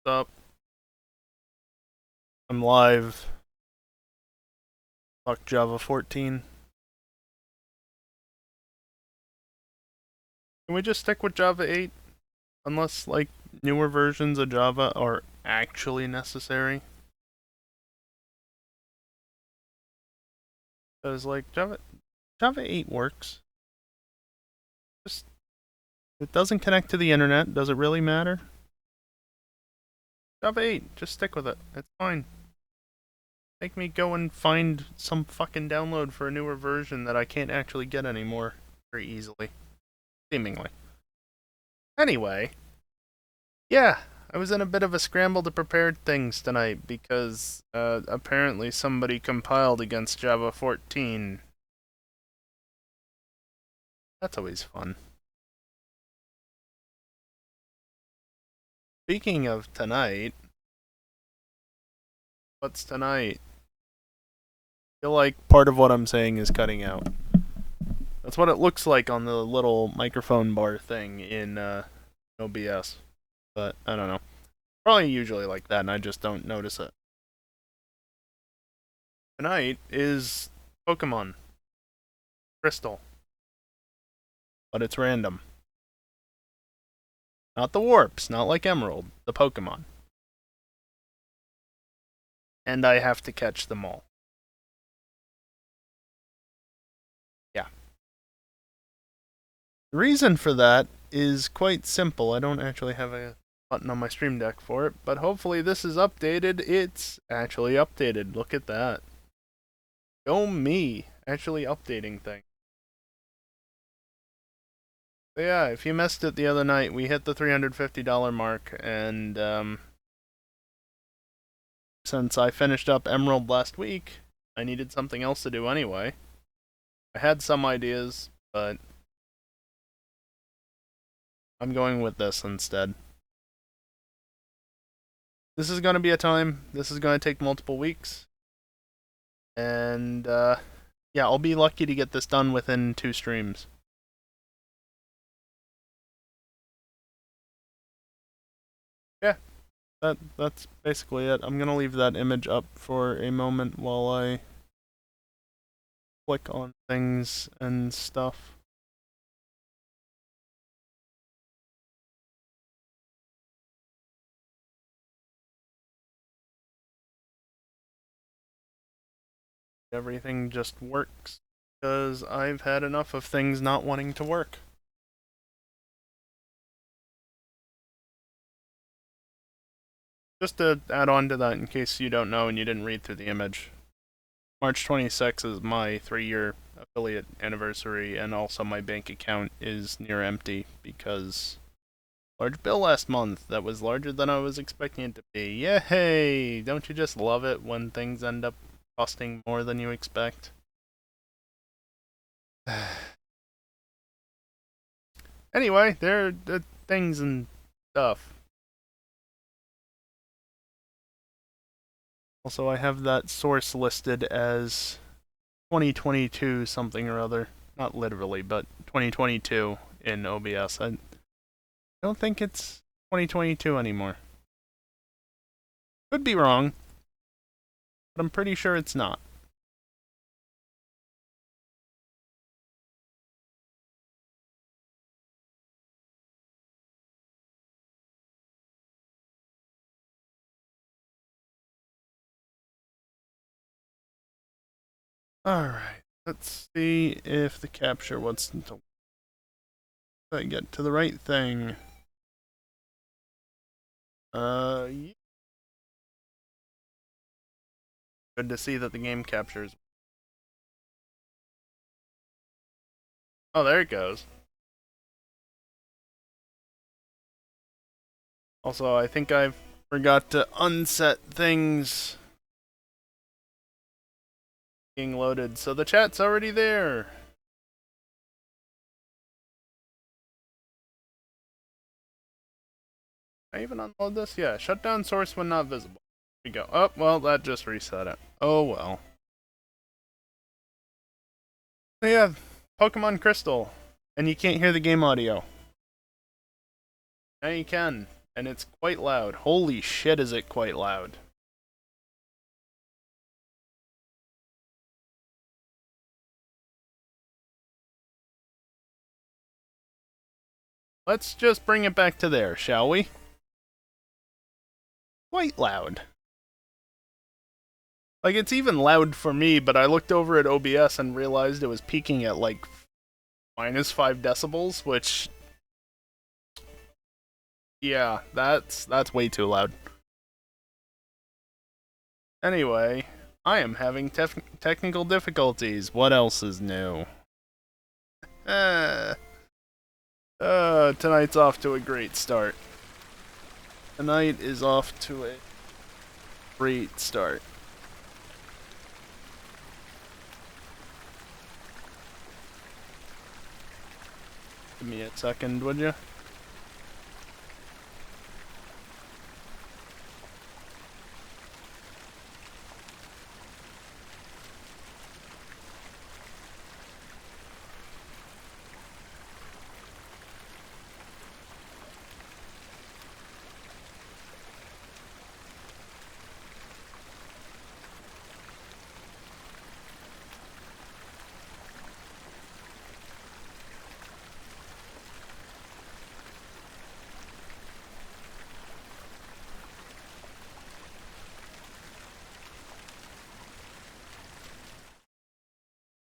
Up. I'm live. Fuck Java 14. Can we just stick with Java 8? Unless, like, newer versions of Java are actually necessary. Because, like, Java 8 works. Just, it doesn't connect to the internet. Does it really matter? Java 8, just stick with it. It's fine. Make me go and find some fucking download for a newer version that I can't actually get anymore very easily. Seemingly. Anyway, yeah, I was in a bit of a scramble to prepare things tonight because apparently somebody compiled against Java 14. That's always fun. Speaking of tonight, what's tonight? I feel like part of what I'm saying is cutting out. That's what it looks like on the little microphone bar thing in OBS. But I don't know. Probably usually like that, and I just don't notice it. Tonight is Pokémon Crystal, but it's random. Not the warps, not like Emerald, the Pokemon. And I have to catch them all. Yeah. The reason for that is quite simple. I don't actually have a button on my stream deck for it, but hopefully this is updated. It's actually updated. Look at that. Go me, actually updating things. But yeah, if you missed it the other night, we hit the $350 mark, and since I finished up Emerald last week, I needed something else to do anyway. I had some ideas, but I'm going with this instead. This is going to be a time. This is going to take multiple weeks. And, yeah, I'll be lucky to get this done within 2 streams. Yeah, that's basically it. I'm going to leave that image up for a moment while I click on things and stuff. Everything just works because I've had enough of things not wanting to work. Just to add on to that, in case you don't know and you didn't read through the image, March 26th is my 3-year affiliate anniversary, and also my bank account is near empty because large bill last month that was larger than I was expecting it to be. Yay! Don't you just love it when things end up costing more than you expect? Anyway, there are things and stuff. Also, I have that source listed as 2022 something or other. Not literally, but 2022 in OBS. I don't think it's 2022 anymore. Could be wrong, but I'm pretty sure it's not. Alright, let's see if the capture wants to... If I get to the right thing. Yeah. Good to see that the game captures. Oh, there it goes. Also, I think I forgot to unset things being loaded, so the chat's already there. Can I even unload this? Yeah, shut down source when not visible. There we go. Oh, well, that just reset it. Oh, well. So yeah, Pokemon Crystal. And you can't hear the game audio. Now you can. And it's quite loud. Holy shit, is it quite loud. Let's just bring it back to there, shall we? Quite loud. Like, it's even loud for me, but I looked over at OBS and realized it was peaking at, like, minus 5 decibels, which... yeah, that's way too loud. Anyway, I am having technical difficulties. What else is new? Tonight's off to a great start. Tonight is off to a great start. Give me a second, would you?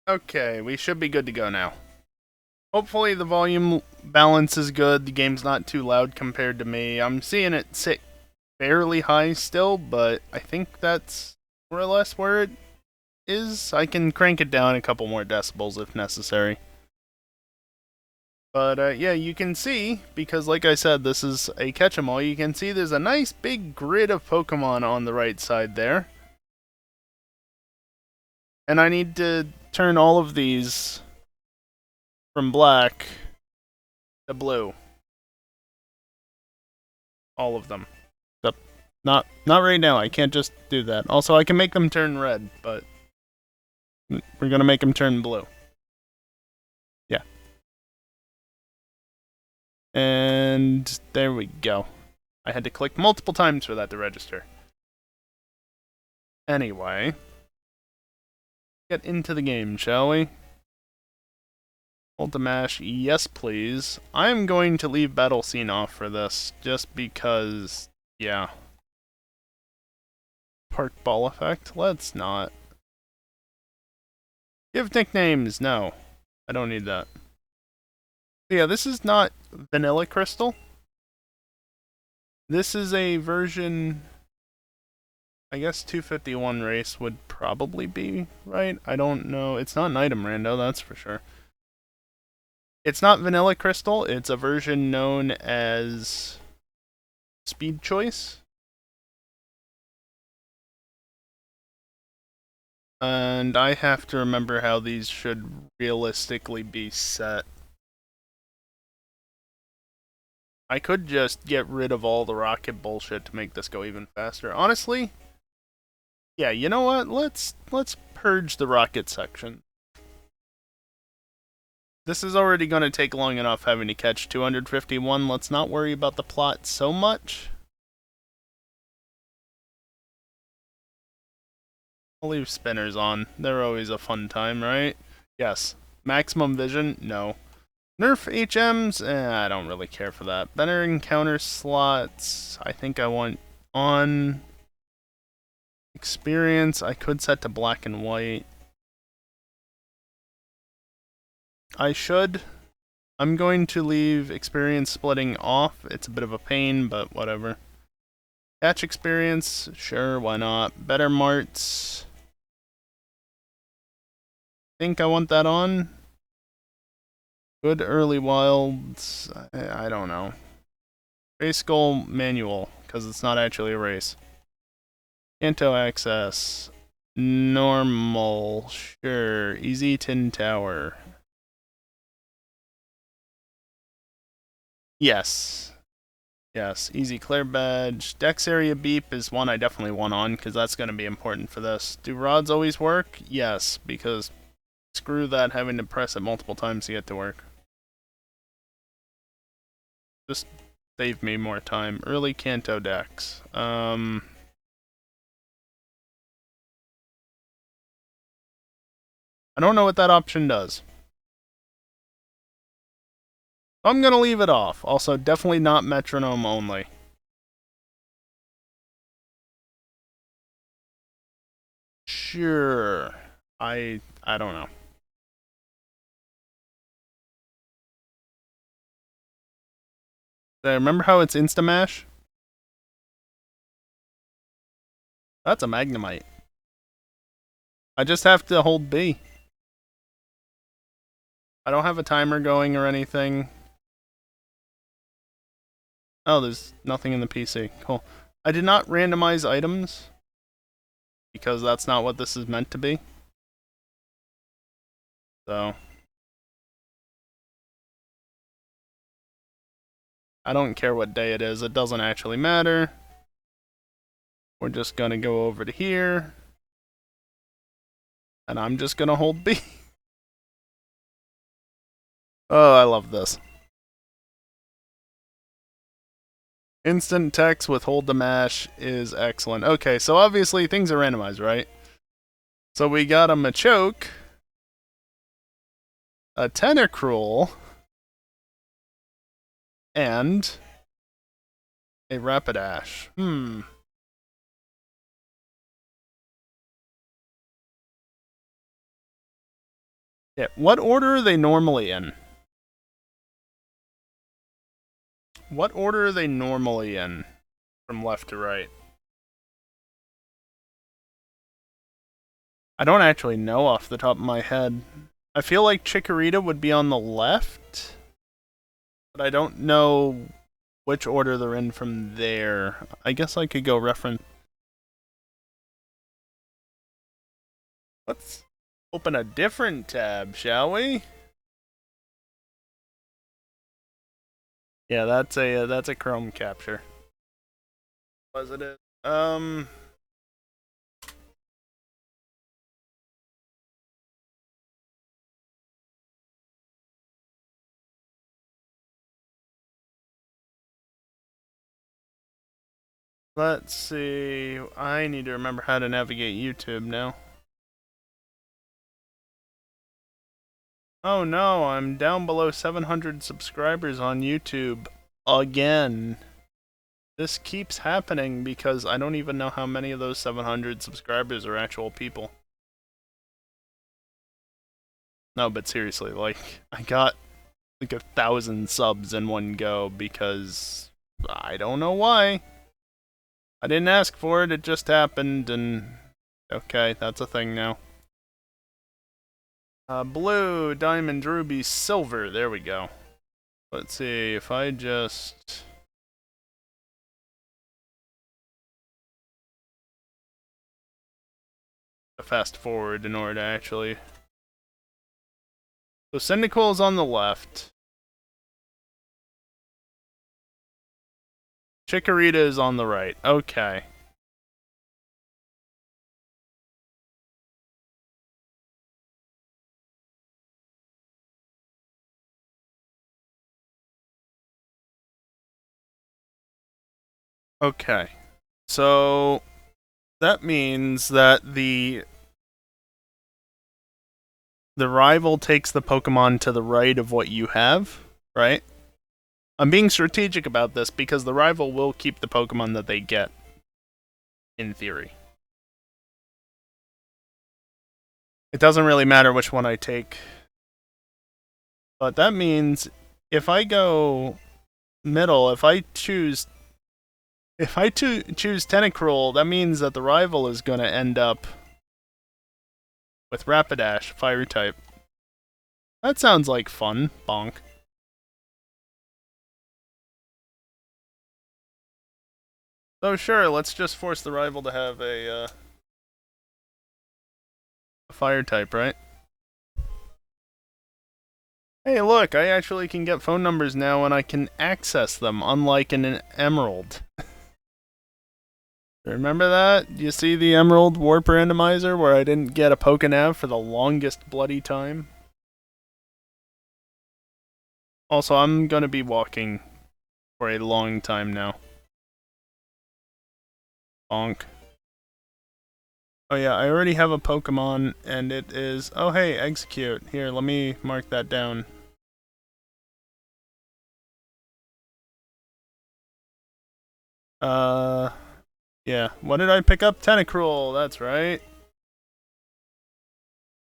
Okay, we should be good to go now. Hopefully the volume balance is good, the game's not too loud compared to me. I'm seeing it sit fairly high still, but I think that's more or less where it is. I can crank it down a couple more decibels if necessary. But yeah, you can see, because like I said, this is a catch-em-all, you can see there's a nice big grid of Pokemon on the right side there. And I need to turn all of these from black to blue. All of them. Except not right now. I can't just do that. Also, I can make them turn red, but we're gonna make them turn blue. Yeah. And there we go. I had to click multiple times for that to register. Anyway, get into the game, shall we? Ultimash, yes please. I'm going to leave Battle Scene off for this, just because, yeah. Park Ball Effect? Let's not. Give nicknames, no. I don't need that. Yeah, this is not Vanilla Crystal. This is a version... I guess 251 race would probably be right. I don't know. It's not an item rando, that's for sure. It's not Vanilla Crystal. It's a version known as Speed Choice. And I have to remember how these should realistically be set. I could just get rid of all the rocket bullshit to make this go even faster. Honestly, yeah, you know what? Let's purge the rocket section. This is already going to take long enough having to catch 251. Let's not worry about the plot so much. I'll leave spinners on. They're always a fun time, right? Yes. Maximum vision? No. Nerf HMs? I don't really care for that. Better encounter slots. I think I want on. Experience, I could set to black and white. I'm going to leave experience splitting off. It's a bit of a pain, but whatever. Catch experience, sure, why not. Better marts. Think I want that on. Good early wilds. I don't know. Race goal manual, because it's not actually a race. Kanto access. Normal. Sure. Easy Tin Tower. Yes. Yes. Easy Clear Badge. Dex Area Beep is one I definitely want on, because that's going to be important for this. Do rods always work? Yes, because screw that having to press it multiple times to get to work. Just save me more time. Early Kanto decks. I don't know what that option does. I'm gonna leave it off. Also, definitely not metronome only. Sure. I don't know. Remember how it's Instamash? That's a Magnemite. I just have to hold B. I don't have a timer going or anything. Oh, there's nothing in the PC. Cool. I did not randomize items, because that's not what this is meant to be. So I don't care what day it is. It doesn't actually matter. We're just gonna go over to here. And I'm just gonna hold B. Oh, I love this. Instant text with hold to mash is excellent. Okay, so obviously things are randomized, right? So we got a Machoke, a Tentacruel, and a Rapidash. Yeah, what order are they normally in? What order are they normally in? From left to right. I don't actually know off the top of my head. I feel like Chikorita would be on the left, but I don't know which order they're in from there. I guess I could go reference. Let's open a different tab, shall we? Yeah, that's a Chrome capture. Was it? Let's see. I need to remember how to navigate YouTube now. Oh no, I'm down below 700 subscribers on YouTube again. This keeps happening because I don't even know how many of those 700 subscribers are actual people. No, but seriously, like, I got like 1,000 subs in one go because I don't know why. I didn't ask for it, it just happened, and okay, that's a thing now. Blue, diamond, ruby, silver, there we go. Let's see, if I just... fast forward in order to actually... So Cyndaquil is on the left. Chikorita is on the right. Okay. Okay. So that means that the rival takes the Pokemon to the right of what you have, right? I'm being strategic about this because the rival will keep the Pokemon that they get, in theory. It doesn't really matter which one I take. But that means if I go middle, if I choose Tentacruel, that means that the rival is going to end up with Rapidash, fire type. That sounds like fun, bonk. So sure, let's just force the rival to have a fire type, right? Hey look, I actually can get phone numbers now and I can access them, unlike in an Emerald. Remember that? You see the Emerald Warp Randomizer where I didn't get a Pokénav for the longest bloody time? Also, I'm gonna be walking for a long time now. Bonk. Oh yeah, I already have a Pokemon, and it is... Oh hey, execute. Here, let me mark that down. Yeah. What did I pick up? Tentacruel, that's right.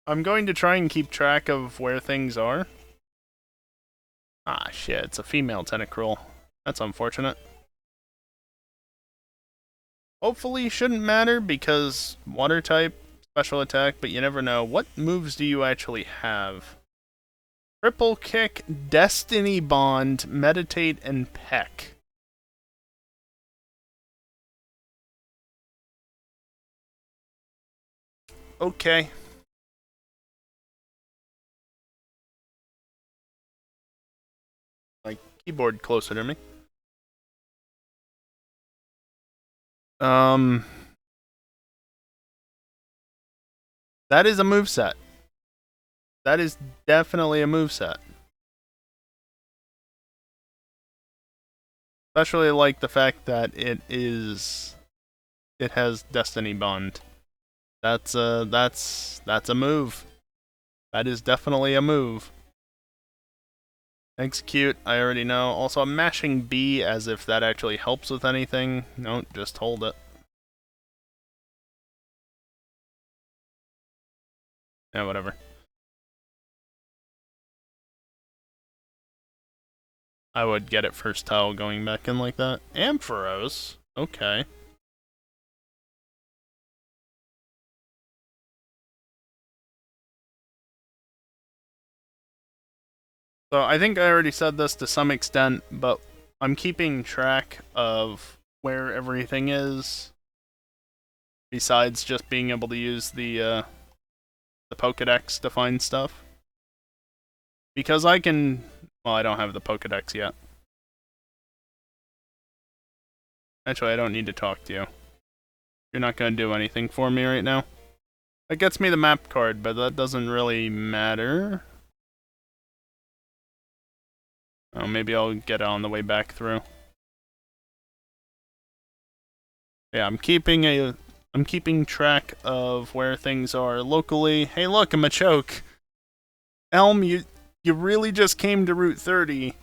I'm going to try and keep track of where things are. Ah, shit, it's a female Tentacruel. That's unfortunate. Hopefully shouldn't matter, because water type, special attack, but you never know. What moves do you actually have? Triple Kick, Destiny Bond, Meditate, and Peck. Okay. My keyboard closer to me. That is a moveset. That is definitely a moveset. Especially like the fact that it has Destiny Bond. That's a move. That is definitely a move. Execute, I already know. Also, I'm mashing B as if that actually helps with anything. No, just hold it. Yeah, whatever. I would get it first tile going back in like that. Ampharos? Okay. So I think I already said this to some extent, but I'm keeping track of where everything is. Besides just being able to use the Pokédex to find stuff. Because I can... Well, I don't have the Pokédex yet. Actually, I don't need to talk to you. You're not going to do anything for me right now. That gets me the map card, but that doesn't really matter. Oh, maybe I'll get it on the way back through. Yeah, I'm keeping track of where things are locally. Hey, look, a Machoke. Elm, you really just came to Route 30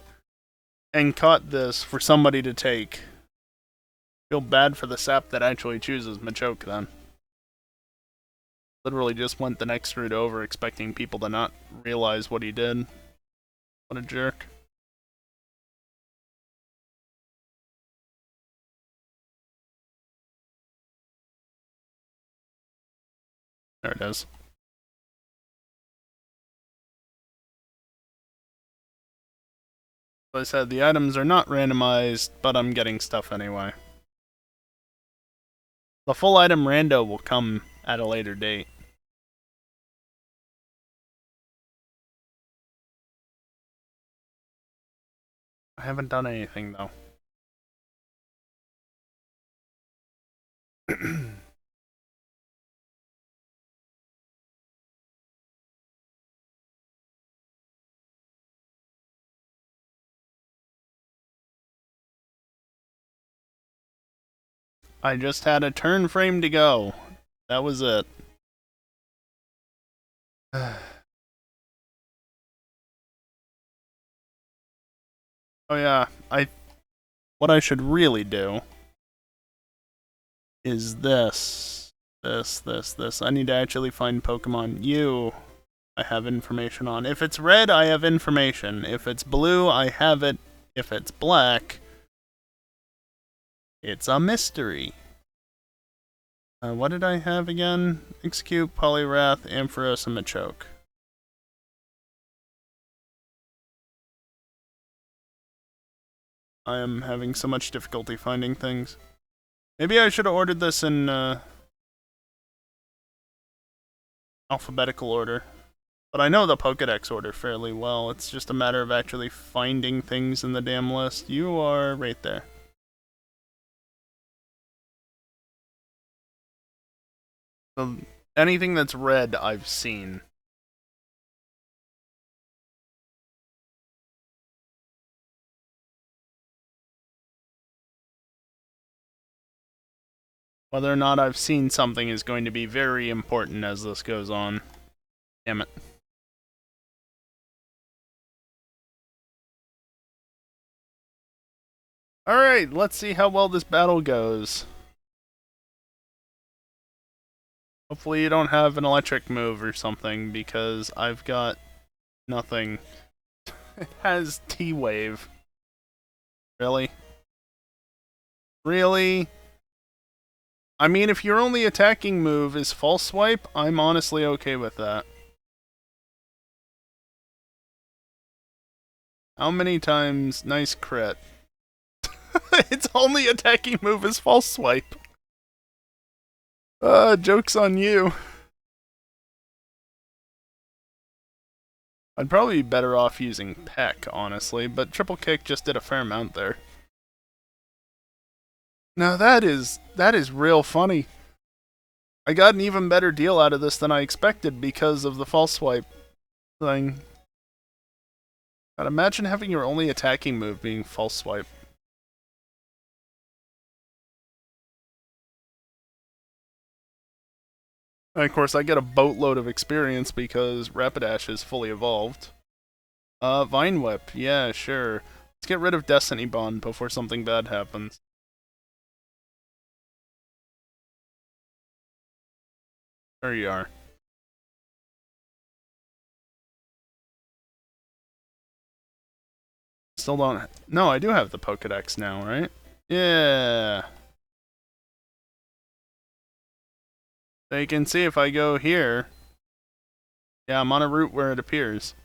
and caught this for somebody to take. Feel bad for the sap that actually chooses Machoke then. Literally just went the next route over expecting people to not realize what he did. What a jerk. There it is. As I said, the items are not randomized, but I'm getting stuff anyway. The full item rando will come at a later date. I haven't done anything though. I just had a turn frame to go. That was it. Oh yeah, what I should really do is this. I need to actually find Pokemon U. I have information on. If it's red, I have information. If it's blue, I have it. If it's black, it's a mystery. What did I have again? Execute, Poliwrath, Ampharos, and Machoke. I am having so much difficulty finding things. Maybe I should have ordered this in alphabetical order. But I know the Pokédex order fairly well. It's just a matter of actually finding things in the damn list. You are right there. So anything that's red, I've seen. Whether or not I've seen something is going to be very important as this goes on. Damn it. Alright, let's see how well this battle goes. Hopefully you don't have an electric move or something, because I've got nothing. It has T-Wave. Really? Really? I mean, if your only attacking move is False Swipe, I'm honestly okay with that. How many times? Nice crit. Its only attacking move is False Swipe. Joke's on you. I'd probably be better off using Peck, honestly, but Triple Kick just did a fair amount there. Now that is real funny. I got an even better deal out of this than I expected because of the False Swipe thing. God, imagine having your only attacking move being False Swipe. And of course, I get a boatload of experience because Rapidash is fully evolved. Vine Whip. Yeah, sure. Let's get rid of Destiny Bond before something bad happens. There you are. Still don't... No, I do have the Pokedex now, right? Yeah. So you can see if I go here... Yeah, I'm on a route where it appears.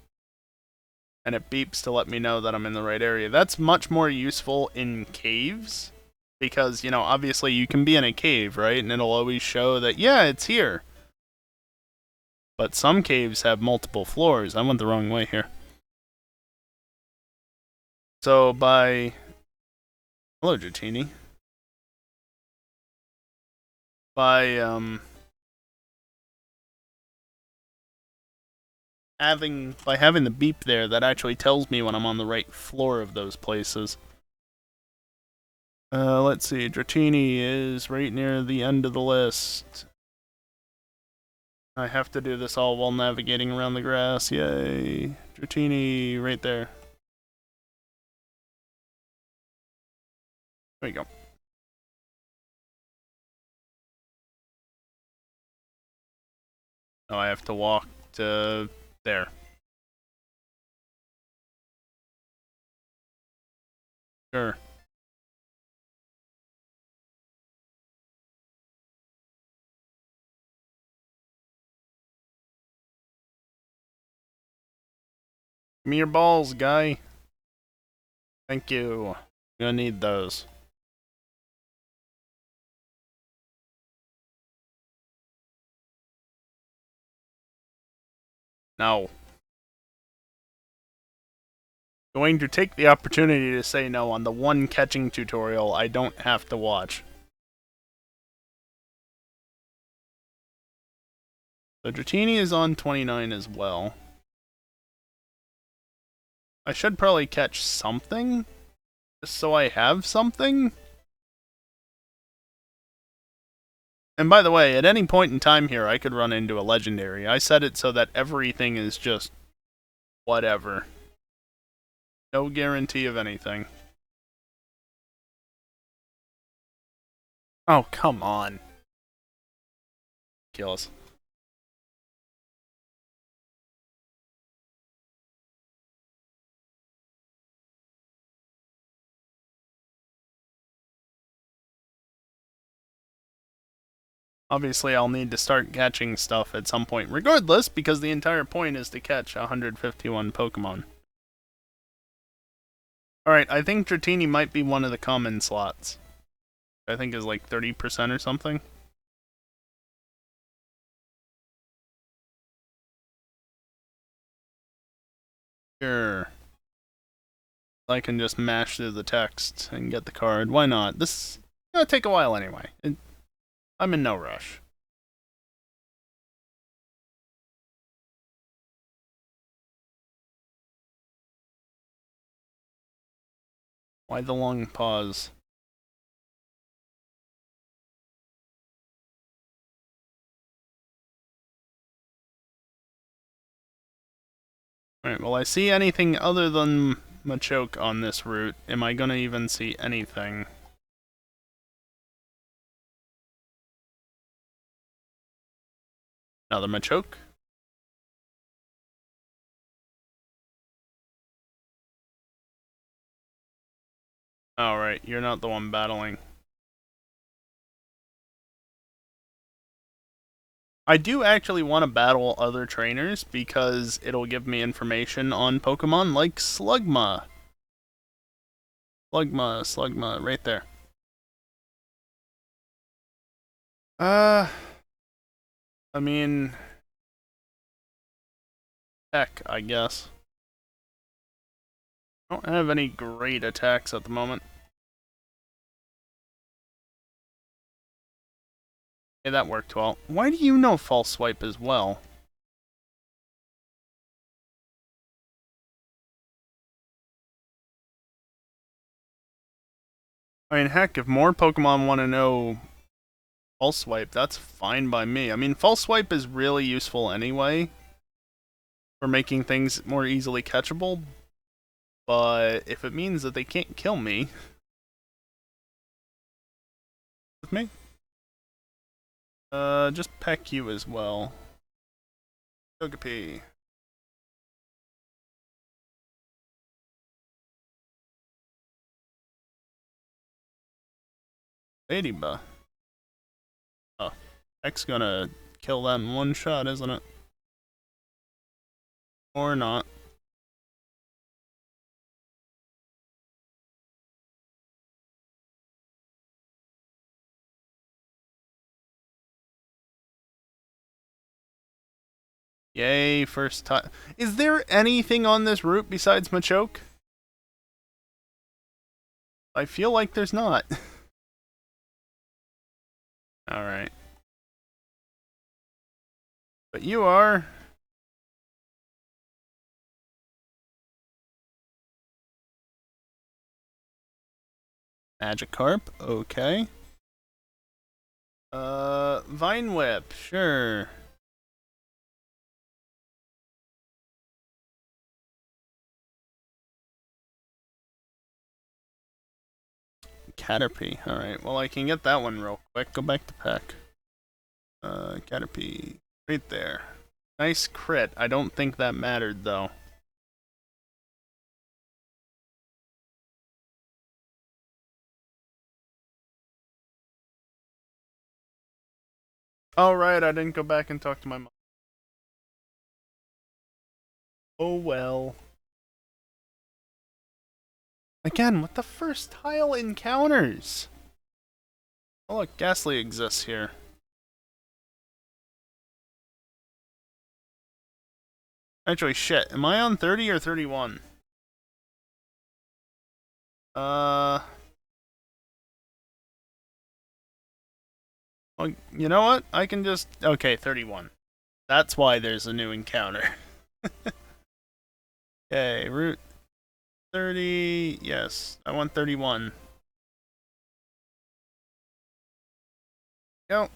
And it beeps to let me know that I'm in the right area. That's much more useful in caves. Because, you know, obviously you can be in a cave, right? And it'll always show that, yeah, it's here. But some caves have multiple floors. I went the wrong way here. So by... Hello, Dratini. By, having the beep there, that actually tells me when I'm on the right floor of those places. Let's see. Dratini is right near the end of the list. I have to do this all while navigating around the grass. Yay. Dratini, right there. There you go. Oh, I have to walk to there. Sure. Give me your balls, guy. Thank you. I'm gonna need those. No. Going to take the opportunity to say no on the one catching tutorial I don't have to watch. So Dratini is on 29 as well. I should probably catch something, just so I have something. And by the way, at any point in time here, I could run into a legendary. I set it so that everything is just whatever. No guarantee of anything. Oh, come on. Kill us. Obviously, I'll need to start catching stuff at some point, regardless, because the entire point is to catch 151 Pokemon. Alright, I think Dratini might be one of the common slots. I think is like 30% or something. Sure. I can just mash through the text and get the card. Why not? This is gonna take a while anyway. I'm in no rush. Why the long pause? Alright, will I see anything other than Machoke on this route? Am I gonna even see anything? Another Machoke? Alright, you're not the one battling. I do actually want to battle other trainers because it'll give me information on Pokemon like Slugma. Slugma, right there. I mean, heck, I guess. I don't have any great attacks at the moment. Hey, that worked well. Why do you know False Swipe as well? I mean, heck, if more Pokemon want to know False Swipe, that's fine by me. I mean, False Swipe is really useful anyway for making things more easily catchable, but if it means that they can't kill me, with me, just peck you as well. Togepi. Ladybug. Oh, Peck's gonna kill that in one shot, isn't it? Or not. Yay, first time. Is there anything on this route besides Machoke? I feel like there's not. Alright. But you are. Magikarp, okay. Vine Whip, sure. Caterpie, alright. Well, I can get that one real quick. Go back to Peck. Caterpie, right there. Nice crit. I don't think that mattered, though. Oh, right, I didn't go back and talk to my mom. Oh, well. Again, with the first tile encounters. Oh, look, Ghastly exists here. Actually, shit. Am I on 30 or 31? Well, you know what? I can just... Okay, 31. That's why there's a new encounter. Okay, Route 30... Yes, I want 31. Go.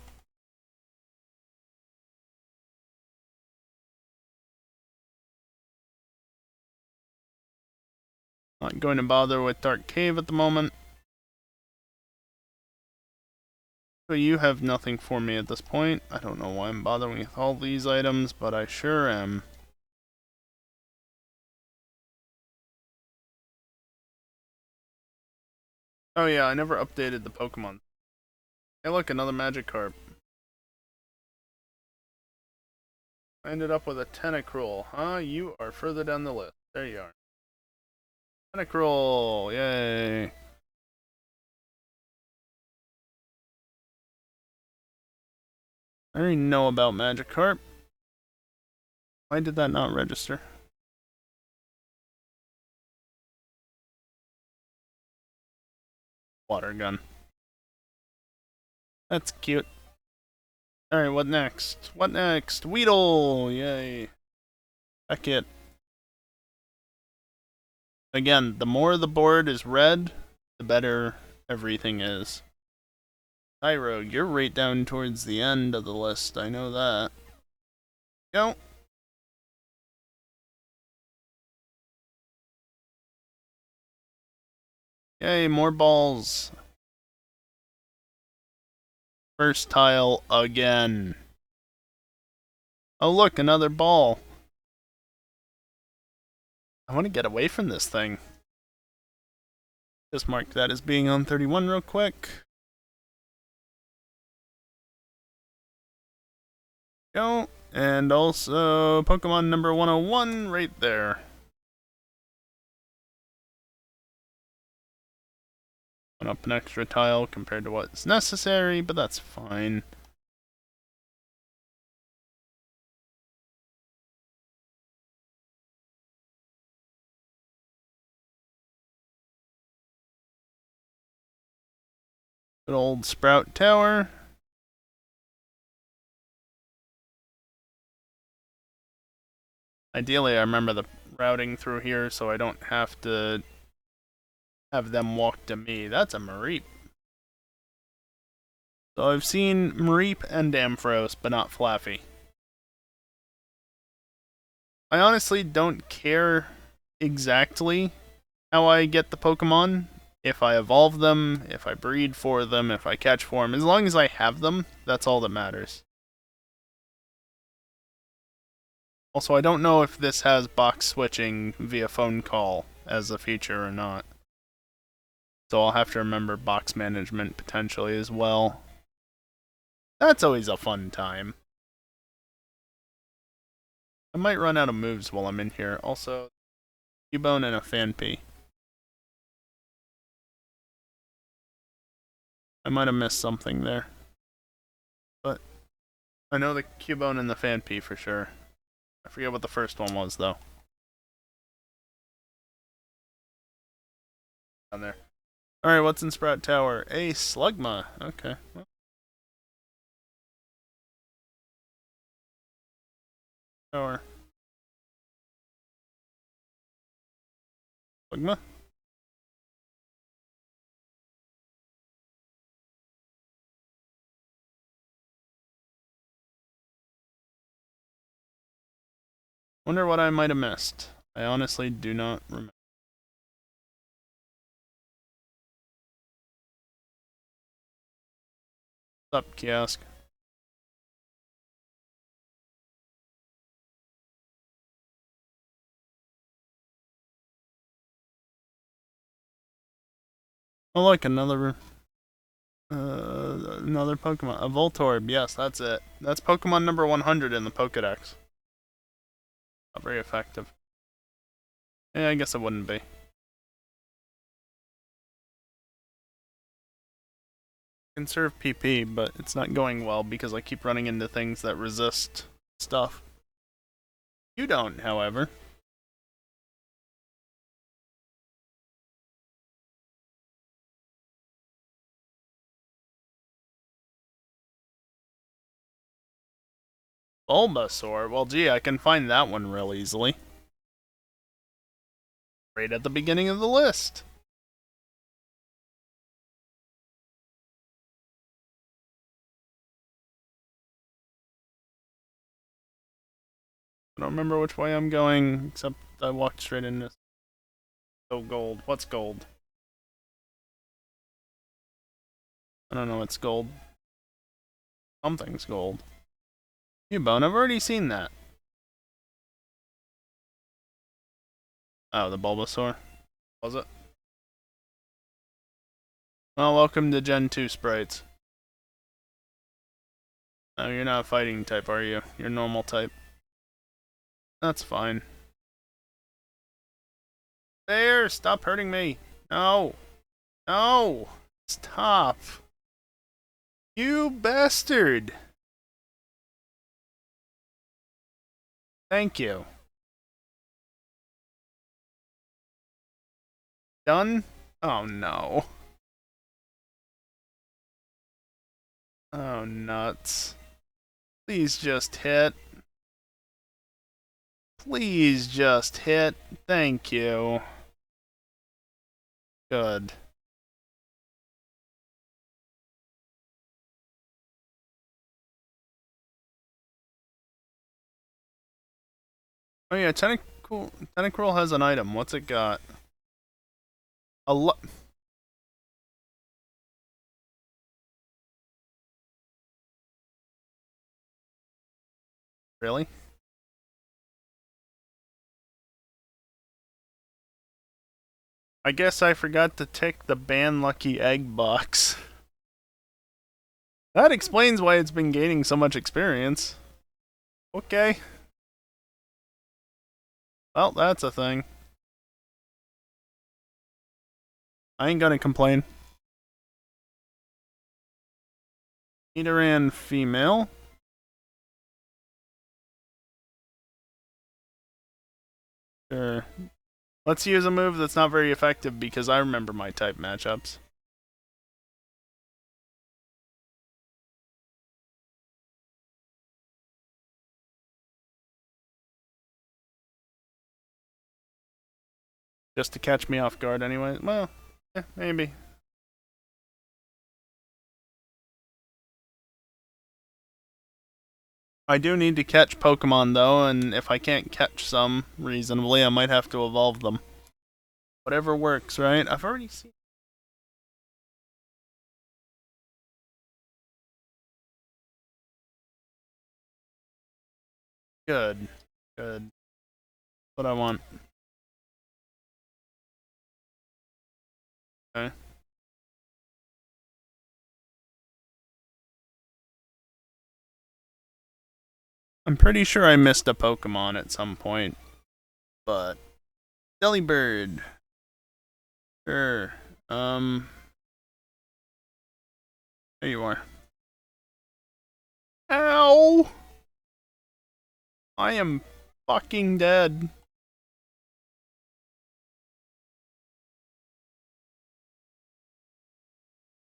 Not going to bother with Dark Cave at the moment. So you have nothing for me at this point. I don't know why I'm bothering with all these items, but I sure am. Oh yeah, I never updated the Pokemon. Hey look, another Magikarp. I ended up with a Tentacruel. Huh? You are further down the list. There you are. Tentacruel! Yay! I already know about Magikarp. Why did that not register? Water gun. That's cute. Alright, what next? What next? Weedle! Yay. Heck it. Again, the more the board is red, the better everything is. Tyro, you're right down towards the end of the list, I know that. Go! Yay, more balls. First tile again. Oh look, another ball. I want to get away from this thing. Just mark that as being on 31 real quick. Go. And also Pokemon number 101 right there. Went up an extra tile compared to what's necessary, but that's fine. Good old Sprout Tower. Ideally, I remember the routing through here so I don't have to have them walk to me. That's a Mareep. So I've seen Mareep and Ampharos, but not Flaffy. I honestly don't care exactly how I get the Pokemon. If I evolve them, if I breed for them, if I catch for them. As long as I have them, that's all that matters. Also, I don't know if this has box switching via phone call as a feature or not. So I'll have to remember box management potentially as well. That's always a fun time. I might run out of moves while I'm in here. Also, Cubone and a Fanpy. I might have missed something there. But I know the Cubone and the Fanpy for sure. I forget what the first one was, though. Down there. Alright, what's in Sprout Tower? A Slugma. Okay. Well. Tower. Slugma? Wonder what I might have missed. I honestly do not remember. What's up, kiosk? Oh look, another Pokemon. A Voltorb, yes, that's it. That's Pokemon number 100 in the Pokedex. Not very effective. Yeah, I guess it wouldn't be. Conserve PP, but it's not going well because I keep running into things that resist stuff. You don't, however. Bulbasaur? Well, gee, I can find that one real easily. Right at the beginning of the list. I don't remember which way I'm going, except I walked straight into... Oh, gold. What's gold? I don't know what's gold. Something's gold. Cubone, I've already seen that. Oh, the Bulbasaur. Was it? Well, welcome to Gen 2 sprites. Oh, you're not a fighting type, are you? You're normal type. That's fine. There! Stop hurting me! No! No! Stop! You bastard! Thank you. Done? Oh no. Oh, nuts. Please just hit. Please just hit. Thank you. Good. Oh yeah, Tentacruel has an item. What's it got? Really? I guess I forgot to tick the ban lucky egg box. That explains why it's been gaining so much experience. Okay. Well, that's a thing. I ain't gonna complain. Nidoran female. Sure. Let's use a move that's not very effective because I remember my type matchups. Just to catch me off guard anyway. Well, maybe. I do need to catch Pokemon though, and if I can't catch some reasonably, I might have to evolve them. Whatever works, right? I've already seen. Good. Good. What I want. Okay. I'm pretty sure I missed a Pokemon at some point, but Delibird. Sure. There you are. Ow! I am fucking dead.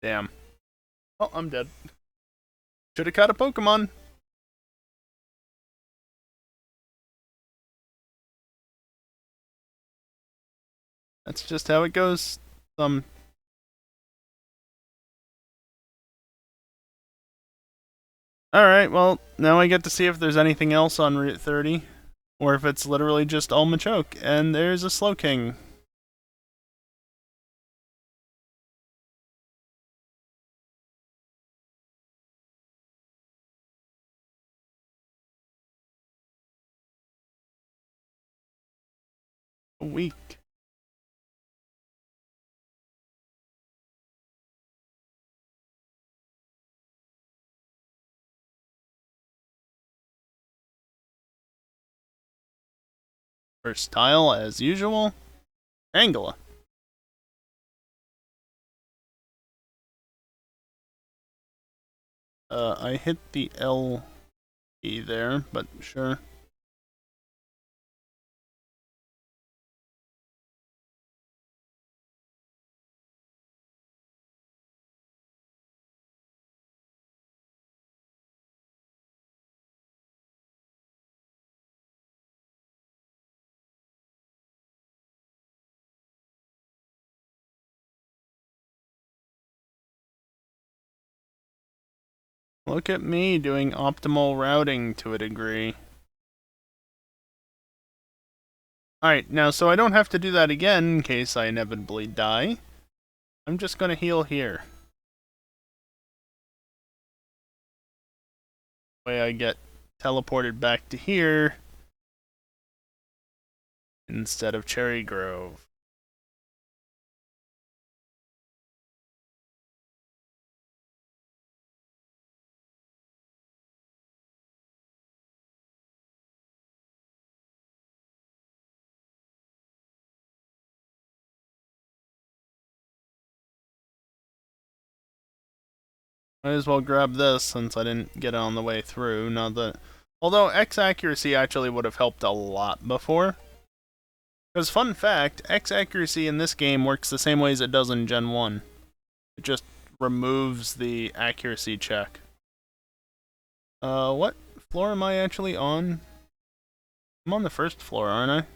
Damn. Oh, I'm dead. Should have caught a Pokemon. That's just how it goes. Alright, well, now I get to see if there's anything else on Route 30. Or if it's literally just all Machoke. And there's a Slowking. Weak. Versatile as usual. Angela. I hit the L key there, but sure. Look at me doing optimal routing to a degree. Alright, now so I don't have to do that again in case I inevitably die. I'm just gonna heal here. Way I get teleported back to here instead of Cherry Grove. Might as well grab this since I didn't get it on the way through. Now that, although X accuracy actually would have helped a lot before. Because fun fact, X accuracy in this game works the same way as it does in Gen 1. It just removes the accuracy check. What floor am I actually on? I'm on the first floor, aren't I?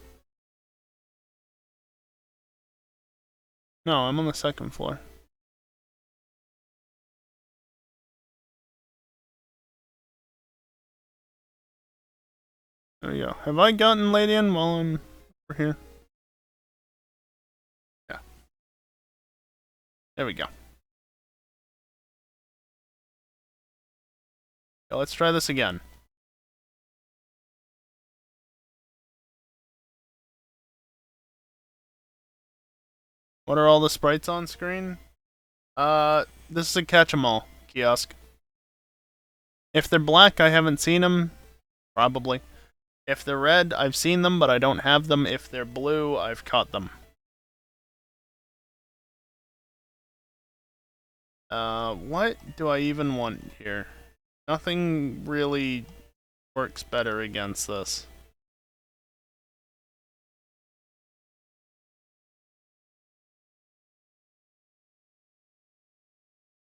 No, I'm on the second floor. There we go. Have I gotten Ladian while I'm over here? Yeah. There we go. Okay, let's try this again. What are all the sprites on screen? This is a catch-em-all kiosk. If they're black, I haven't seen them. Probably. If they're red, I've seen them, but I don't have them. If they're blue, I've caught them. What do I even want here? Nothing really works better against this.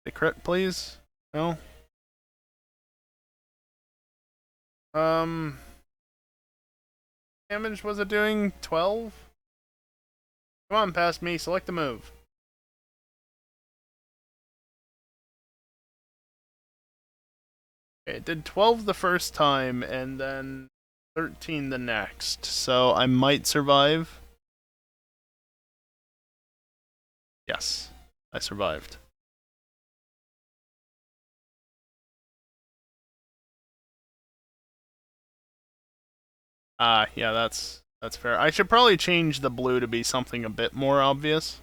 The crit, please? No? Damage was it doing? 12? Come on, past me, select the move. Okay, it did 12 the first time, and then 13 the next, so I might survive. Yes, I survived. Yeah, that's fair. I should probably change the blue to be something a bit more obvious,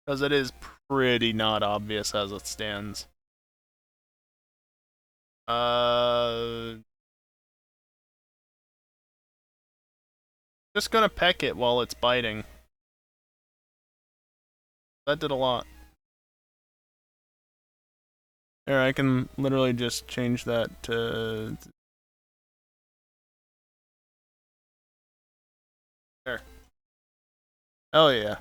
because it is pretty not obvious as it stands. Just gonna peck it while it's biting. That did a lot. There, I can literally just change that to... There. Oh yeah.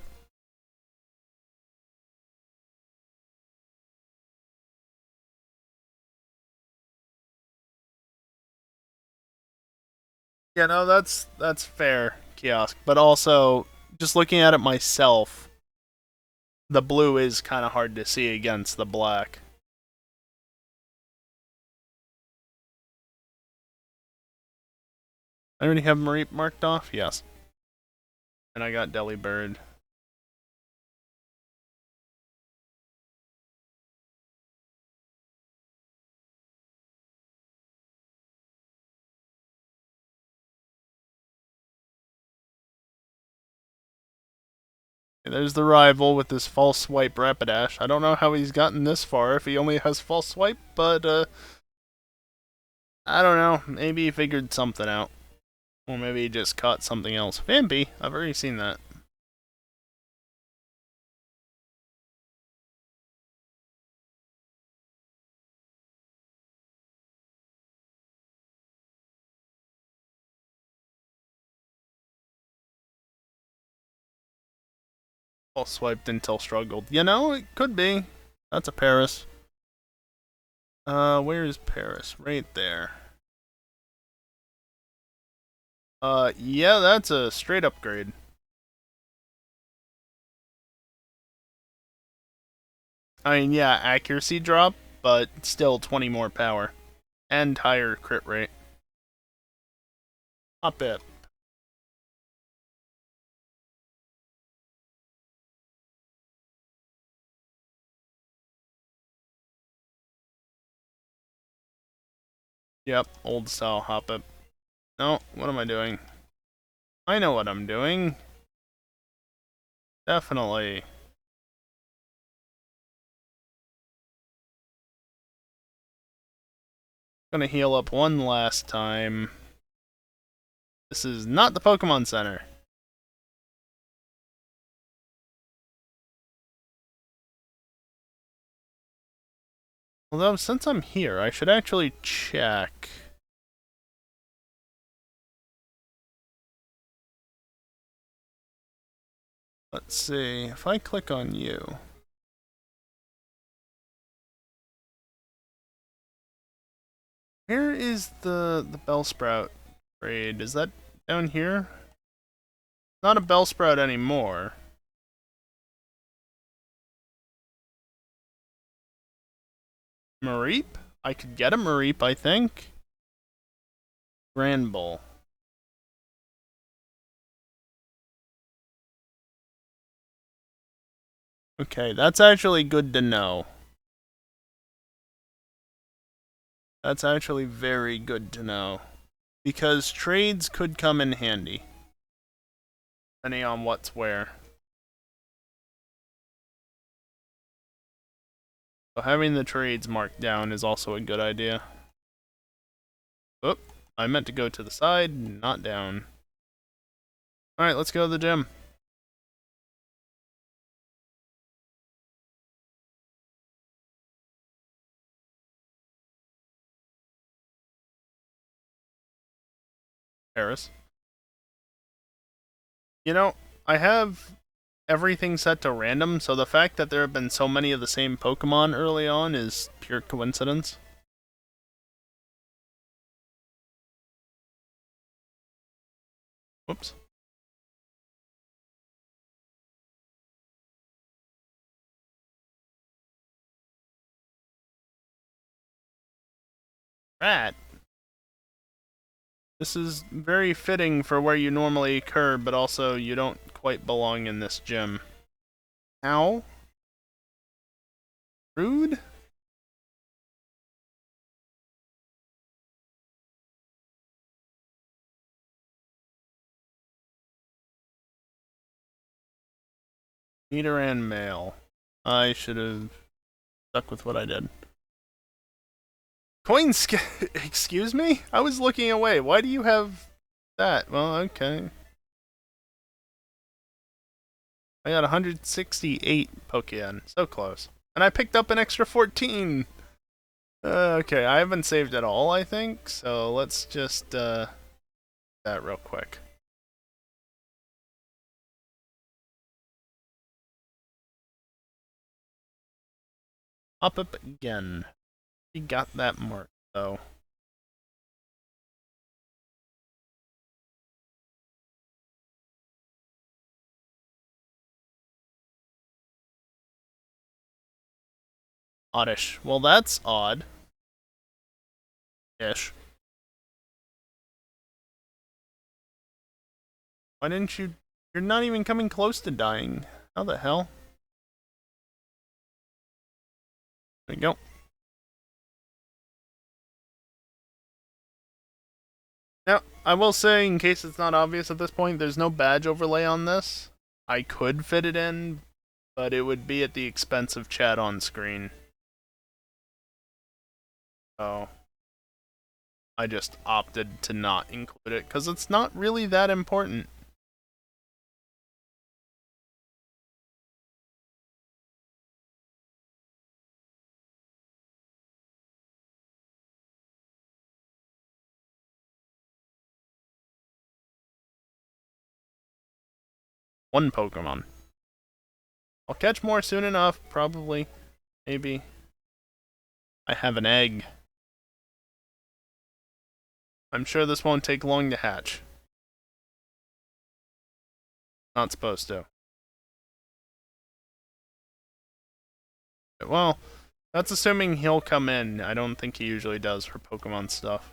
Yeah, no, that's fair, kiosk. But also, just looking at it myself, the blue is kind of hard to see against the black. I already have Mareep marked off? Yes. And I got Delibird. There's the rival with this false swipe Rapidash. I don't know how he's gotten this far if he only has false swipe, but I don't know. Maybe he figured something out. Or maybe he just caught something else. Vampy, I've already seen that. False swiped until struggled. You know, it could be. That's a Paris. Where is Paris? Right there. Yeah, that's a straight upgrade. I mean, yeah, accuracy drop, but still 20 more power. And higher crit rate. Not bad. Yep, old style hop it. No, what am I doing? I know what I'm doing. Definitely. Gonna heal up one last time. This is not the Pokemon Center. Although, since I'm here, I should actually check. Let's see, if I click on you. Where is the Bellsprout raid? Is that down here? Not a Bellsprout anymore. Mareep? I could get a Mareep, I think. Granbull. Okay, that's actually good to know. That's actually very good to know. Because trades could come in handy. Depending on what's where. So having the trades marked down is also a good idea. Oop, I meant to go to the side, not down. Alright, let's go to the gym. Paris. You know, I have everything set to random, so the fact that there have been so many of the same Pokemon early on is pure coincidence. Whoops. Rat. This is very fitting for where you normally occur, but also you don't quite belong in this gym. Ow. Rude? Nidoran male. I should have stuck with what I did. Excuse me? I was looking away. Why do you have that? Well, okay. I got 168 Pokemon. So close. And I picked up an extra 14! Okay, I haven't saved at all, I think. So let's just, that real quick. Pop up again. We got that mark, though. Oddish. Well, that's odd. Ish. Why didn't you... You're not even coming close to dying. How the hell? There we go. Now, I will say, in case it's not obvious at this point, there's no badge overlay on this. I could fit it in, but it would be at the expense of chat on screen. So, I just opted to not include it, because it's not really that important. One Pokemon. I'll catch more soon enough, probably. Maybe. I have an egg. I'm sure this won't take long to hatch. Not supposed to. Well, that's assuming he'll come in. I don't think he usually does for Pokemon stuff.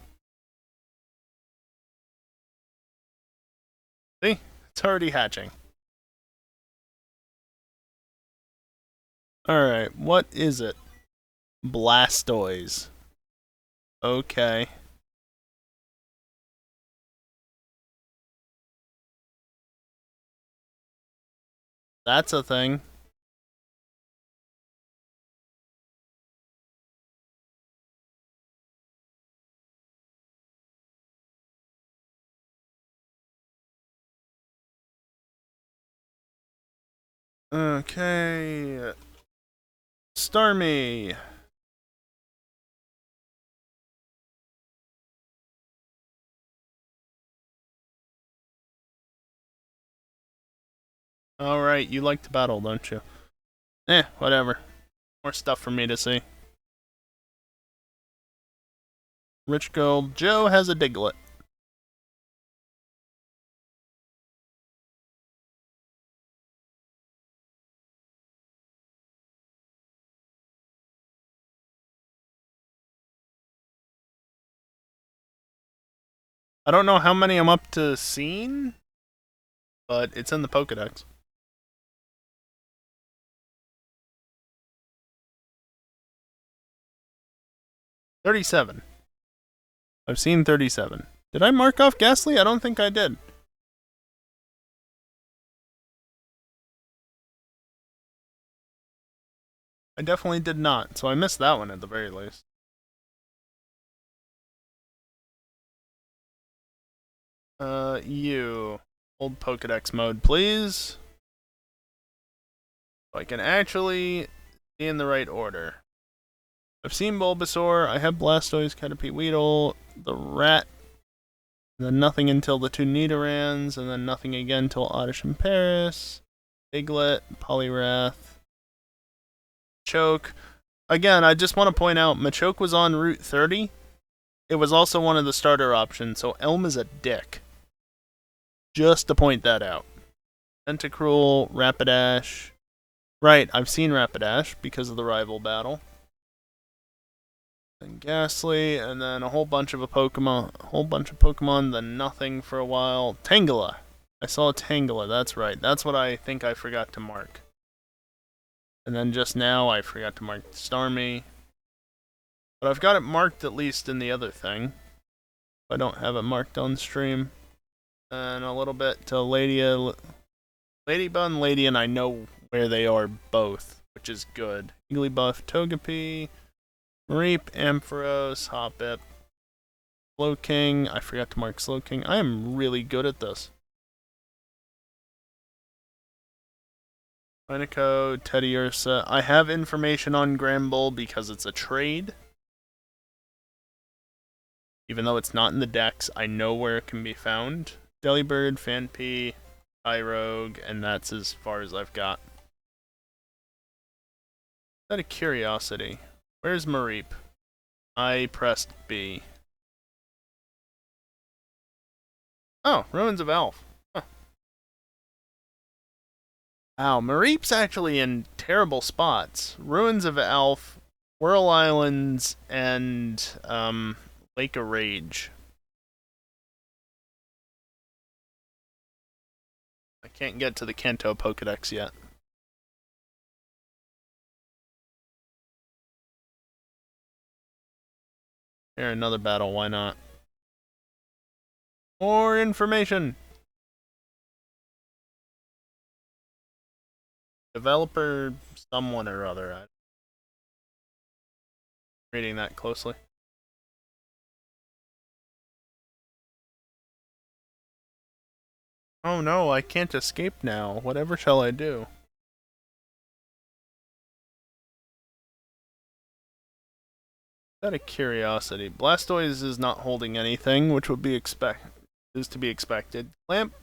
See? It's already hatching. Alright, what is it? Blastoise. Okay. That's a thing. Okay. Starmie. Alright, you like to battle, don't you? Whatever. More stuff for me to see. Rich Gold. Joe has a Diglett. I don't know how many I'm up to seeing, but it's in the Pokedex. 37. I've seen 37. Did I mark off Ghastly? I don't think I did. I definitely did not, so I missed that one at the very least. You. Old Pokedex mode, please. So I can actually be in the right order. I've seen Bulbasaur, I have Blastoise, Caterpie, Weedle, the Rat, and then nothing until the two Nidorans, and then nothing again until Oddish and Paris, Piglet, Poliwrath, Machoke. Again, I just want to point out, Machoke was on Route 30. It was also one of the starter options, so Elm is a dick. Just to point that out. Tentacruel, Rapidash. Right, I've seen Rapidash because of the rival battle. And Ghastly, and then a whole bunch of Pokemon, then nothing for a while. Tangela. I saw a Tangela, that's right. That's what I think I forgot to mark. And then just now I forgot to mark Starmie. But I've got it marked at least in the other thing. I don't have it marked on stream. And a little bit to Ladybug and Ladian, I know where they are both, which is good. Igglybuff, Togepi, Mareep, Ampharos, Hoppip, Slowking. I forgot to mark Slowking. I am really good at this. Pineco, Teddiursa. I have information on Granbull because it's a trade. Even though it's not in the decks, I know where it can be found. Delibird, Phanpy, Tyrogue, and that's as far as I've got. Out of curiosity, where's Mareep? I pressed B. Oh, Ruins of Elf. Huh. Wow, Mareep's actually in terrible spots. Ruins of Elf, Whirl Islands, and Lake of Rage. I can't get to the Kanto Pokedex yet. Here, another battle, why not? More information! Developer someone or other. I'm reading that closely. Oh no, I can't escape now. Whatever shall I do? Out of curiosity, Blastoise is not holding anything, which would be to be expected. Clamp,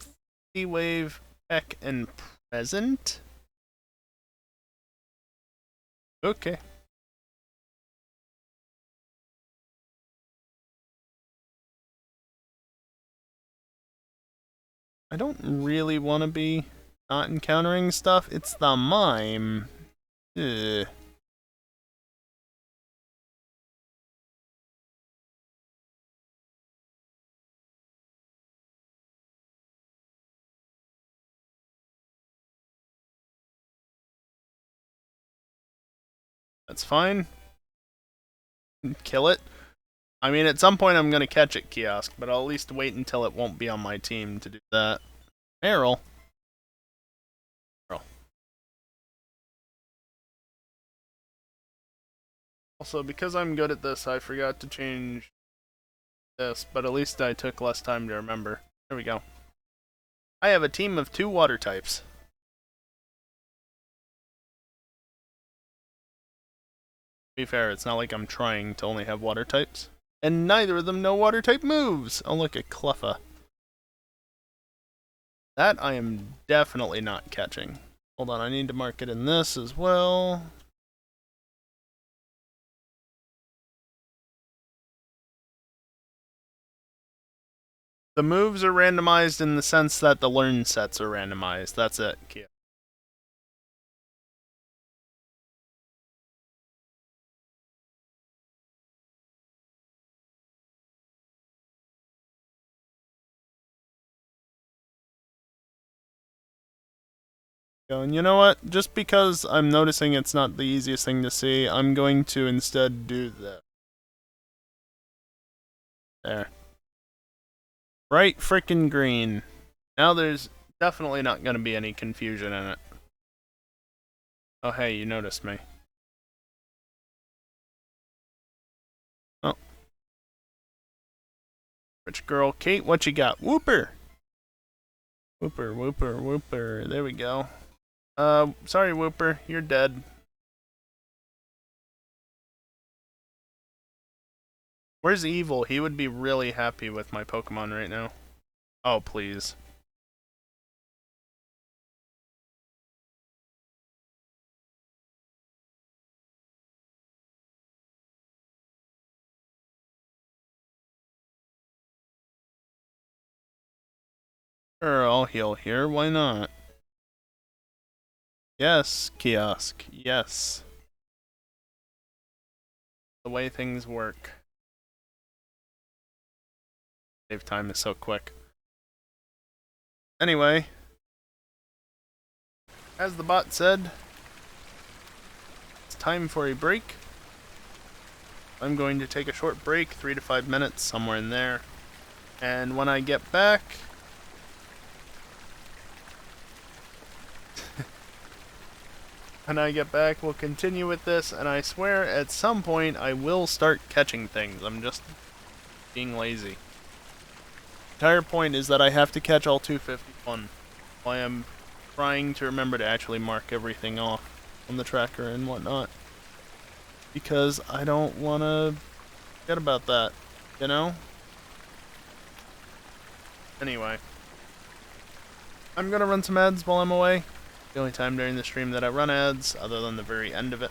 T-Wave, Peck, and Present? Okay. I don't really want to be not encountering stuff. It's the mime. Ugh. That's fine. Kill it. I mean, at some point I'm going to catch it, Kiosk, but I'll at least wait until it won't be on my team to do that. Meryl. Also, because I'm good at this, I forgot to change this, but at least I took less time to remember. There we go. I have a team of 2 water types. To be fair, it's not like I'm trying to only have water types. And neither of them know water type moves! Oh, look at Cleffa. That I am definitely not catching. Hold on, I need to mark it in this as well. The moves are randomized in the sense that the learn sets are randomized. That's it, Kia. And you know what? Just because I'm noticing it's not the easiest thing to see, I'm going to instead do this. There. Bright frickin' green. Now there's definitely not going to be any confusion in it. Oh hey, you noticed me. Which girl? Kate, what you got? Whooper! Whooper, whooper, whooper. There we go. Sorry, Whooper. You're dead. Where's Evil? He would be really happy with my Pokemon right now. Oh, please. Sure, I'll heal here. Why not? Yes, Kiosk. Yes. The way things work. Save time is so quick. Anyway, as the bot said, it's time for a break. I'm going to take a short break, 3 to 5 minutes, somewhere in there. And when I get back... we'll continue with this, and I swear at some point I will start catching things. I'm just being lazy. The entire point is that I have to catch all 251. I am trying to remember to actually mark everything off on the tracker and whatnot. Because I don't want to forget about that, you know? Anyway. I'm gonna run some ads while I'm away. The only time during the stream that I run ads, other than the very end of it.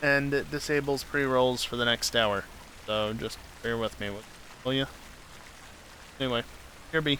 And it disables pre-rolls for the next hour. So just bear with me, will you? Anyway, here be.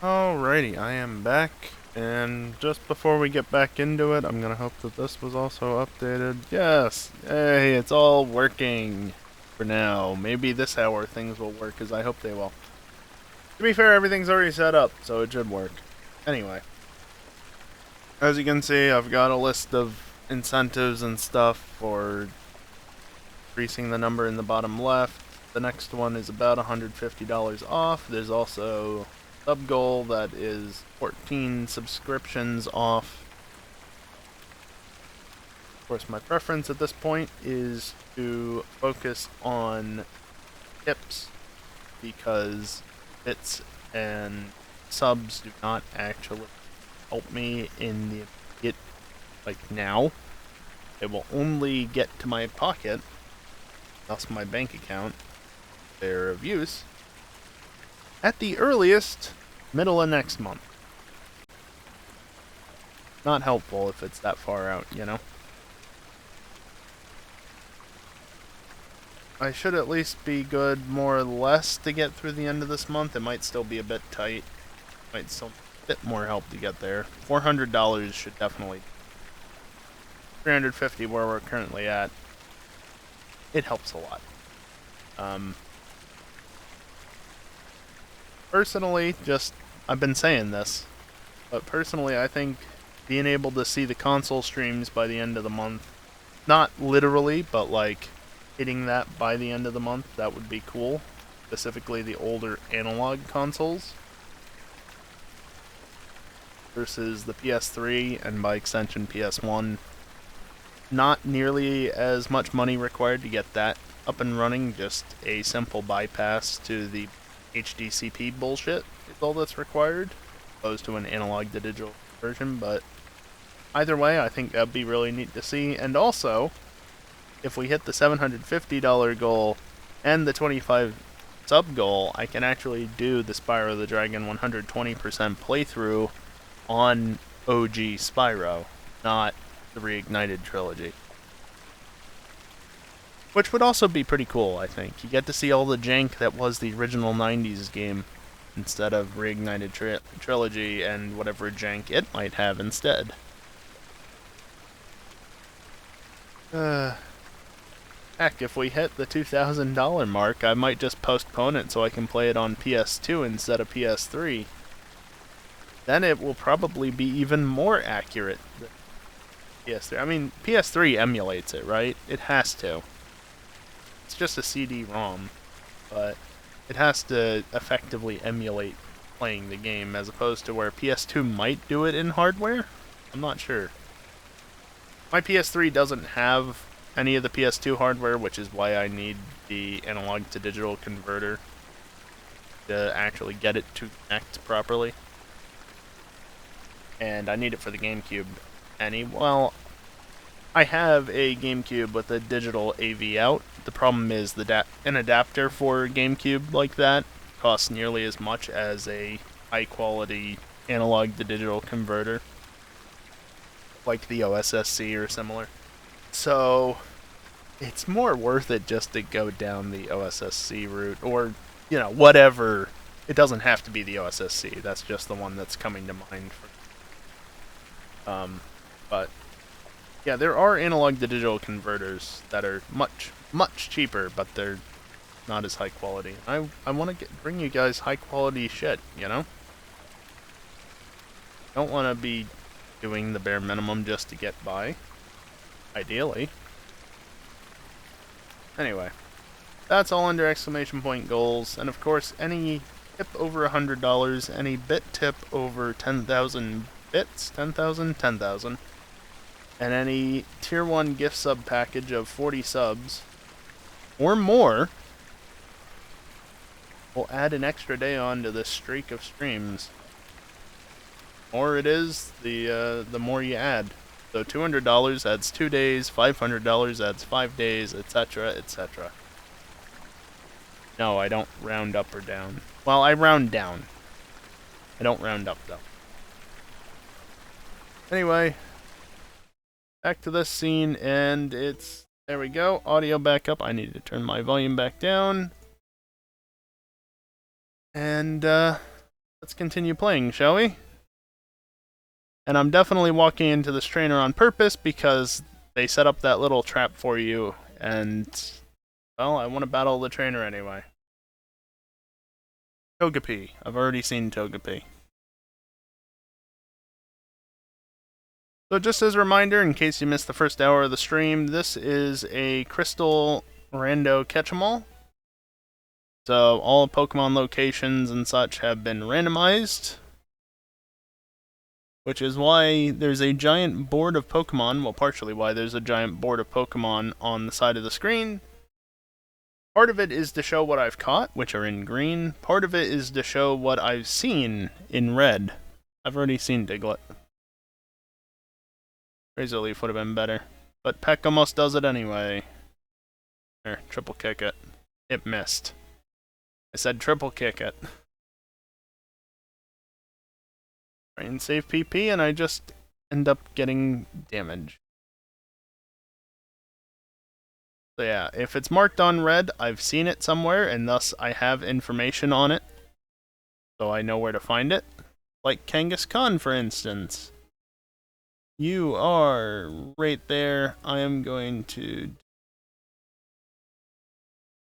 Alrighty, I am back, and just before we get back into it, I'm gonna hope that this was also updated. Yes! Hey, it's all working for now. Maybe this hour things will work, as I hope they will. To be fair, everything's already set up, so it should work. Anyway. As you can see, I've got a list of incentives and stuff for increasing the number in the bottom left. The next one is about $150 off. There's also sub goal that is 14 subscriptions off. Of course, my preference at this point is to focus on tips because bits and subs do not actually help me in the immediate, like now. It will only get to my pocket, thus my bank account, their of use, at the earliest, middle of next month. Not helpful if it's that far out, you know? I should at least be good more or less to get through the end of this month. It might still be a bit tight. Might still need a bit more help to get there. $400 should definitely... $350 where we're currently at. It helps a lot. Personally, I've been saying this, but personally I think being able to see the console streams by the end of the month, not literally, but like hitting that by the end of the month, that would be cool. Specifically the older analog consoles versus the PS3 and by extension PS1. Not nearly as much money required to get that up and running, just a simple bypass to the HDCP bullshit is all that's required, opposed to an analog to digital version, but either way, I think that'd be really neat to see. And also, if we hit the $750 goal and the 25 sub goal, I can actually do the Spyro the Dragon 120% playthrough on OG Spyro, not the Reignited trilogy. Which would also be pretty cool, I think. You get to see all the jank that was the original 90s game, instead of Reignited trilogy and whatever jank it might have instead. Heck, if we hit the $2,000 mark, I might just postpone it so I can play it on PS2 instead of PS3. Then it will probably be even more accurate than PS3. I mean, PS3 emulates it, right? It has to. It's just a CD-ROM, but it has to effectively emulate playing the game, as opposed to where PS2 might do it in hardware? I'm not sure. My PS3 doesn't have any of the PS2 hardware, which is why I need the analog to digital converter to actually get it to connect properly. And I need it for the GameCube. Well, I have a GameCube with a digital AV out. The problem is an adapter for GameCube like that costs nearly as much as a high-quality analog to digital converter, like the OSSC or similar. So it's more worth it just to go down the OSSC route, or, you know, whatever. It doesn't have to be the OSSC. That's just the one that's coming to mind for. But yeah, there are analog to digital converters that are much cheaper, but they're not as high quality. I want to bring you guys high quality shit, you know? Don't want to be doing the bare minimum just to get by, ideally. Anyway, that's all under exclamation point goals, and of course, any tip over $100, any bit tip over 10,000 bits, 10,000, and any tier 1 gift sub package of 40 subs or more will add an extra day on to this streak of streams. The more it is, the more you add. So $200 adds 2 days, $500 adds 5 days, etc., etc. No, I don't round up or down. Well, I round down. I don't round up, though. Anyway, back to this scene, and it's... There we go. Audio back up. I need to turn my volume back down. And, let's continue playing, shall we? And I'm definitely walking into this trainer on purpose because they set up that little trap for you, and, well, I want to battle the trainer anyway. Togepi. I've already seen Togepi. So just as a reminder, in case you missed the first hour of the stream, this is a Crystal Rando Catch-em-all. So all Pokemon locations and such have been randomized, which is why there's a giant board of Pokemon, well, partially why there's a giant board of Pokemon on the side of the screen. Part of it is to show what I've caught, which are in green. Part of it is to show what I've seen in red. I've already seen Diglett. Razor Leaf would have been better, but Peck almost does it anyway. There, triple kick it. It missed. I said triple kick it. Brain save PP, and I just end up getting damage. So yeah, if it's marked on red, I've seen it somewhere, and thus I have information on it. So I know where to find it. Like Kangaskhan, for instance. You are right there. I am going to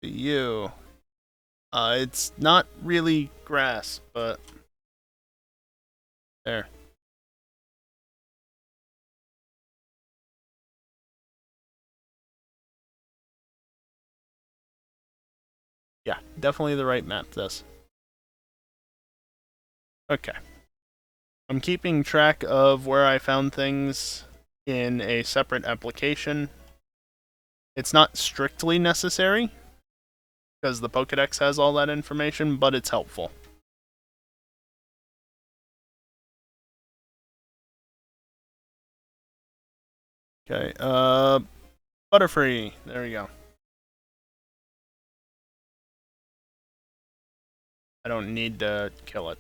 you. It's not really grass, but there. Yeah, definitely the right map, this. Okay. I'm keeping track of where I found things in a separate application. It's not strictly necessary, because the Pokedex has all that information, but it's helpful. Okay, Butterfree. There we go. I don't need to kill it.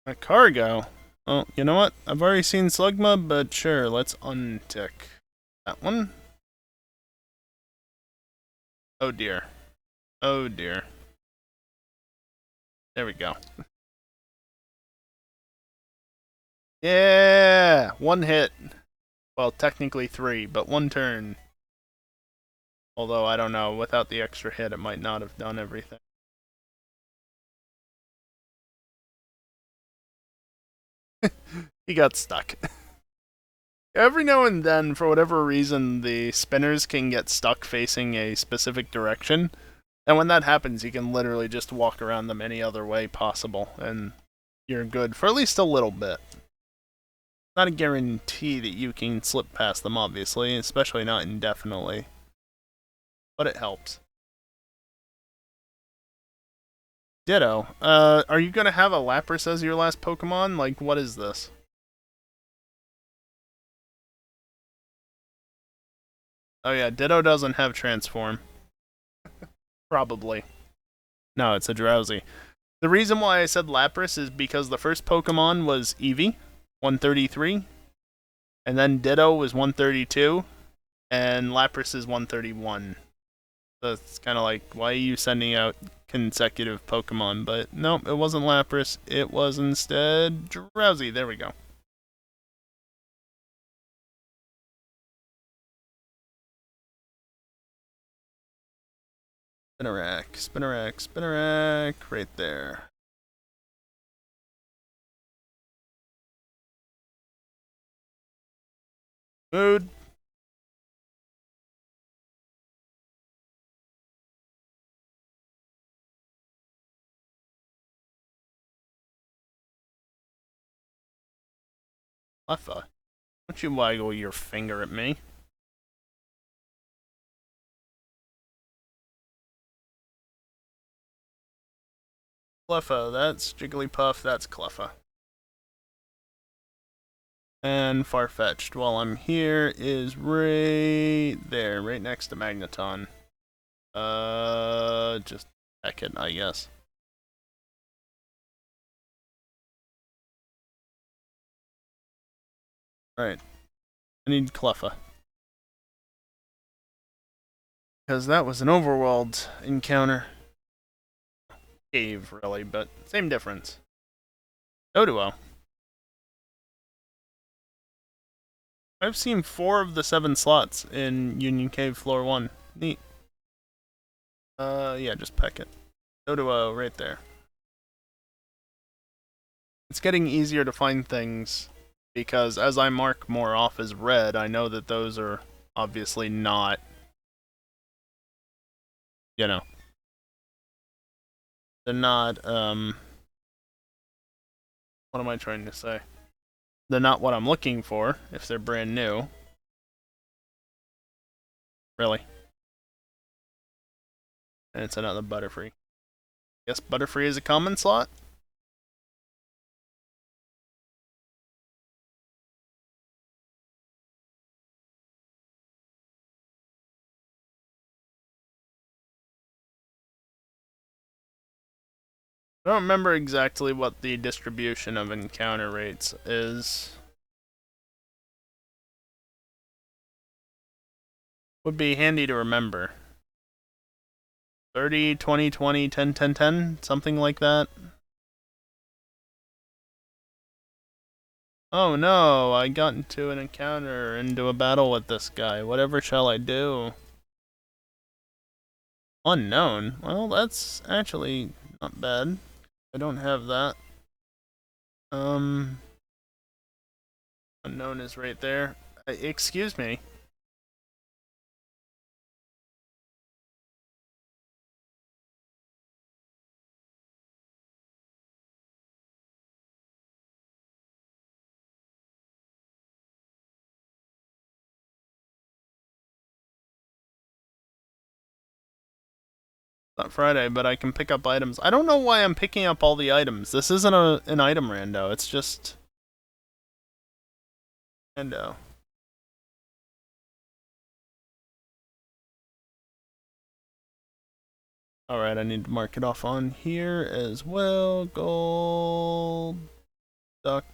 A cargo? Oh, you know what? I've already seen Slugma, but sure, let's untick that one. Oh dear. Oh dear. There we go. Yeah! One hit. Well, technically 3, but 1 turn. Although, I don't know, without the extra hit, it might not have done everything. He got stuck. Every now and then, for whatever reason, the spinners can get stuck facing a specific direction. And when that happens, you can literally just walk around them any other way possible, and you're good for at least a little bit. Not a guarantee that you can slip past them, obviously, especially not indefinitely. But it helps. Ditto. Are you gonna have a Lapras as your last Pokemon? Like, what is this? Oh yeah, Ditto doesn't have Transform. Probably. No, it's a Drowsy. The reason why I said Lapras is because the first Pokemon was Eevee, 133, and then Ditto was 132, and Lapras is 131. So it's kind of like, why are you sending out consecutive Pokemon? But nope, it wasn't Lapras. It was instead Drowsy. There we go. Spinarak, Spinarak, Spinarak, right there. Mood. Leffa. Don't you waggle your finger at me. Cleffa, that's Jigglypuff, that's Cleffa. And Farfetch'd, while I'm here, is right there, right next to Magneton. Just heck it, I guess. Right. I need Cleffa. Because that was an overworld encounter. Cave, really, but same difference. Doduo. I've seen 4 of the 7 slots in Union Cave Floor 1. Neat. Yeah, just peck it. Doduo, right there. It's getting easier to find things, because as I mark more off as red, I know that those are obviously not, you know, they're not, what am I trying to say? They're not what I'm looking for, if they're brand new. Really. And it's another Butterfree. Guess Butterfree is a common slot? I don't remember exactly what the distribution of encounter rates is. Would be handy to remember. 30, 20, 20, 10, 10, 10? Something like that? Oh no, I got into an encounter, into a battle with this guy. Whatever shall I do? Unknown? Well, that's actually not bad. I don't have that. Unknown is right there. Excuse me. Not Friday, but I can pick up items. I don't know why I'm picking up all the items. This isn't an item rando, it's just rando. Alright, I need to mark it off on here as well. Gold duck.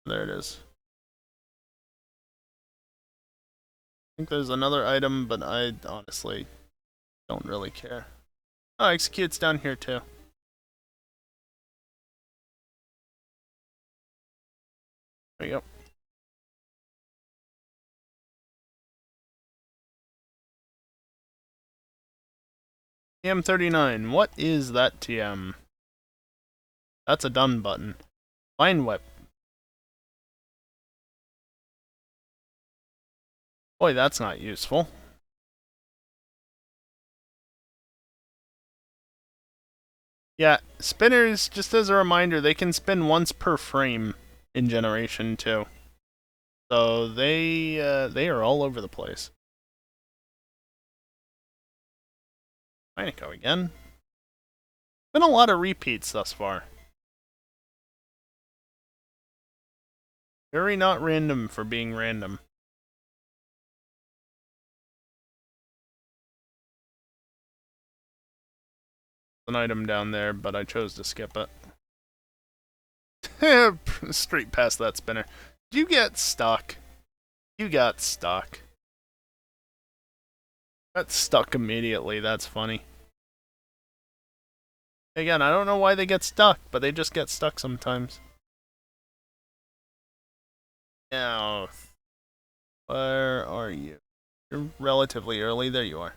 There it is. I think there's another item, but I honestly don't really care. Oh, execute's down here too. There you go. TM39, what is that TM? That's a done button. Vine Whip. Boy, that's not useful. Yeah, spinners, just as a reminder, they can spin once per frame in Generation 2. So they are all over the place. Minico again. Been a lot of repeats thus far. Very not random for being random. An item down there, but I chose to skip it. Straight past that spinner. You get stuck. You got stuck. Got stuck immediately, that's funny. Again, I don't know why they get stuck, but they just get stuck sometimes. Now, where are you? You're relatively early, there you are.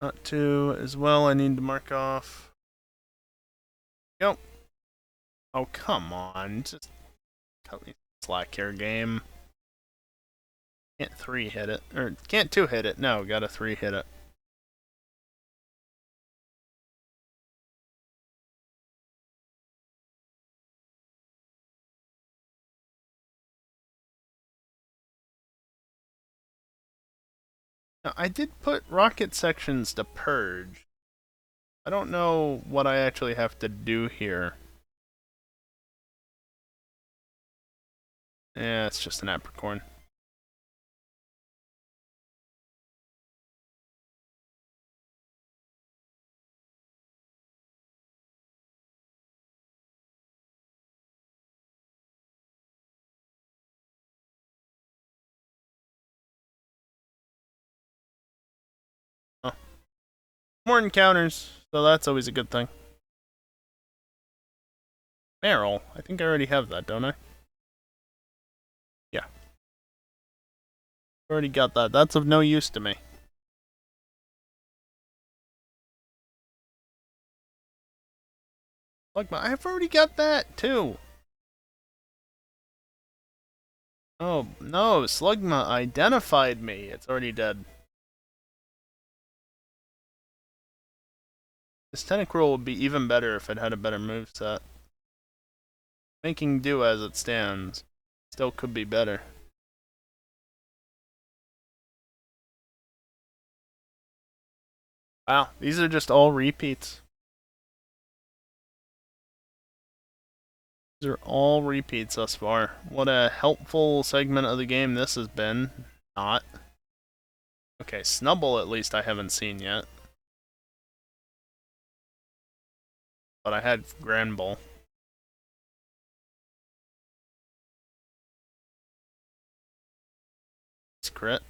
Not 2 as well, I need to mark off. Yep. Oh, come on, just cut me slack here, game. Can't 3 hit it, or can't 2 hit it, no, gotta 3 hit it. Now, I did put rocket sections to purge. I don't know what I actually have to do here. Yeah, it's just an apricorn. More encounters, so that's always a good thing. Meryl, I think I already have that, don't I? Yeah. Already got that. That's of no use to me. Look, I've already got that, too. Oh, no, Slugma identified me. It's already dead. This Tentacruel would be even better if it had a better moveset. Making do as it stands. Still could be better. Wow, these are just all repeats. These are all repeats thus far. What a helpful segment of the game this has been. Not. Okay, Snubble at least I haven't seen yet. But I had Granbull. It's crit.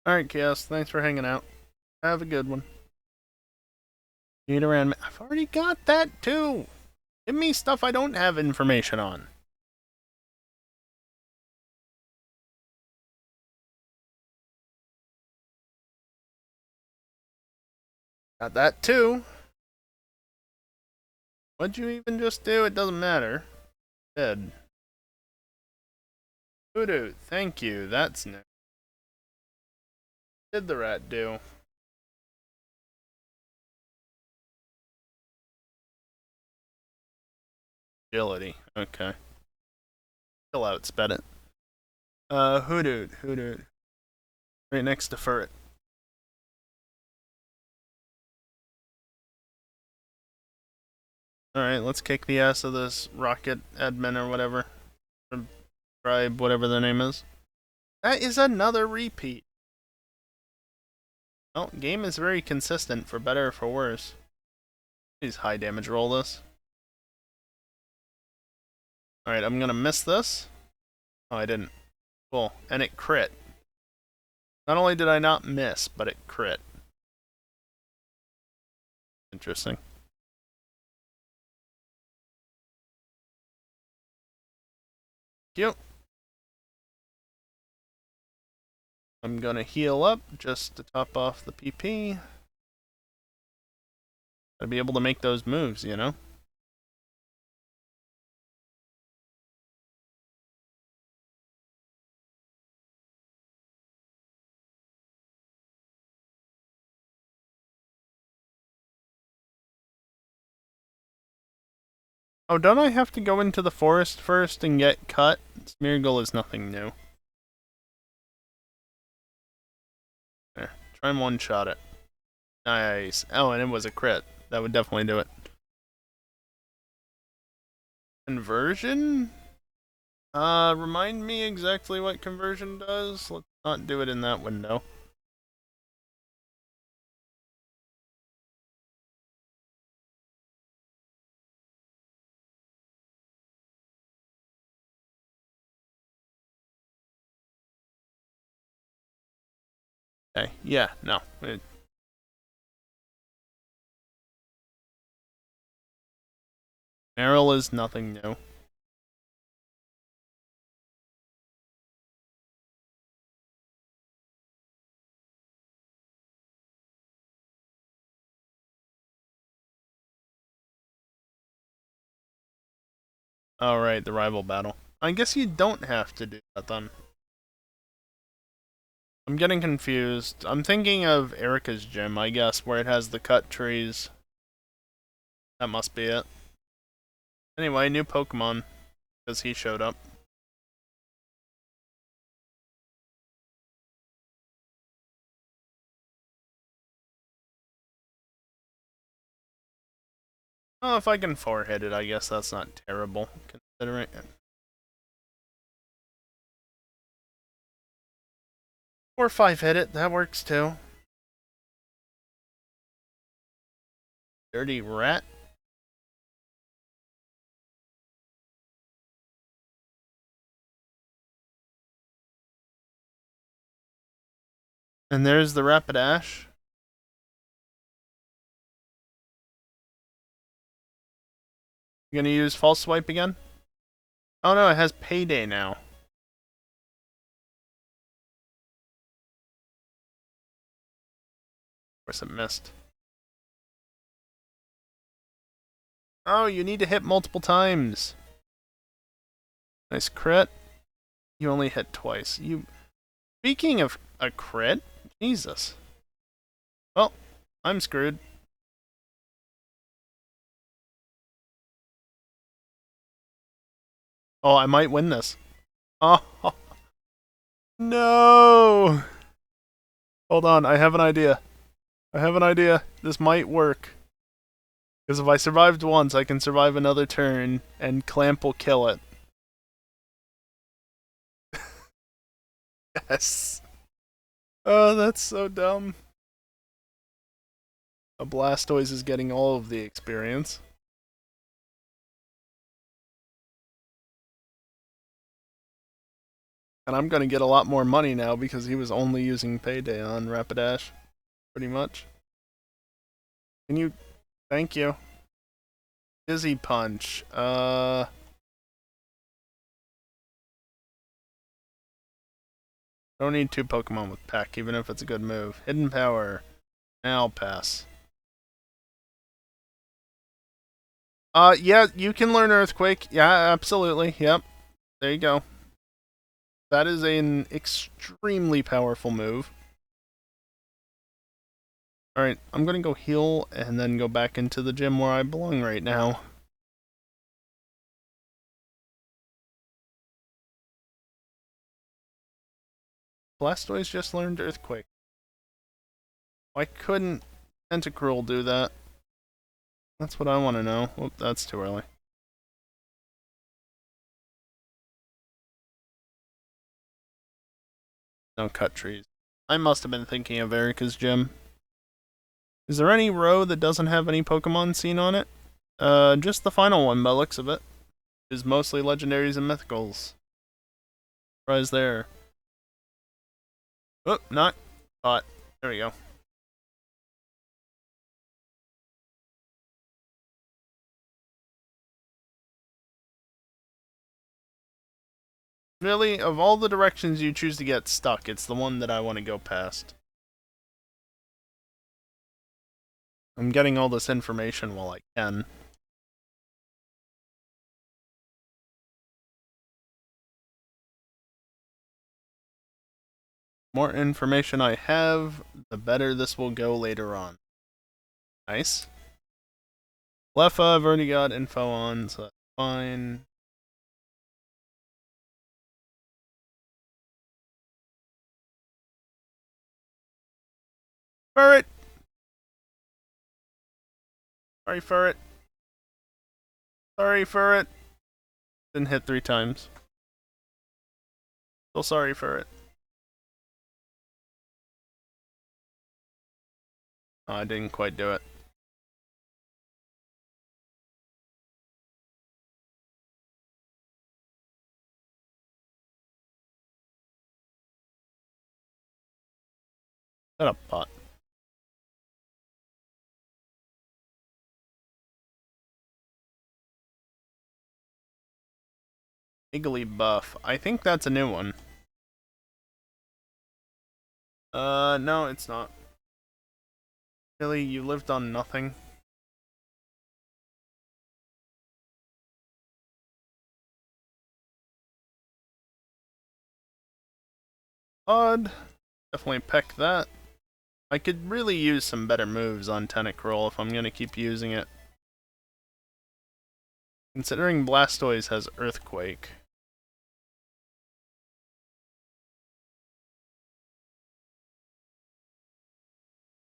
Alright, Chaos, thanks for hanging out. Have a good one. Need around. I've already got that too. Give me stuff I don't have information on. Got that too. What'd you even just do? It doesn't matter. Dead. Voodoo, thank you. That's new. Did the rat do? Agility. Okay. Chill out, sped it. Hoodoo. Right next to Furret. Alright, let's kick the ass of this rocket admin or whatever. Tribe, whatever their name is. That is another repeat. Well, game is very consistent, for better or for worse. Please high damage roll this. Alright, I'm gonna miss this. Oh, I didn't. Cool. And it crit. Not only did I not miss, but it crit. Interesting. Cute. I'm gonna heal up just to top off the PP. Gotta be able to make those moves, you know? Oh, don't I have to go into the forest first and get cut? Smeargle is nothing new. There, try and one-shot it. Nice. Oh, and it was a crit. That would definitely do it. Conversion? Remind me exactly what conversion does? Let's not do it in that window. Okay, yeah, no. Meryl is nothing new. Alright, the rival battle. I guess you don't have to do that then. I'm getting confused. I'm thinking of Erica's gym, I guess, where it has the cut trees. That must be it. Anyway, new Pokemon, because he showed up. Oh, if I can 4-hit it, I guess that's not terrible, considering it. Or 5-hit it, that works too. Dirty rat. And there's the Rapidash. You gonna use False Swipe again? Oh no, it has Payday now. Of course it missed. Oh, you need to hit multiple times. Nice crit. You only hit twice. Speaking of a crit, Jesus. Well, I'm screwed. Oh, I might win this. Oh, no! Hold on, I have an idea. This might work. Because if I survived once, I can survive another turn, and Clamp will kill it. Yes. Oh, that's so dumb. A Blastoise is getting all of the experience. And I'm gonna get a lot more money now because he was only using Payday on Rapidash. Pretty much. Can you... Thank you. Dizzy Punch. Don't need 2 Pokemon with Peck, even if it's a good move. Hidden Power. I'll pass. Yeah, you can learn Earthquake. Yeah, absolutely. Yep. There you go. That is an extremely powerful move. Alright, I'm gonna go heal and then go back into the gym where I belong right now. Blastoise just learned Earthquake. Why couldn't Tentacruel do that? That's what I want to know. Whoop, that's too early. No cut trees. I must have been thinking of Erica's gym. Is there any row that doesn't have any Pokemon seen on it? Just the final one by the looks of it. Is mostly legendaries and mythicals. Surprise there. Oh, not caught. There we go. Really, of all the directions you choose to get stuck, it's the one that I want to go past. I'm getting all this information while I can. More information I have, the better this will go later on. Nice. Leffa, I've already got info on, so that's fine. Ferret! Sorry, Ferret. Sorry, Ferret. Didn't hit 3 times. Still sorry, Ferret. Oh, I didn't quite do it. Shut up, pot. Buff. I think that's a new one. No, it's not. Really, you lived on nothing? Odd. Definitely peck that. I could really use some better moves on Tentacruel if I'm gonna keep using it. Considering Blastoise has Earthquake.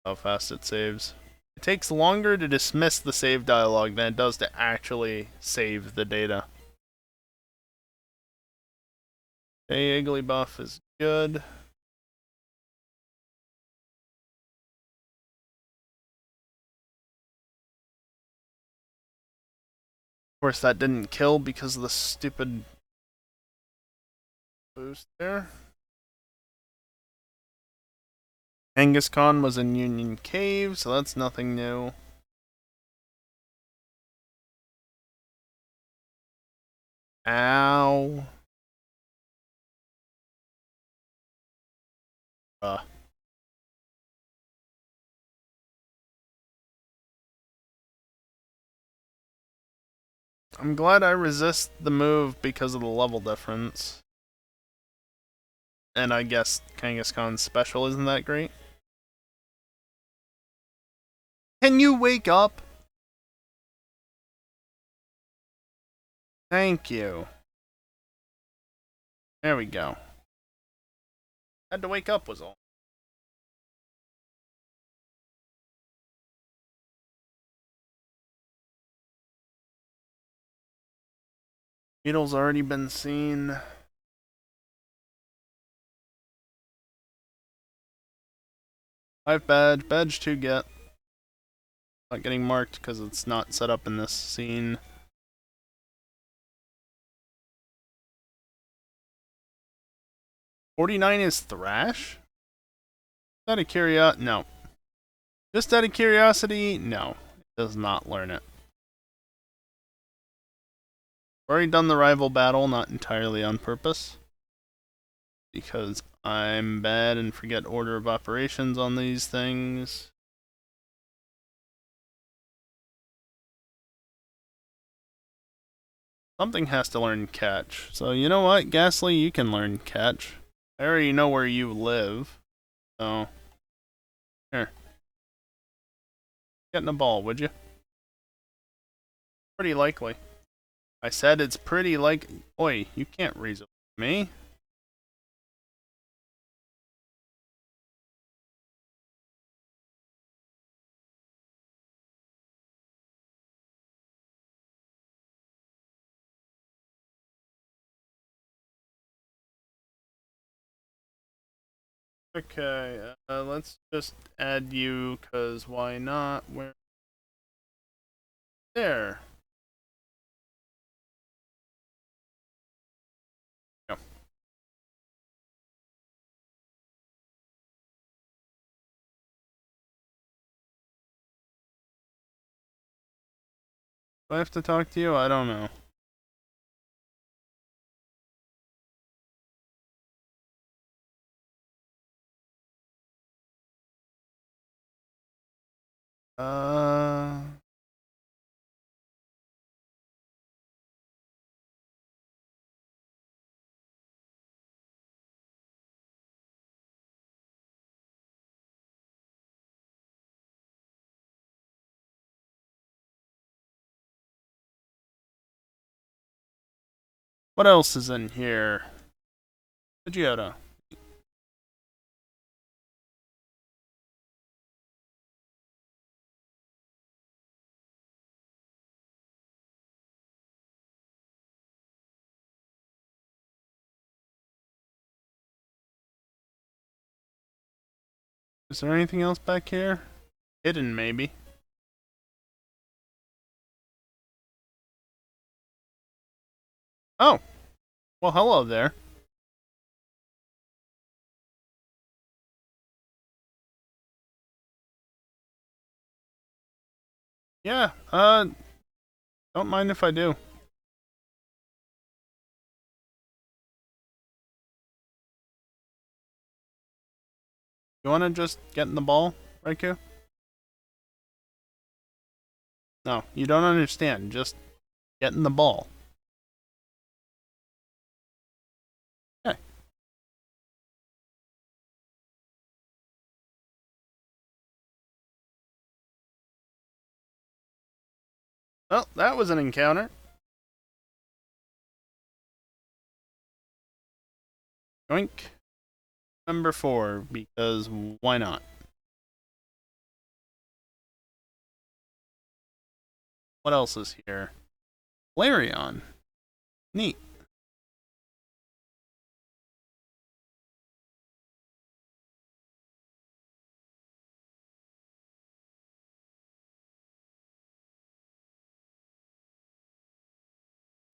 How fast it saves. It takes longer to dismiss the save dialogue than it does to actually save the data. Okay, Buff is good. Of course, that didn't kill because of the stupid boost there. Kangaskhan was in Union Cave, so that's nothing new. Ow. I'm glad I resist the move because of the level difference. And I guess Kangaskhan's special isn't that great. Can you wake up? Thank you. There we go. Had to wake up was all. Beetle's already been seen. 5 badge. Badge 2 get. Not getting marked because it's not set up in this scene. $49 is Thrash? Out of curiosity, no. Just out of curiosity, no. It does not learn it. Already done the rival battle, not entirely on purpose. Because I'm bad and forget order of operations on these things. Something has to learn catch. So you know what, Ghastly, you can learn catch. I already know where you live. So, here. Get in a ball, would you? Pretty likely. I said it's pretty like. Oi, you can't reason with me. Okay, let's just add you, cause why not? Where? There. Go. Do I have to talk to you? I don't know. What else is in here? Vegeta. Is there anything else back here? Hidden, maybe. Oh, well, hello there. Yeah, don't mind if I do. You wanna just get in the ball, Raikou? No, you don't understand. Just get in the ball. Okay. Well, that was an encounter. Yoink. Number 4, because why not? What else is here? Flareon. Neat.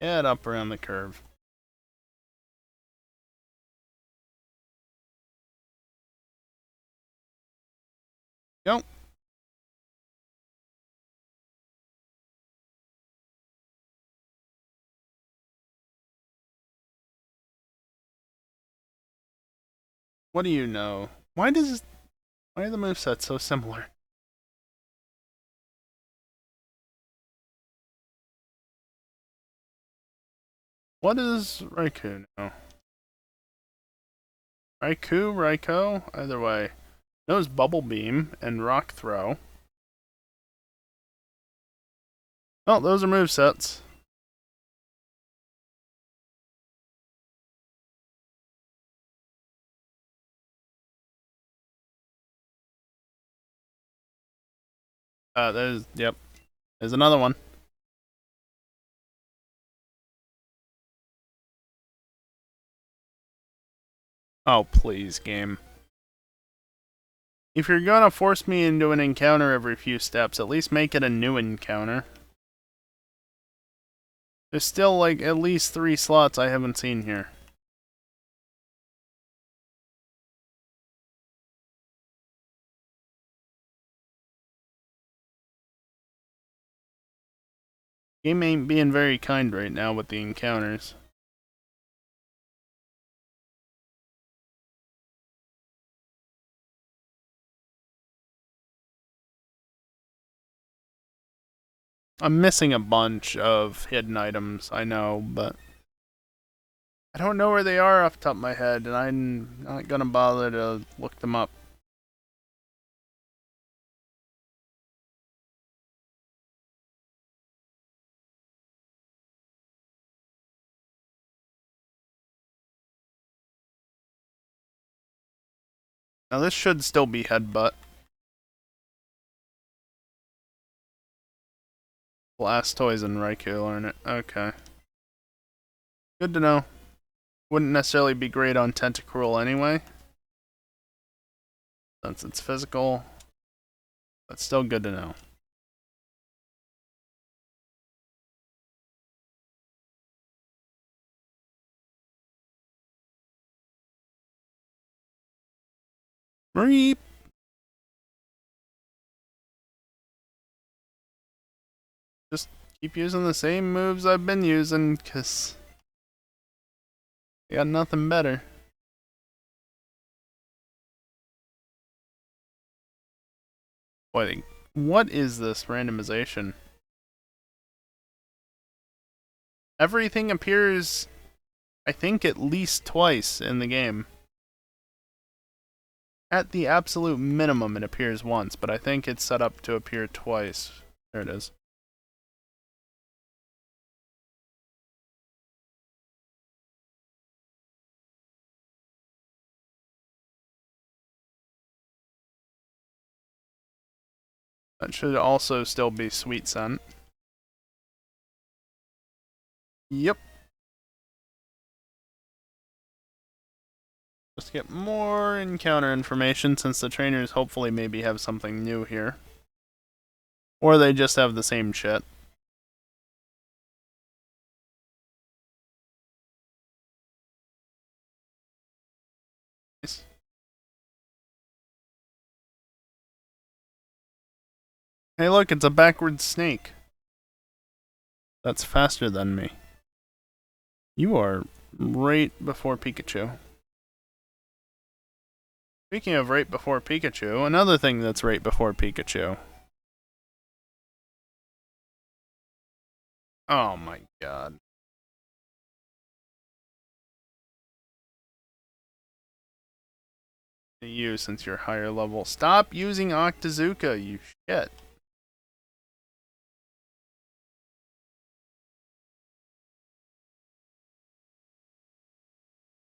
Head up around the curve. Go. What do you know? Why are the movesets so similar? What does Raikou know? Raikou? Either way. Knows Bubble Beam and Rock Throw. Oh, those are movesets. Yep. There's another one. Oh, please, game. If you're gonna force me into an encounter every few steps, at least make it a new encounter. There's still, like, at least 3 slots I haven't seen here. Game ain't being very kind right now with the encounters. I'm missing a bunch of hidden items, I know, but I don't know where they are off the top of my head, and I'm not gonna bother to look them up. Now this should still be Headbutt. Blastoise and Raikou learn it. Okay. Good to know. Wouldn't necessarily be great on Tentacruel anyway, since it's physical, but still good to know. Reap! Just keep using the same moves I've been using, cause I got nothing better. Boy, what is this randomization? Everything appears, I think, at least twice in the game. At the absolute minimum, it appears once, but I think it's set up to appear twice. There it is. That should also still be Sweet Scent. Yep. Just get more encounter information since the trainers hopefully maybe have something new here. Or they just have the same shit. Nice. Hey look, it's a backwards snake. That's faster than me. You are right before Pikachu. Speaking of right before Pikachu, another thing that's right before Pikachu. Oh my god. You, since you're higher level. Stop using Octazooka, you shit.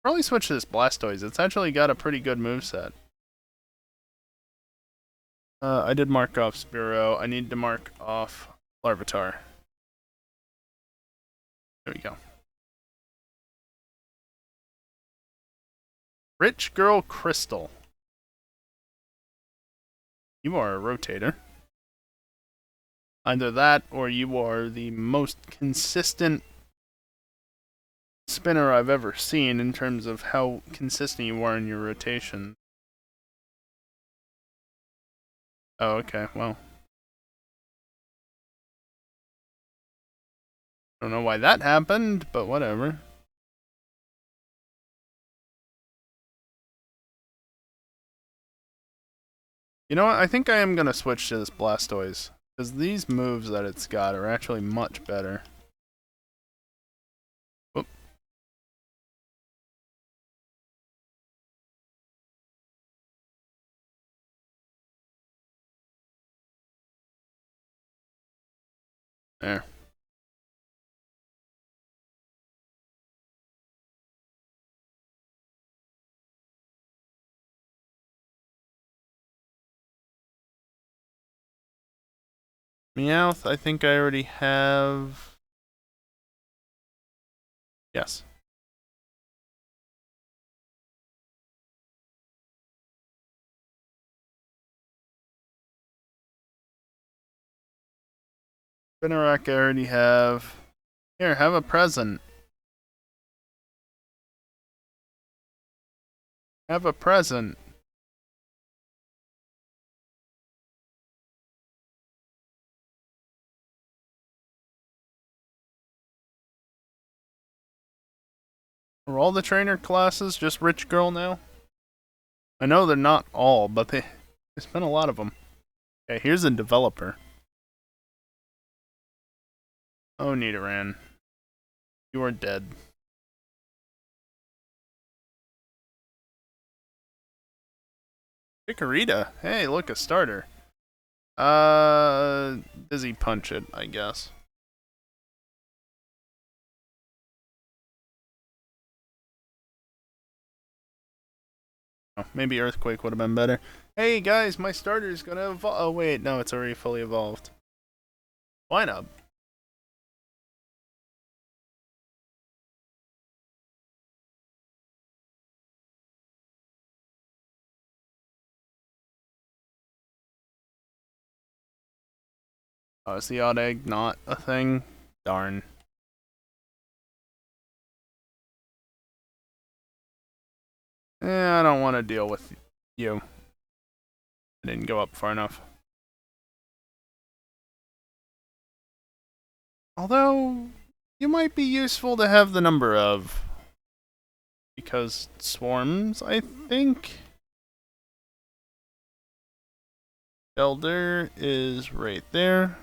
Probably switch to this Blastoise. It's actually got a pretty good moveset. I did mark off Spearow. I need to mark off Larvitar. There we go. Rich Girl Crystal. You are a rotator. Either that or you are the most consistent spinner I've ever seen in terms of how consistent you are in your rotation. Oh, okay, well. Don't know why that happened, but whatever. You know what? I think I am gonna switch to this Blastoise. Because these moves that it's got are actually much better. Whoop. There. Meowth, I think I already have... Yes. Spinarak, I already have. Here, have a present. Have a present. Are all the trainer classes just rich girl now? I know they're not all, but there's been a lot of them. Okay, here's a developer. Oh, Nidoran. You are dead. Chikorita. Hey, look, a starter. Dizzy punch it, I guess. Oh, maybe Earthquake would have been better. Hey guys, my starter's gonna evolve. Oh wait, no, it's already fully evolved. Why not? Oh, is the odd egg not a thing? Darn. I don't want to deal with you. I didn't go up far enough. Although, you might be useful to have the number of. Because swarms, I think. Elder is right there.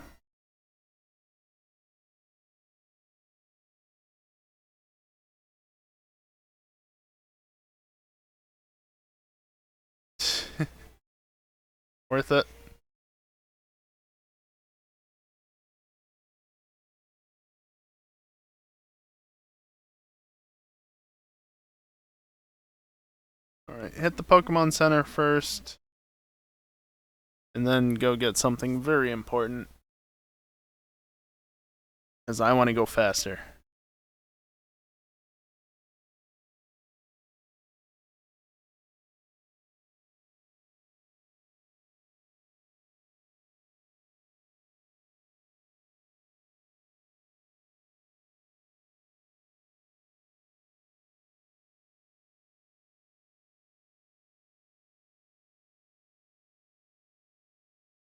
Worth it. Alright, hit the Pokemon Center first. And then go get something very important. Because I want to go faster.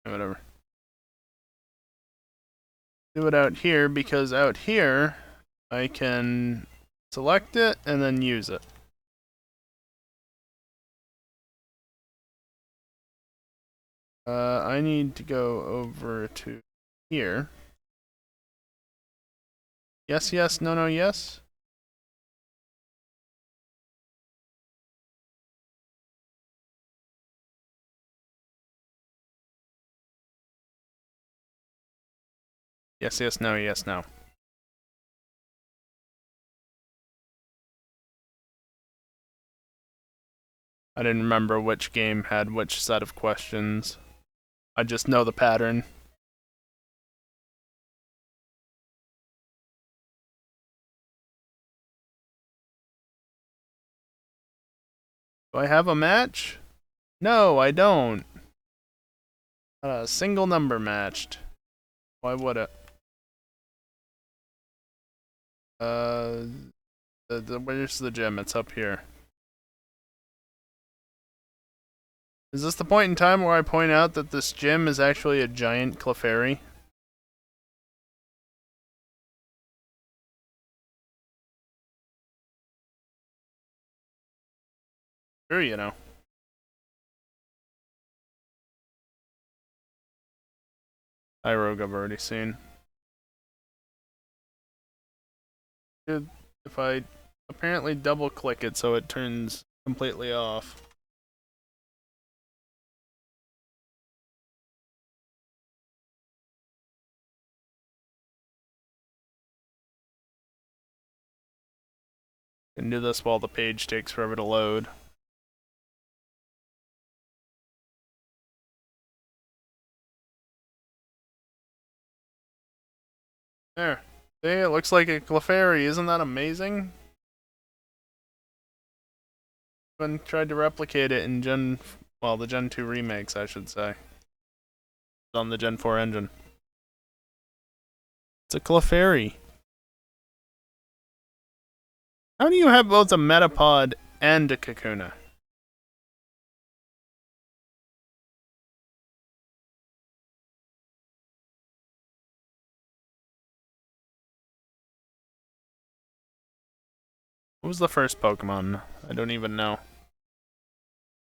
Whatever. Do it out here because out here I can select it and then use it. I need to go over to here. Yes, yes, no, no, yes. Yes, yes, no, yes, no. I didn't remember which game had which set of questions. I just know the pattern. Do I have a match? No, I don't. Not a single number matched. Why would it? Where's the gym? It's up here. Is this the point in time where I point out that this gym is actually a giant Clefairy? Sure, you know. Rogue I've already seen. If I apparently double click it so it turns completely off. Can do this while the page takes forever to load. There. See, it looks like a Clefairy. Isn't that amazing? When tried to replicate it in the Gen 2 remakes, I should say. On the Gen 4 engine. It's a Clefairy. How do you have both a Metapod and a Kakuna? What was the first Pokemon? I don't even know.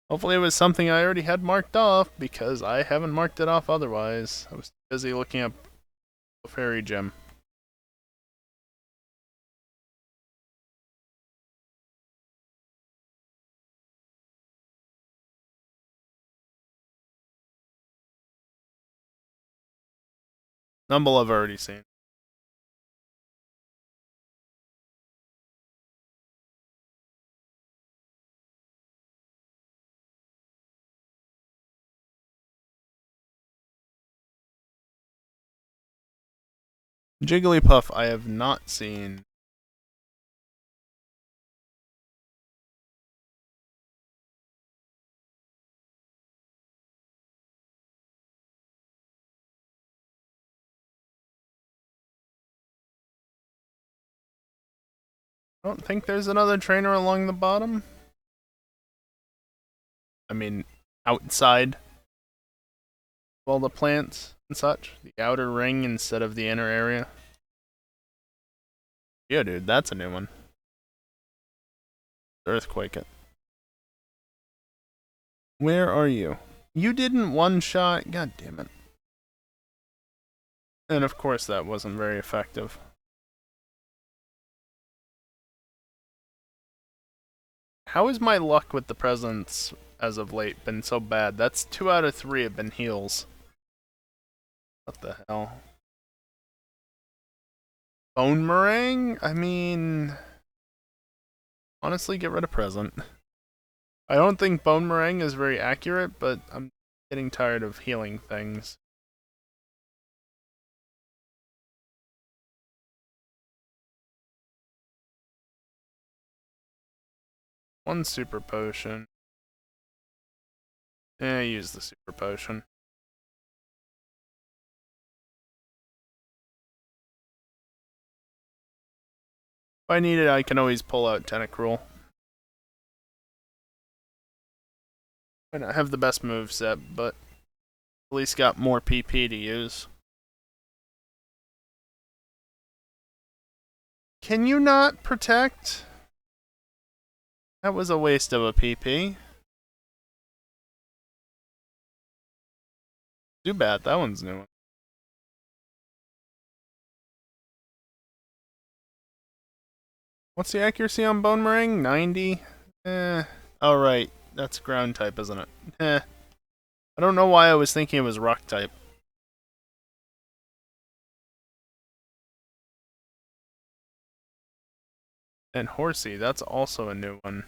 Hopefully it was something I already had marked off, because I haven't marked it off otherwise. I was busy looking up the Fairy Gym. Numble I've already seen. Jigglypuff I have not seen. I don't think there's another trainer along the bottom. I mean, outside of all the plants and such. The outer ring instead of the inner area. Yeah, dude, that's a new one. Earthquake it. Where are you? You didn't one-shot? God damn it. And of course that wasn't very effective. How has my luck with the presents as of late been so bad? That's 2 out of 3 have been heals. What the hell? Bone Meringue? I mean... honestly, get rid of present. I don't think Bone Meringue is very accurate, but I'm getting tired of healing things. One super potion. Use the super potion. If I need it, I can always pull out Tentacruel. I don't have the best moveset, but at least got more PP to use. Can you not protect? That was a waste of a PP. Too bad, that one's new. What's the accuracy on Bone Meringue? 90? Oh right, that's ground type, isn't it? I don't know why I was thinking it was rock type. And Horsey, that's also a new one.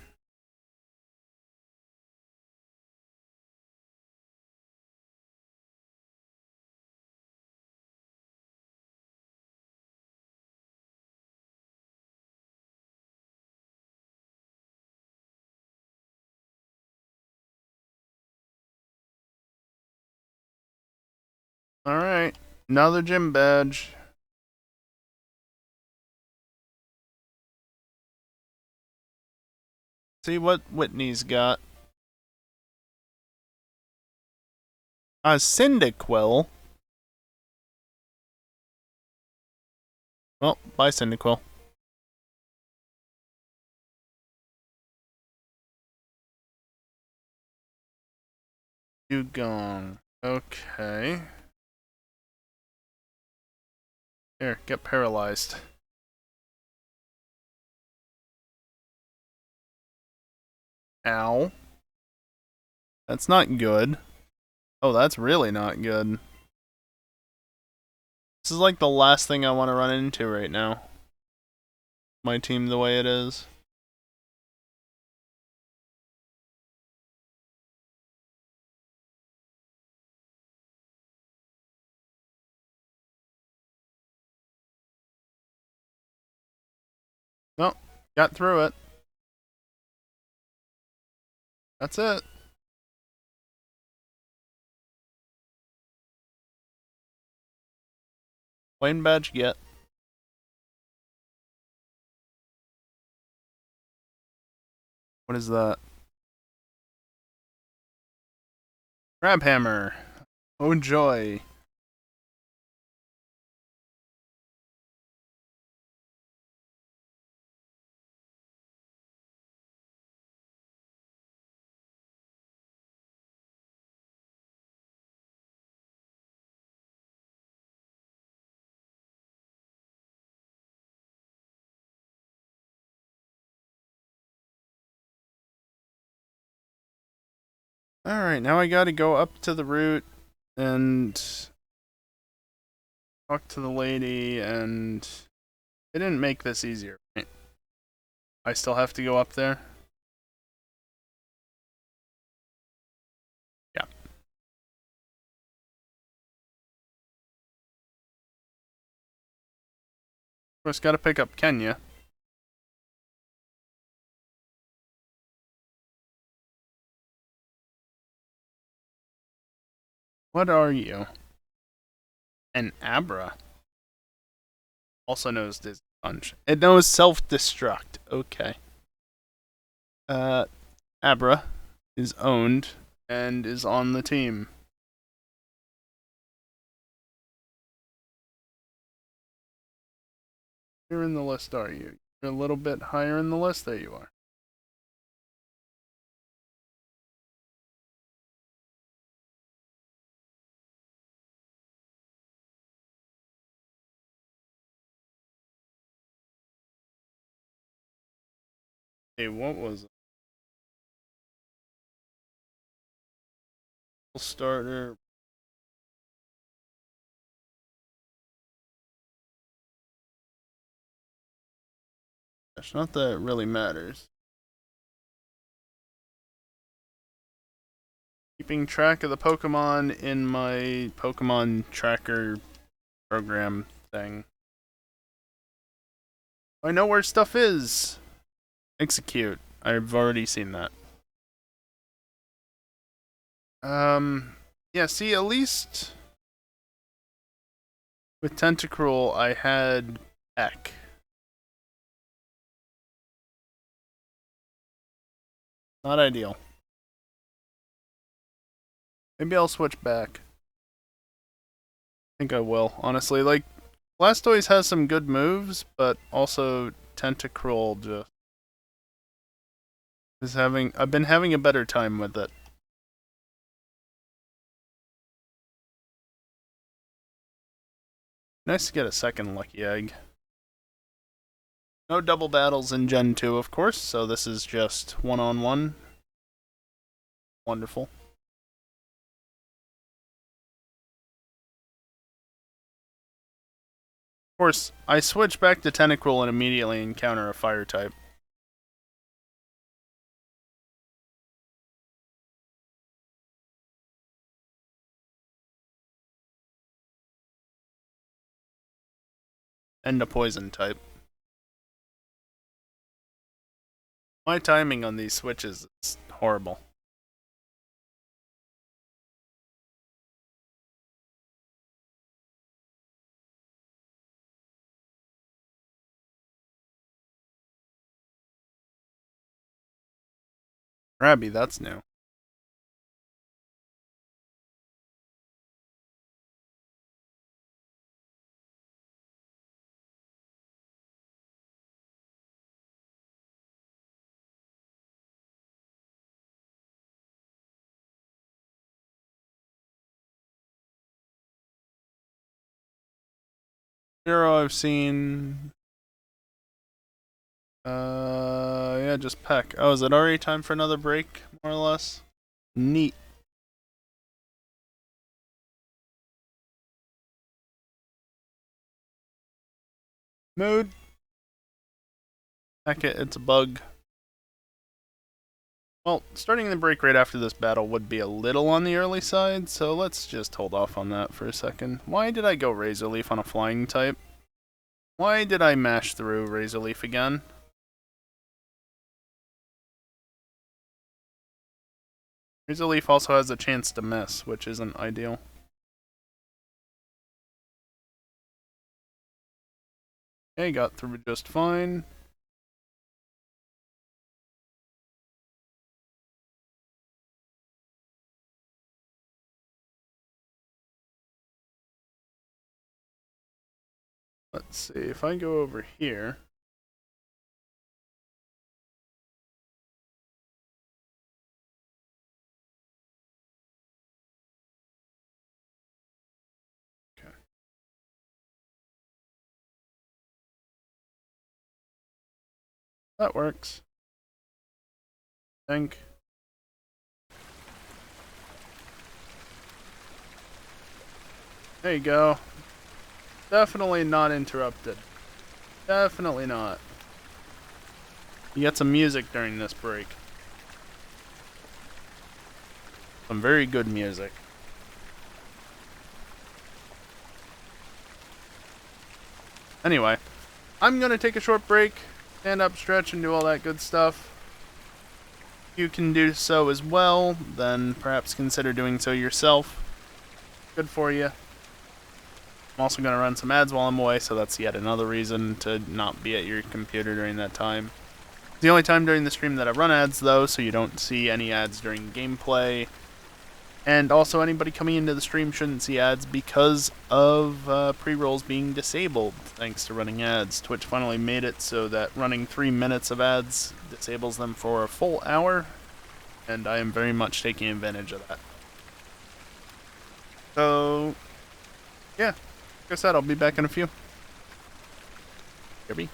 Alright, another gym badge. See what Whitney's got. Cyndaquil. Well, bye, Cyndaquil. Dugong. Okay. Here, get paralyzed. Ow. That's not good. Oh, that's really not good. This is like the last thing I want to run into right now. My team the way it is. No, got through it. That's it. Wayne badge get. What is that? Crab hammer. Oh joy. Alright, now I gotta go up to the route and talk to the lady, and they didn't make this easier, right? I still have to go up there? Yeah. Of course, gotta pick up Kenya. What are you? An Abra. Also knows Disney Punch. It knows self-destruct. Okay. Abra is owned and is on the team. Where in the list are you? You're a little bit higher in the list. There you are. Hey, what was it? Starter. Gosh, not that it really matters. Keeping track of the Pokemon in my Pokemon tracker program thing. I know where stuff is. Execute. I've already seen that. Yeah, see, at least with Tentacruel, I had Peck. Not ideal. Maybe I'll switch back. I think I will, honestly. Like, Blastoise has some good moves, but also Tentacruel just is having. I've been having a better time with it. Nice to get a second lucky egg. No double battles in Gen 2, of course, so this is just one-on-one. Wonderful. Of course, I switch back to Tentacruel and immediately encounter a fire type. And a poison type. My timing on these switches is horrible. Rabby, that's new. Hero I've seen. Yeah, just Peck. Oh, is it already time for another break, more or less? Neat. Mood. Heck it, it's a bug. Well, starting the break right after this battle would be a little on the early side, so let's just hold off on that for a second. Why did I go Razor Leaf on a flying type? Why did I mash through Razor Leaf again? Razor Leaf also has a chance to miss, which isn't ideal. Okay, got through just fine. Let's see, if I go over here... Okay. That works. I think. There you go. Definitely not interrupted. Definitely not. You get some music during this break. Some very good music. Anyway, I'm gonna take a short break, stand up, stretch, and do all that good stuff. If you can do so as well, then perhaps consider doing so yourself. Good for you. I'm also gonna run some ads while I'm away, so that's yet another reason to not be at your computer during that time. It's the only time during the stream that I run ads, though, so you don't see any ads during gameplay. And also, anybody coming into the stream shouldn't see ads because of pre-rolls being disabled, thanks to running ads. Twitch finally made it so that running 3 minutes of ads disables them for a full hour, and I am very much taking advantage of that. So, yeah, like I said, I'll be back in a few. Kirby.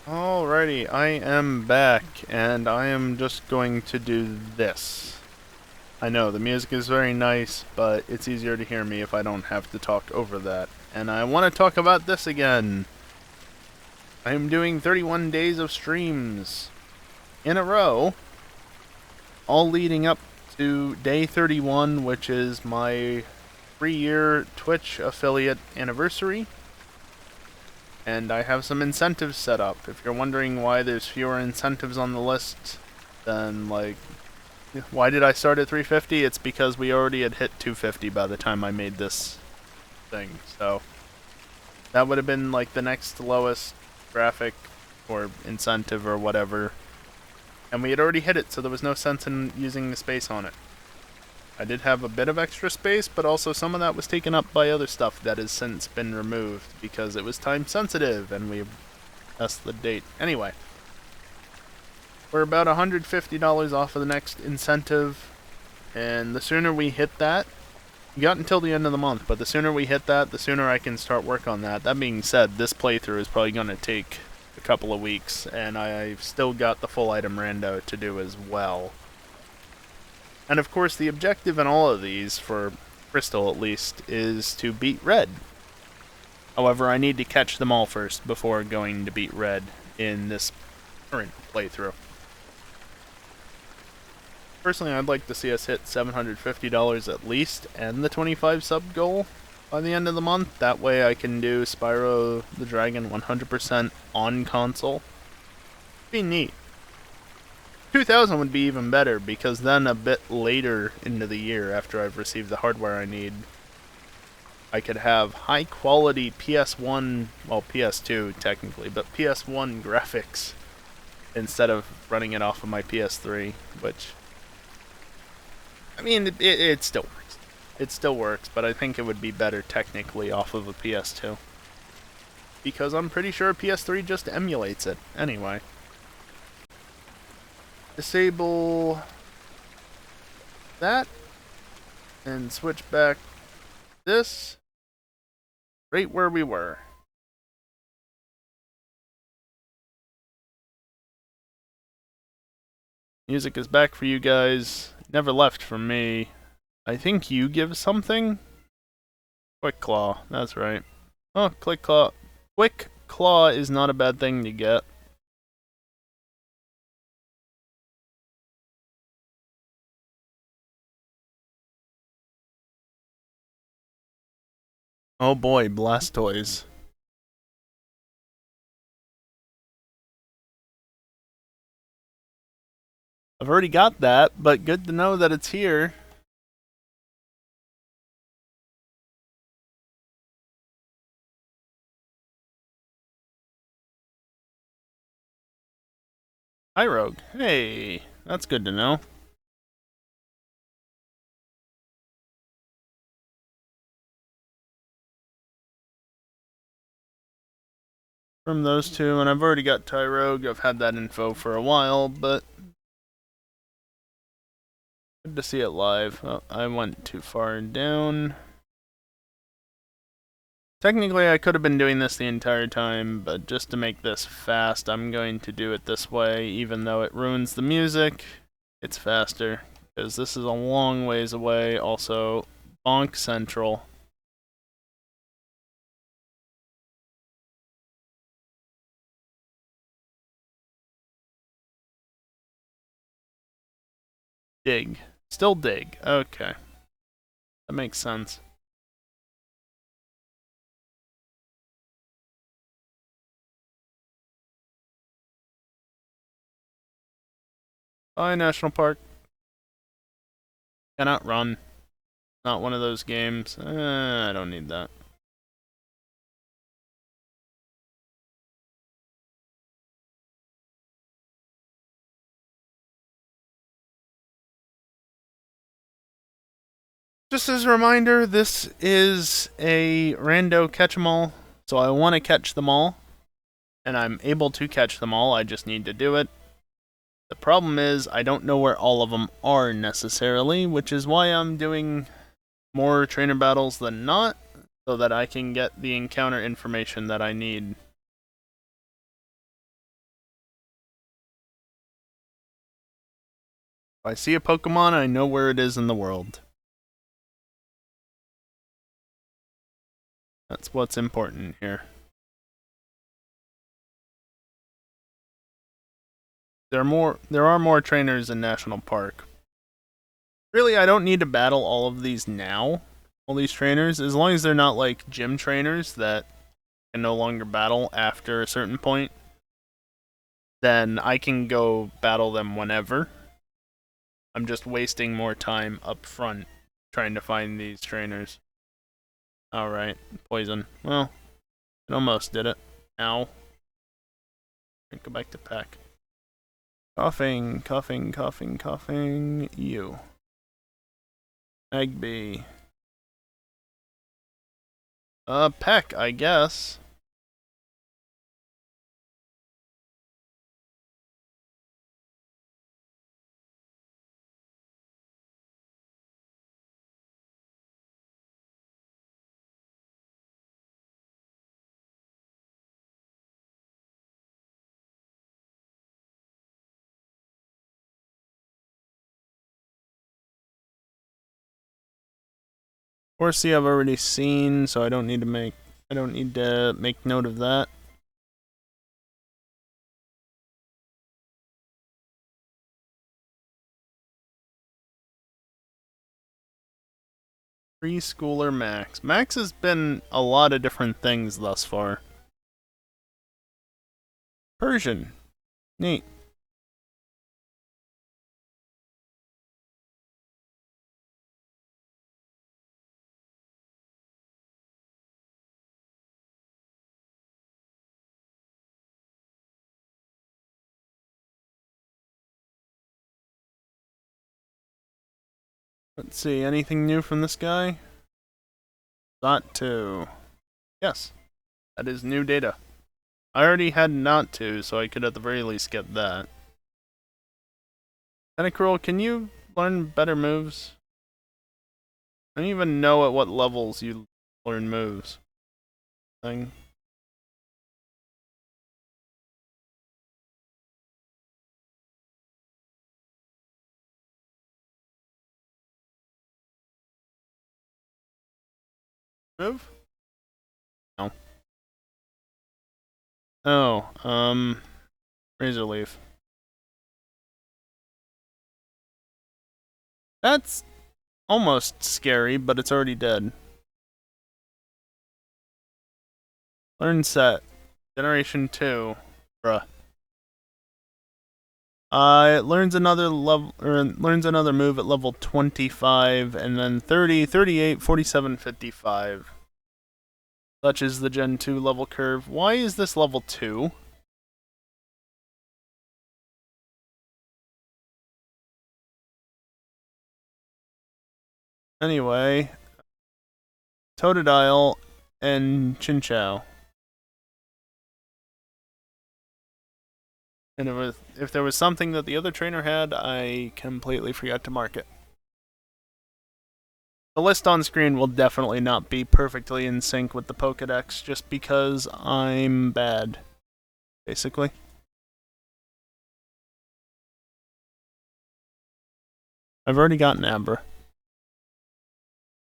Alrighty, I am back, and I am just going to do this. I know, the music is very nice, but it's easier to hear me if I don't have to talk over that. And I want to talk about this again. I am doing 31 days of streams in a row, all leading up to day 31, which is my 3-year Twitch affiliate anniversary. And I have some incentives set up. If you're wondering why there's fewer incentives on the list, then, like, why did I start at 350? It's because we already had hit 250 by the time I made this thing. So, that would have been, like, the next lowest graphic or incentive or whatever. And we had already hit it, so there was no sense in using the space on it. I did have a bit of extra space, but also some of that was taken up by other stuff that has since been removed because it was time sensitive and we messed the date. Anyway, we're about $150 off of the next incentive, and the sooner we hit that, we got until the end of the month, but the sooner we hit that, the sooner I can start work on that. That being said, this playthrough is probably going to take a couple of weeks, and I've still got the full item rando to do as well. And of course, the objective in all of these, for Crystal at least, is to beat Red. However, I need to catch them all first before going to beat Red in this current playthrough. Personally, I'd like to see us hit $750 at least, and the 25 sub goal by the end of the month. That way I can do Spyro the Dragon 100% on console. Be neat. 2000 would be even better, because then a bit later into the year, after I've received the hardware I need, I could have high quality PS1, well PS2 technically, but PS1 graphics instead of running it off of my PS3, which, I mean, it still works. It still works, but I think it would be better technically off of a PS2. Because I'm pretty sure PS3 just emulates it. Anyway. Disable that and switch back this right where we were. Music is back for you guys. Never left from me. I think you give something? Quick Claw, that's right. Oh, Quick Claw. Quick Claw is not a bad thing to get. Oh boy, Blastoise. I've already got that, but good to know that it's here. Hi, Rogue. Hey, that's good to know. From those two, and I've already got Tyrogue. I've had that info for a while, but good to see it live. Oh, I went too far down. Technically, I could have been doing this the entire time, but just to make this fast, I'm going to do it this way, even though it ruins the music. It's faster, because this is a long ways away. Also, Bonk Central. Dig. Still dig. Okay. That makes sense. Bye, National Park. Cannot run. Not one of those games. I don't need that. Just as a reminder, this is a rando catch 'em all, so I want to catch them all, and I'm able to catch them all, I just need to do it. The problem is, I don't know where all of them are necessarily, which is why I'm doing more trainer battles than not, so that I can get the encounter information that I need. I see a Pokemon, I know where it is in the world. That's what's important here. There are more trainers in National Park. Really, I don't need to battle all of these now. All these trainers, as long as they're not like gym trainers that can no longer battle after a certain point, then I can go battle them whenever. I'm just wasting more time up front trying to find these trainers. Alright, poison. Well, it almost did it. Ow. Go back to pack. Coughing, coughing, coughing, coughing. You. Eggbee. Peck, I guess. Horsey I've already seen, so I don't need to make note of that. Preschooler Max. Max has been a lot of different things thus far. Persian. Neat. Let's see, anything new from this guy? Not to. Yes, that is new data. I already had not to, so I could at the very least get that. Tentacruel, can you learn better moves? I don't even know at what levels you learn moves. Thing. Move? No. Oh, Razor Leaf. That's almost scary, but it's already dead. Learn set. Generation 2. Bruh. It learns another level, or learns another move at level 25, and then 30, 38, 47, 55. Such is the Gen 2 level curve. Why is this level 2? Anyway, Totodile and Chinchou. And if there was something that the other trainer had, I completely forgot to mark it. The list on screen will definitely not be perfectly in sync with the Pokedex just because I'm bad, basically. I've already gotten Abra.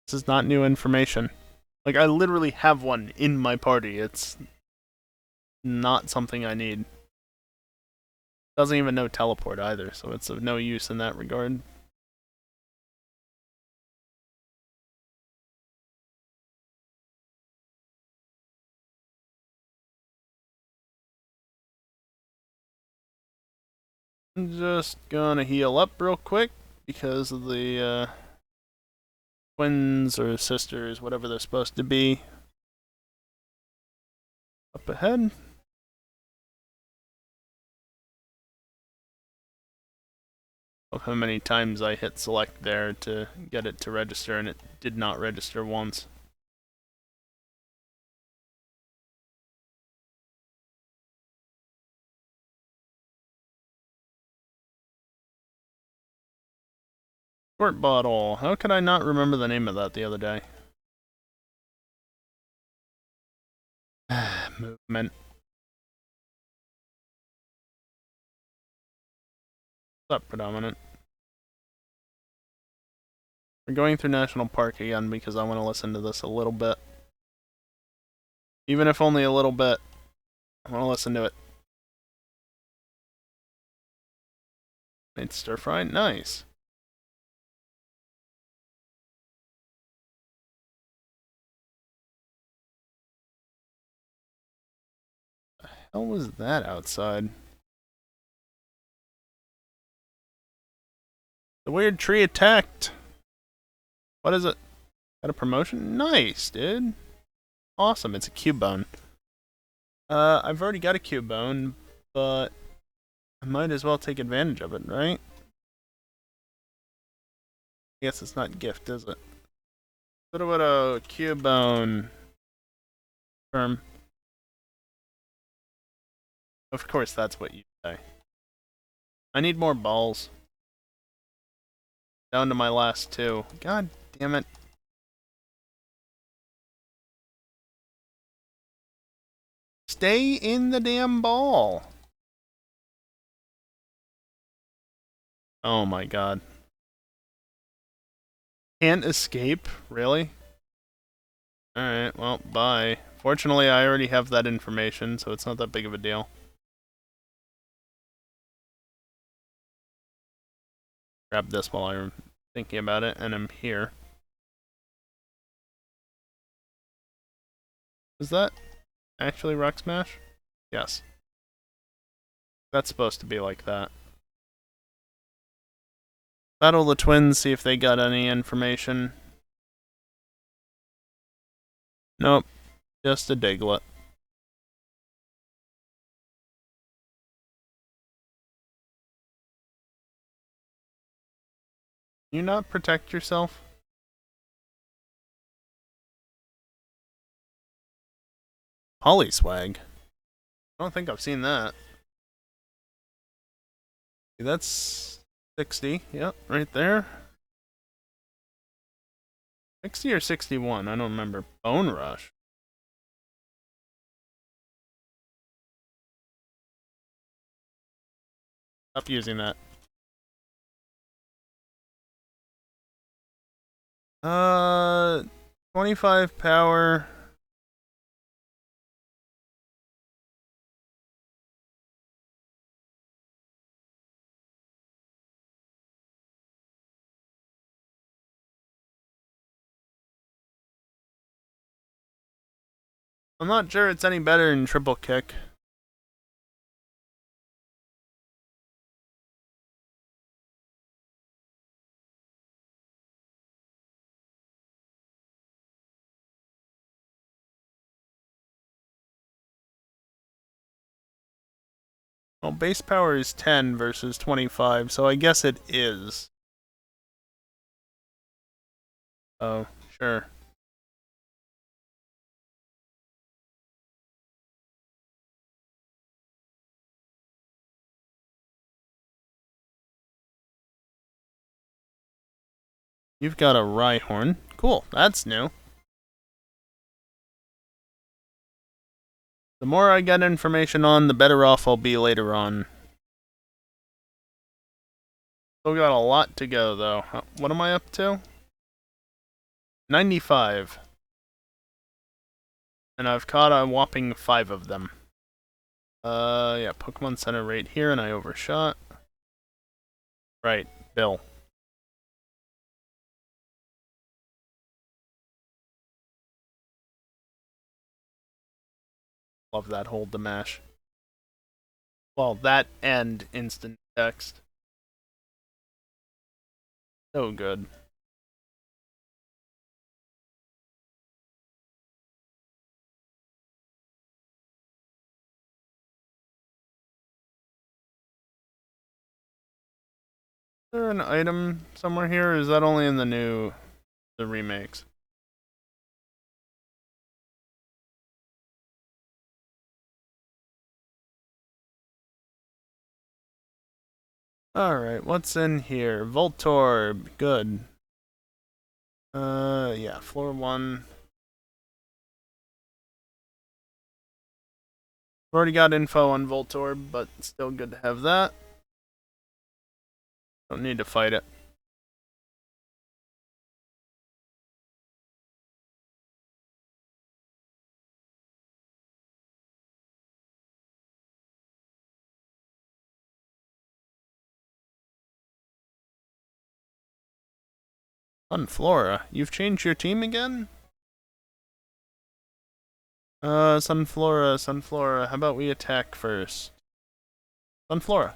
This is not new information. Like, I literally have one in my party. It's not something I need. Doesn't even know teleport either, so it's of no use in that regard. I'm just gonna heal up real quick because of the twins or sisters, whatever they're supposed to be, up ahead. Of how many times I hit select there to get it to register, and it did not register once. Squirt bottle. How could I not remember the name of that the other day? Movement. What's up, Predominant? We're going through National Park again because I want to listen to this a little bit. Even if only a little bit. I want to listen to it. Made stir fry? Nice. The hell was that outside? The weird tree attacked. What is it? Got a promotion? Nice, dude. Awesome. It's a Cubone. I've already got a Cubone, but I might as well take advantage of it, right? I guess it's not gift, is it? What about a Cubone? Firm. Of course, that's what you say. I need more balls. Down to my last two. God damn it. Stay in the damn ball. Oh my god. Can't escape? Really? Alright, well, bye. Fortunately, I already have that information, so it's not that big of a deal. Grab this while I'm thinking about it, and I'm here. Is that actually Rock Smash? Yes. That's supposed to be like that. Battle the twins, see if they got any information. Nope. Just a Diglett. You not protect yourself? Polyswag? I don't think I've seen that. That's 60. Yep, right there. 60 or 61? I don't remember. Bone Rush. Stop using that. 25 power. I'm not sure it's any better than triple kick. Well, base power is 10 versus 25, so I guess it is. Oh, sure. You've got a Rhyhorn. Cool, that's new. The more I get information on, the better off I'll be later on. Still got a lot to go, though. What am I up to? 95. And I've caught a whopping 5 of them. Yeah, Pokemon Center right here, and I overshot. Right, Bill. Love that hold to mash. Well, that and instant text. So good. Is there an item somewhere here, or is that only in the remakes? Alright, what's in here? Voltorb, good. Yeah, floor 1. I've already got info on Voltorb, but still good to have that. Don't need to fight it. Sunflora, you've changed your team again? Sunflora, how about we attack first? Sunflora.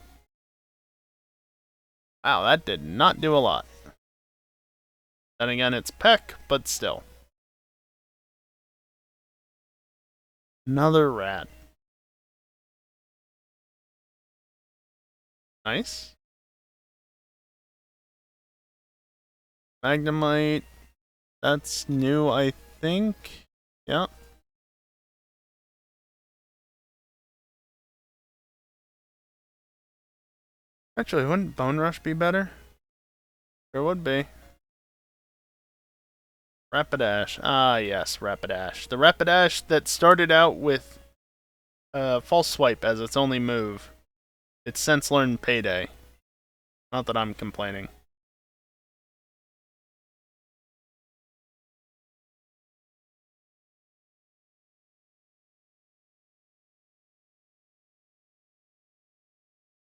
Wow, that did not do a lot. Then again, it's Peck, but still. Another rat. Nice. Magnemite. That's new, I think. Yeah. Actually, wouldn't Bone Rush be better? There would be. Rapidash. Ah, yes, Rapidash. The Rapidash that started out with False Swipe as its only move. It's since learned Payday. Not that I'm complaining.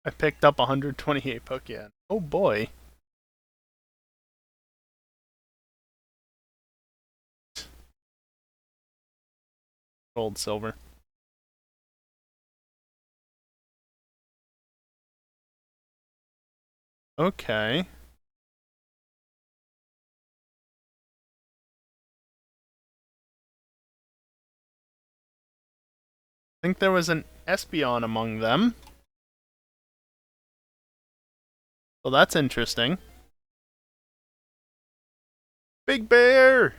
I picked up 128 Pokemon. Oh boy. Gold, silver. Okay. I think there was an Espeon among them. So that's interesting. Big Bear! If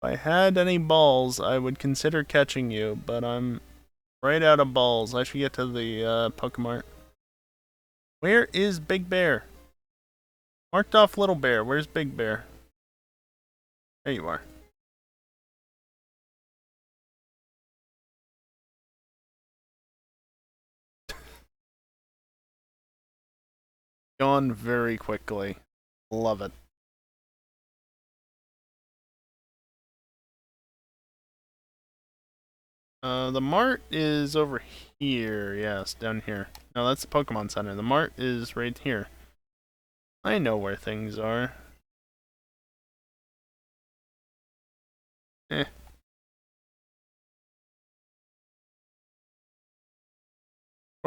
I had any balls, I would consider catching you, but I'm right out of balls. I should get to the Pokemart. Where is Big Bear? Marked off Little Bear. Where's Big Bear? There you are. Gone very quickly. Love it. The mart is over here. Yes, down here. No, that's the Pokemon Center. The mart is right here. I know where things are. Eh. Of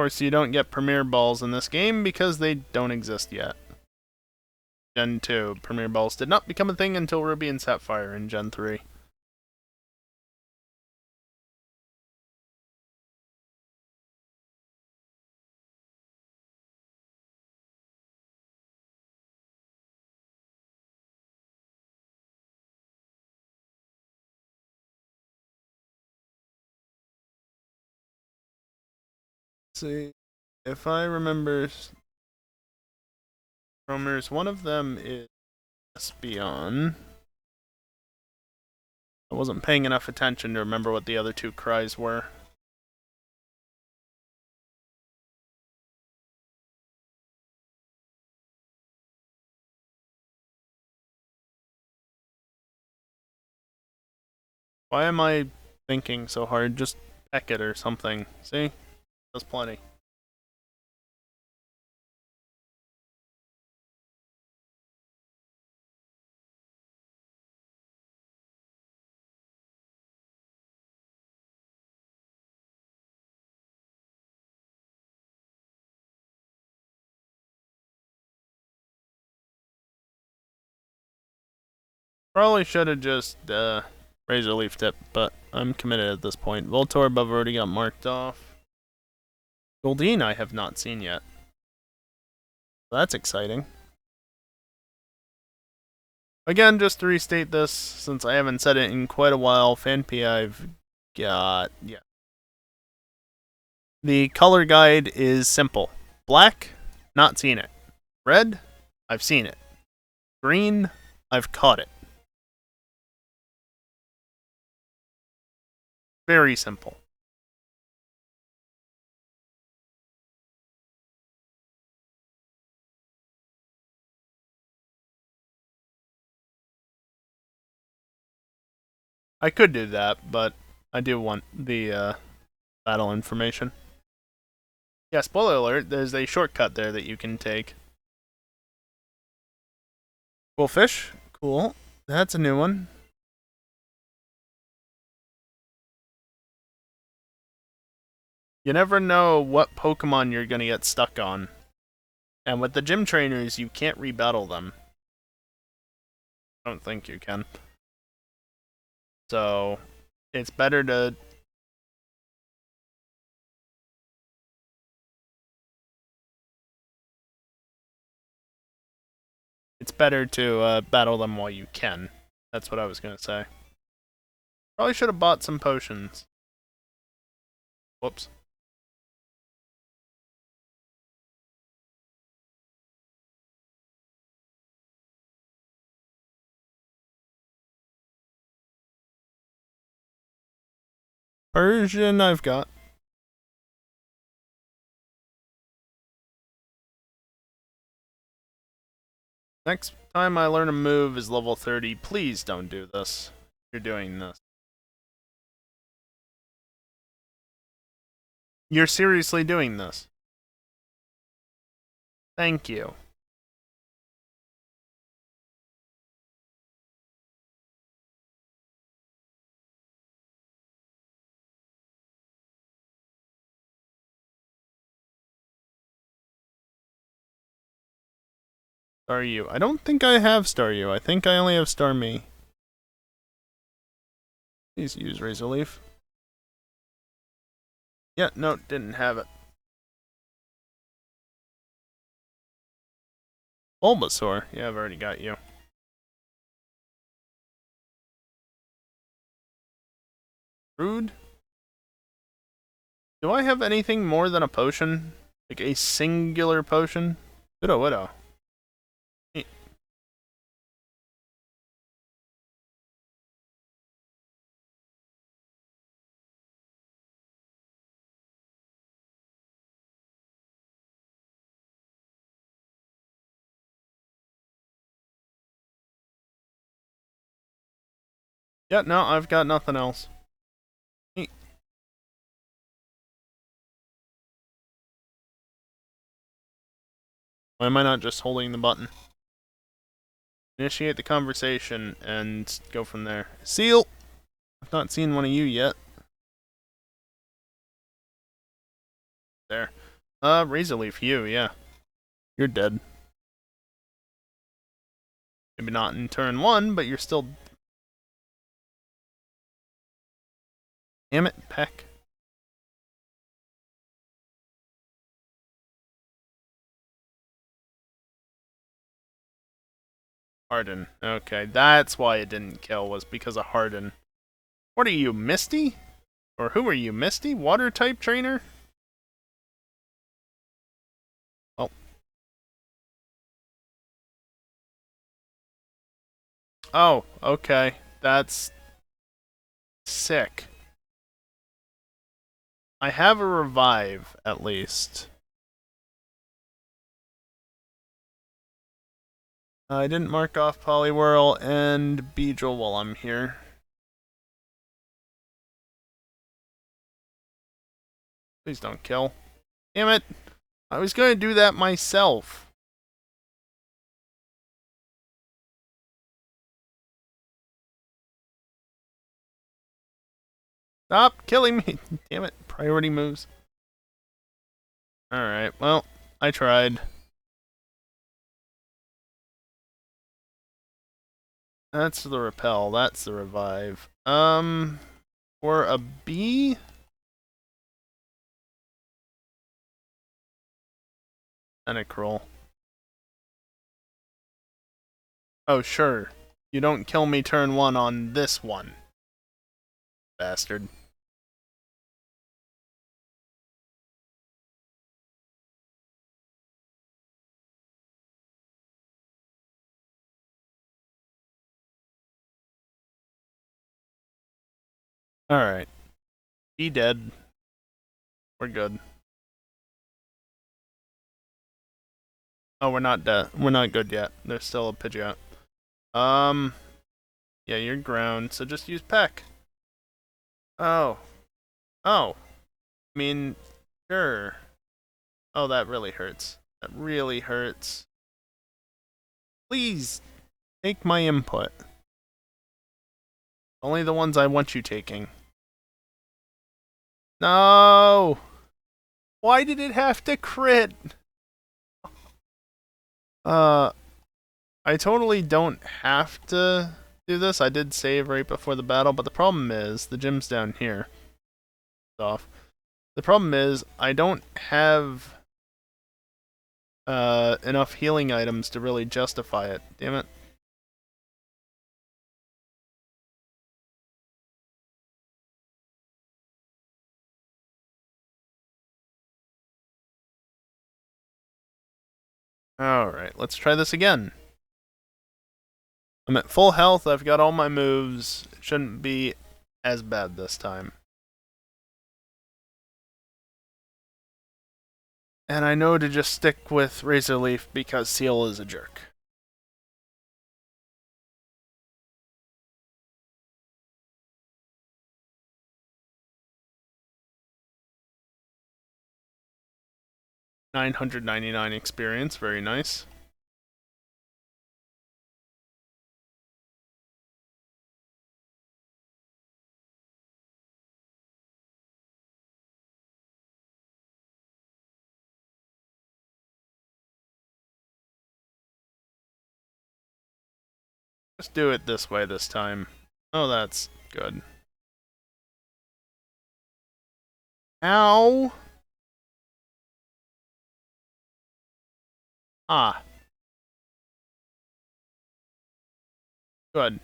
course, you don't get Premier Balls in this game because they don't exist yet. Gen 2, Premier Balls did not become a thing until Ruby and Sapphire in Gen 3. Let's see, if I remember, rumors, one of them is Espeon. I wasn't paying enough attention to remember what the other two cries were. Why am I thinking so hard? Just peck it or something. See? That's plenty. Probably should have just Razor Leaf Tip, but I'm committed at this point. Voltorb I've already got marked off. Goldeen I have not seen yet. That's exciting. Again, just to restate this, since I haven't said it in quite a while, Fanpy I've got... yeah. The color guide is simple. Black, not seen it. Red, I've seen it. Green, I've caught it. Very simple. I could do that, but I do want the battle information. Yeah, spoiler alert, there's a shortcut there that you can take. Cool fish. Cool. That's a new one. You never know what Pokemon you're gonna get stuck on. And with the gym trainers, you can't rebattle them. I don't think you can. So, it's better to... It's better to battle them while you can. That's what I was gonna say. Probably should have bought some potions. Whoops. Persian I've got. Next time I learn a move is level 30. Please don't do this. You're doing this. You're seriously doing this. Thank you. Star U. I don't think I have Star U. I think I only have Star Me. Please use Razor Leaf. Yeah, no, didn't have it. Bulbasaur. Yeah, I've already got you. Rude. Do I have anything more than a potion? Like a singular potion? Widow. Yeah, no, I've got nothing else. Why am I not just holding the button? Initiate the conversation and go from there. Seal! I've not seen one of you yet. There. Razor Leaf, you, yeah. You're dead. Maybe not in turn 1, but you're still... Damn it, Peck. Harden. Okay, that's why it didn't kill, was because of Harden. What are you, Misty? Or who are you, Misty? Water type trainer? Oh. Oh, okay. That's... sick. I have a revive, at least. I didn't mark off Poliwhirl and Beedrill while I'm here. Please don't kill. Damn it! I was going to do that myself. Stop killing me! Damn it, priority moves. Alright, well, I tried. That's the repel, that's the revive. For a B? Tentacruel. Oh, sure. You don't kill me turn 1 on this one. Bastard. Alright. Be dead. We're good. Oh, we're not dead. We're not good yet. There's still a Pidgeot. Yeah, you're ground, so just use Peck. Oh. Oh. I mean, sure. Oh, that really hurts. That really hurts. Please. Take my input. Only the ones I want you taking. No! Why did it have to crit? I totally don't have to do this. I did save right before the battle, but the problem is the gym's down here. Off. The problem is I don't have enough healing items to really justify it. Damn it. Alright, let's try this again. I'm at full health, I've got all my moves. It shouldn't be as bad this time. And I know to just stick with Razor Leaf because Seal is a jerk. $999 experience, very nice. Just do it this way this time. Oh, that's good. Ow! Ah. Good.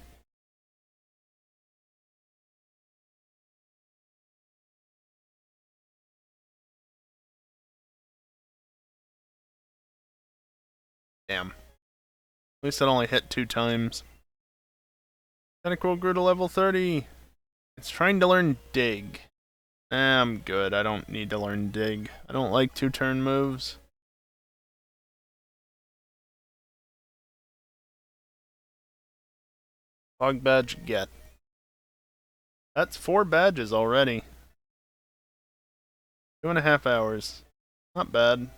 Damn. At least it only hit 2 times. Tentacle grew to level 30. It's trying to learn Dig. I'm good. I don't need to learn Dig. I don't like 2-turn moves. Fog badge, get. That's 4 badges already. 2.5 hours. Not bad.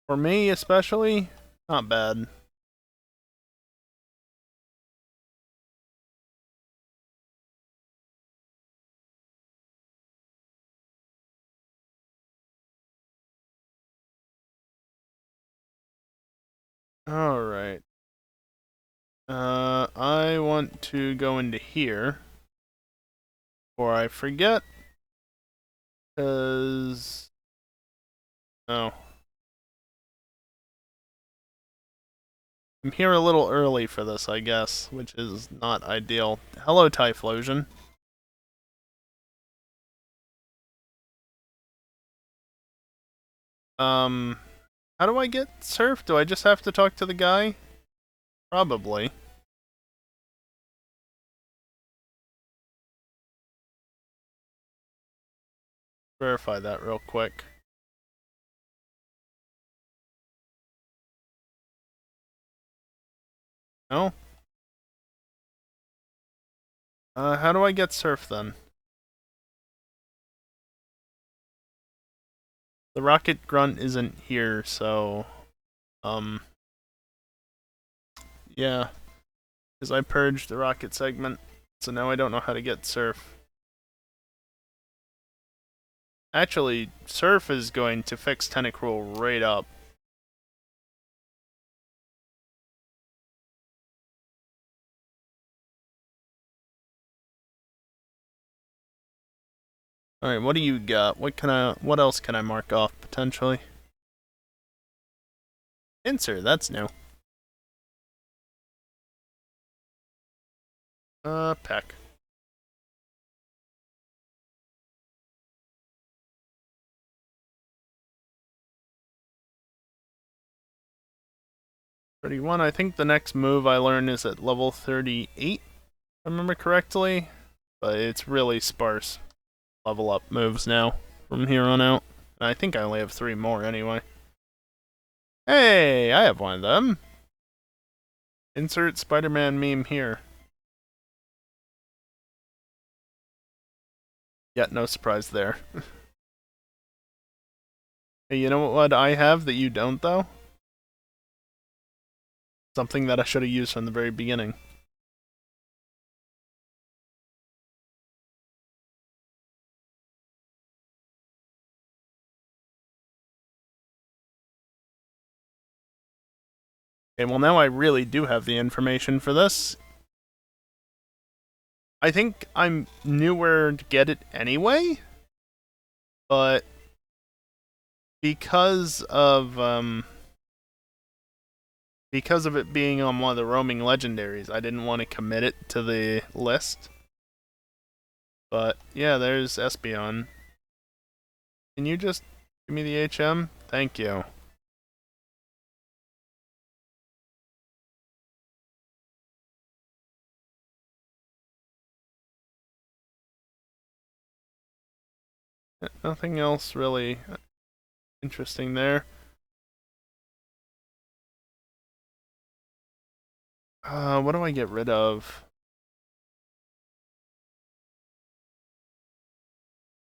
For me, especially, not bad. Alright. I want to go into here. Before I forget. Because... Oh. I'm here a little early for this, I guess, which is not ideal. Hello, Typhlosion. How do I get Surf? Do I just have to talk to the guy? Probably. Verify that real quick. No? How do I get Surf then? The Rocket Grunt isn't here, so... Yeah. Because I purged the Rocket segment, so now I don't know how to get Surf. Actually, Surf is going to fix Tentacruel right up. Alright, what do you got? What else can I mark off, potentially? Pinsir, that's new. Peck. $31. I think the next move I learn is at level 38, if I remember correctly. But it's really sparse level up moves now from here on out. And I think I only have 3 more anyway. Hey, I have one of them. Insert Spider-Man meme here. Yet no surprise there. Hey, you know what I have that you don't, though? Something that I should have used from the very beginning. Okay, well now I really do have the information for this. I think I knew where to get it anyway, but because of it being on one of the roaming legendaries, I didn't want to commit it to the list. But yeah, there's Espeon. Can you just give me the HM? Thank you. Nothing else really interesting there. What do I get rid of?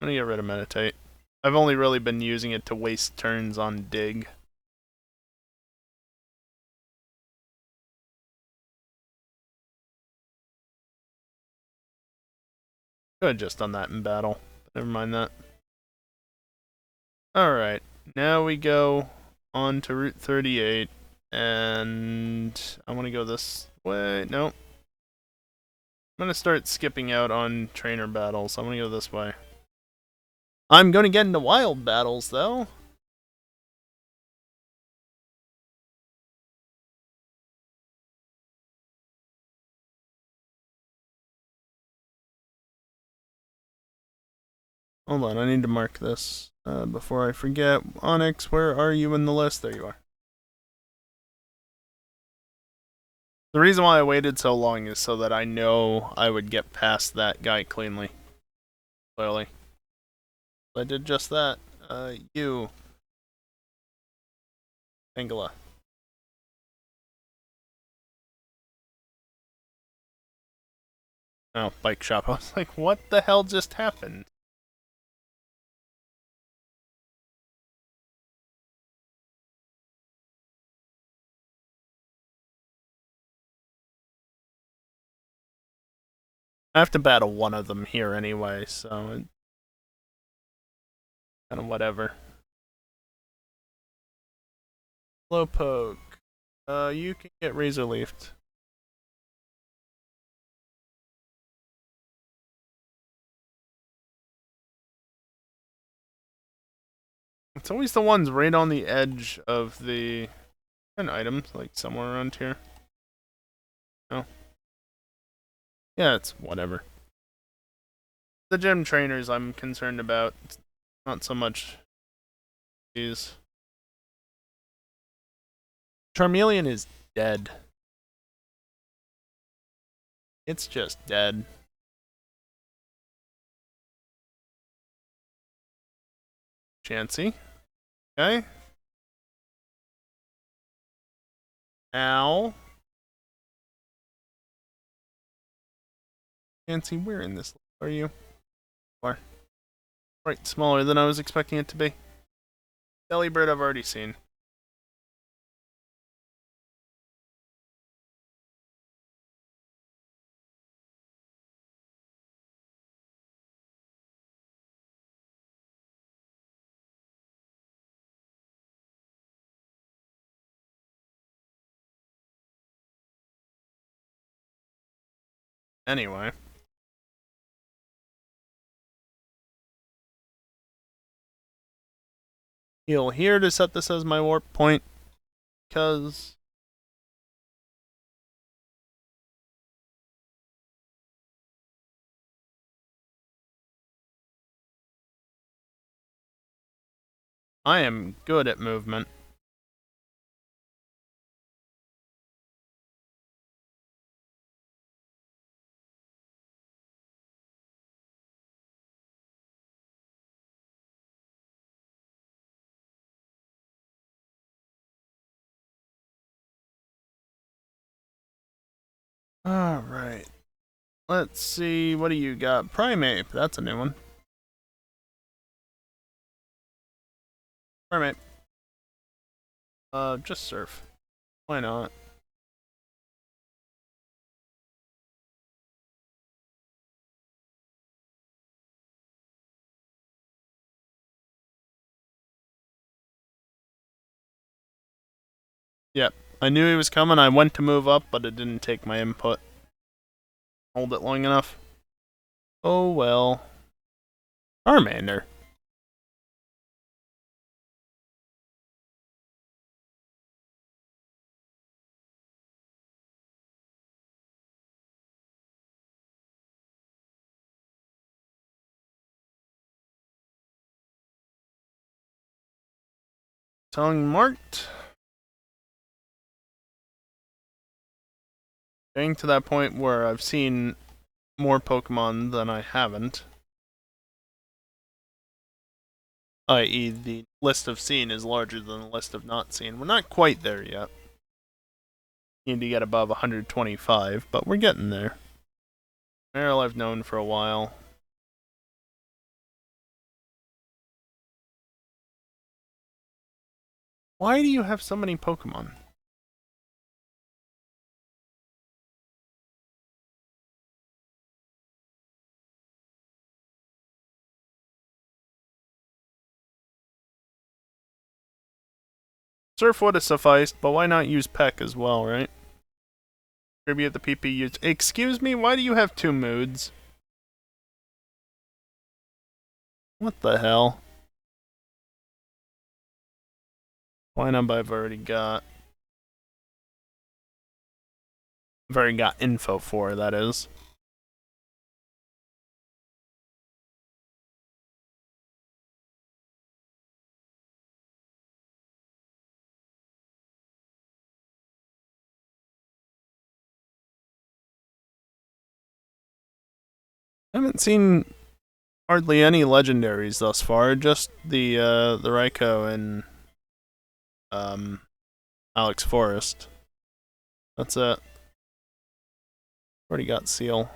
I'm gonna get rid of Meditate. I've only really been using it to waste turns on Dig. Could have just done that in battle. But never mind that. Alright, now we go on to Route 38. And I want to go this way. Nope. I'm going to start skipping out on trainer battles. I'm going to go this way. I'm going to get into wild battles, though. Hold on, I need to mark this before I forget. Onyx, where are you in the list? There you are. The reason why I waited so long is so that I know I would get past that guy cleanly. Clearly. I did just that. You. Angela. Oh, bike shop. I was like, what the hell just happened? I have to battle one of them here anyway, so it's kind of whatever. Slowpoke. You can get Razor Leafed. It's always the ones right on the edge of the items, like somewhere around here. No. Yeah, it's whatever. The gym trainers I'm concerned about, not so much these. Charmeleon is dead. It's just dead. Chansey. Okay. Ow. Chansey, where in this are you? Where? Right, smaller than I was expecting it to be. Delibird I've already seen. Anyway. Heal here to set this as my warp point. Because I am good at movement. Alright. Let's see, what do you got? Primeape, that's a new one. Primeape. Just surf. Why not? Yep. I knew he was coming. I went to move up, but it didn't take my input. Hold it long enough. Oh well. Charmander. Tongue marked. Getting to that point where I've seen more Pokemon than I haven't. I.e., the list of seen is larger than the list of not seen. We're not quite there yet. Need to get above 125, but we're getting there. Meryl I've known for a while. Why do you have so many Pokemon? Surf would have sufficed, but why not use Peck as well, right? Tribute the PP used. Excuse me, why do you have two moods? What the hell? Lineup I've already got. I've already got info for, that is. I haven't seen hardly any legendaries thus far, just the Raikou and Alex Forest. That's it. Already got Seal.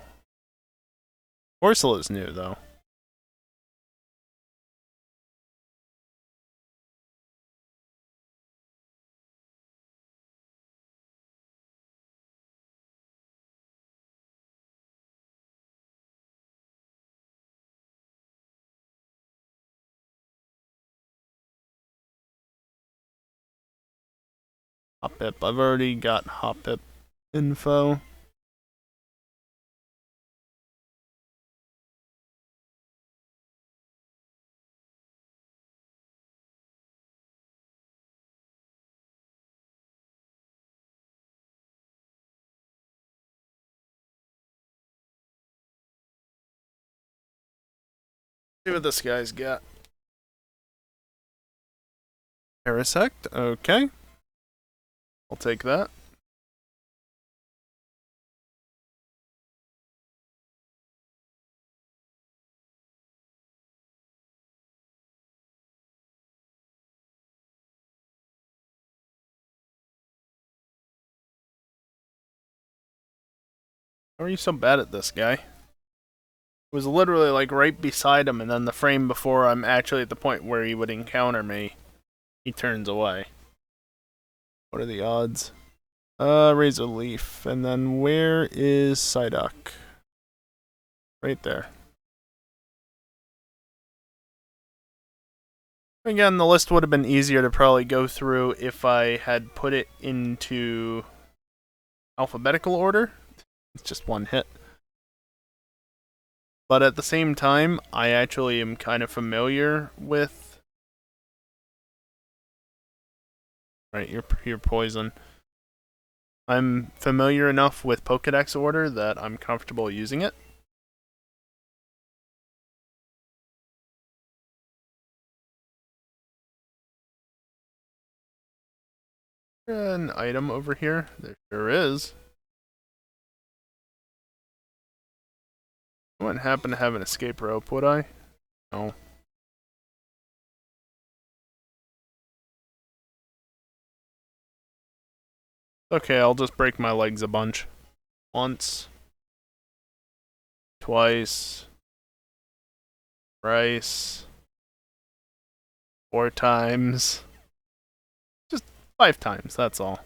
Corsola is new though. Hoppip. I've already got Hoppip info. See what this guy's got. Parasect, okay. I'll take that. How are you so bad at this, guy? It was literally like right beside him, and then the frame before I'm actually at the point where he would encounter me, he turns away. What are the odds? Razor Leaf. And then where is Psyduck? Right there. Again, the list would have been easier to probably go through if I had put it into alphabetical order. It's just one hit. But at the same time, I actually am kind of familiar with... Right, you're poison. I'm familiar enough with Pokedex order that I'm comfortable using it. An item over here. There sure is. I wouldn't happen to have an escape rope, would I? No. Okay, I'll just break my legs a bunch. Once. Twice. Thrice. 4 times. Just 5 times, that's all.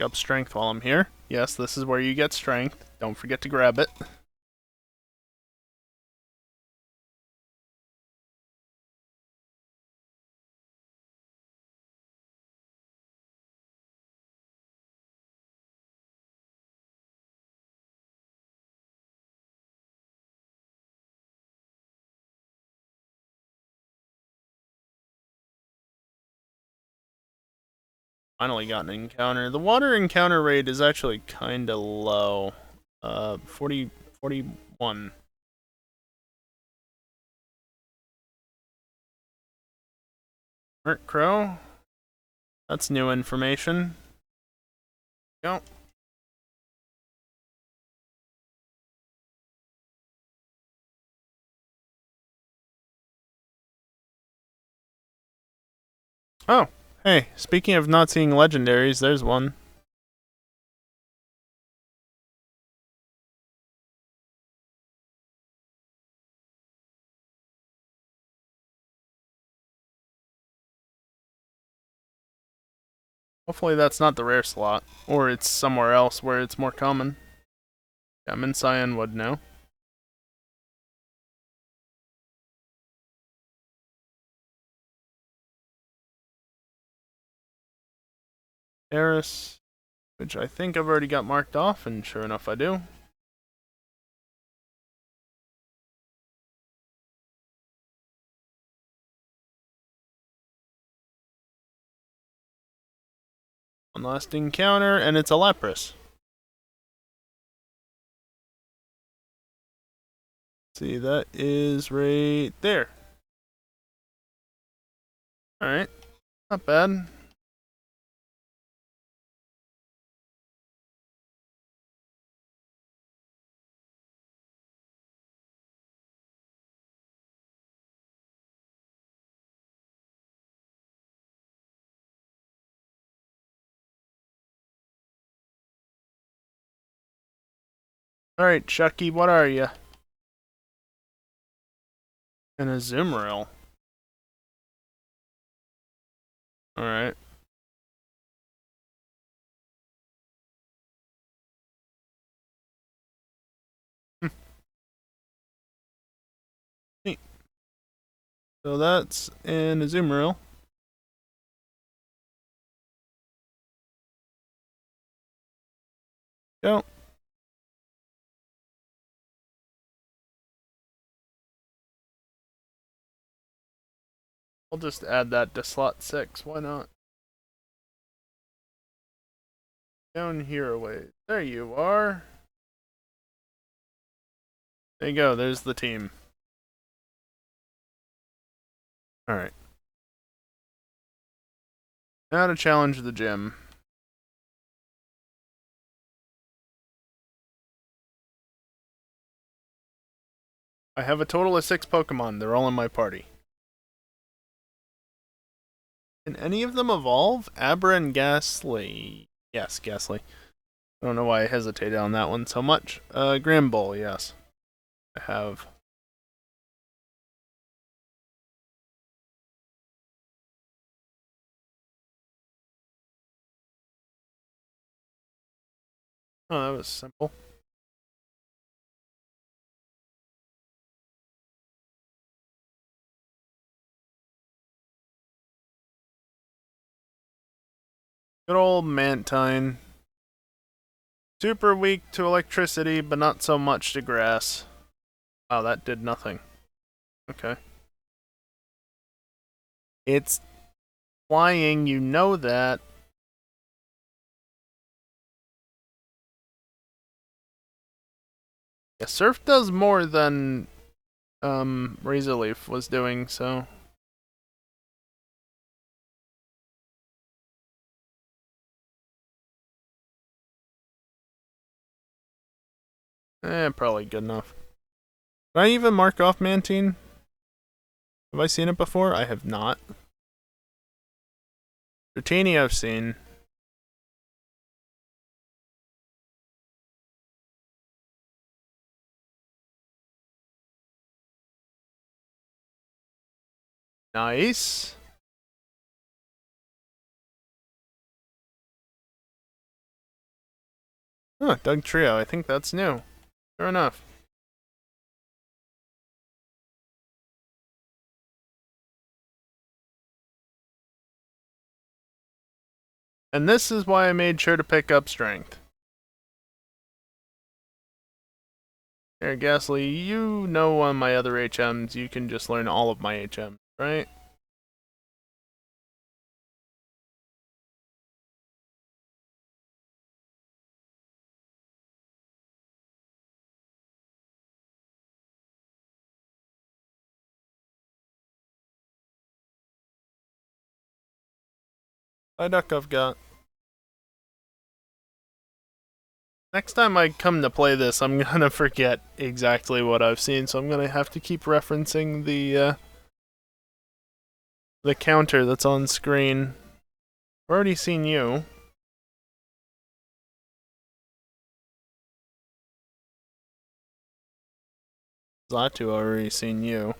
Pick up strength while I'm here. Yes, this is where you get strength. Don't forget to grab it. Finally got an encounter. The water encounter rate is actually kinda low. 41. Merc Crow. That's new information. Go. Oh, hey, speaking of not seeing legendaries, there's one. Hopefully that's not the rare slot, or it's somewhere else where it's more common. Yeah, I'm in Cyanwood now. Eris, which I think I've already got marked off, and sure enough I do. One last encounter, and it's a Lapras. See, that is right there. Alright, not bad. Alright, Chucky, what are you? An Azumarill. Alright. Neat. So that's an Azumarill. Go. I'll just add that to slot 6, why not? Down here a ways. There you are. There you go, there's the team. Alright. Now to challenge the gym. I have a total of 6 Pokemon, they're all in my party. Can any of them evolve? Abra and Ghastly. Yes, Ghastly. I don't know why I hesitated on that one so much. Grambull, yes. I have. Oh, that was simple. Good old Mantine. Super weak to electricity, but not so much to grass. Wow, that did nothing. Okay. It's flying, you know that. Yeah, Surf does more than Razorleaf was doing, so. Probably good enough. Did I even mark off Mantine? Have I seen it before? I have not. Dratini I've seen. Nice. Huh, Doug Trio. I think that's new. Sure enough. And this is why I made sure to pick up strength. Here, Ghastly, you know one of my other HMs. You can just learn all of my HMs, right? Duck I've got. Next time I come to play this, I'm gonna forget exactly what I've seen, so I'm gonna have to keep referencing the counter that's on screen. I've already seen you. Zatu already seen you.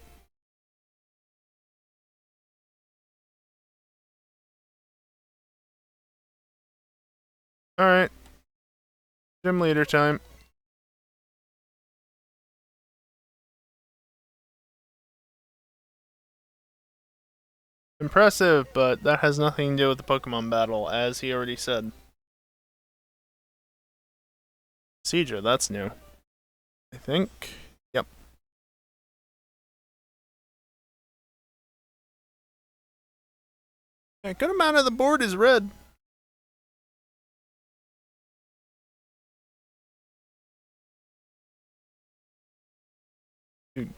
Alright. Gym leader time. Impressive, but that has nothing to do with the Pokemon battle, as he already said. Siege, that's new. I think. Yep. A good amount of the board is red.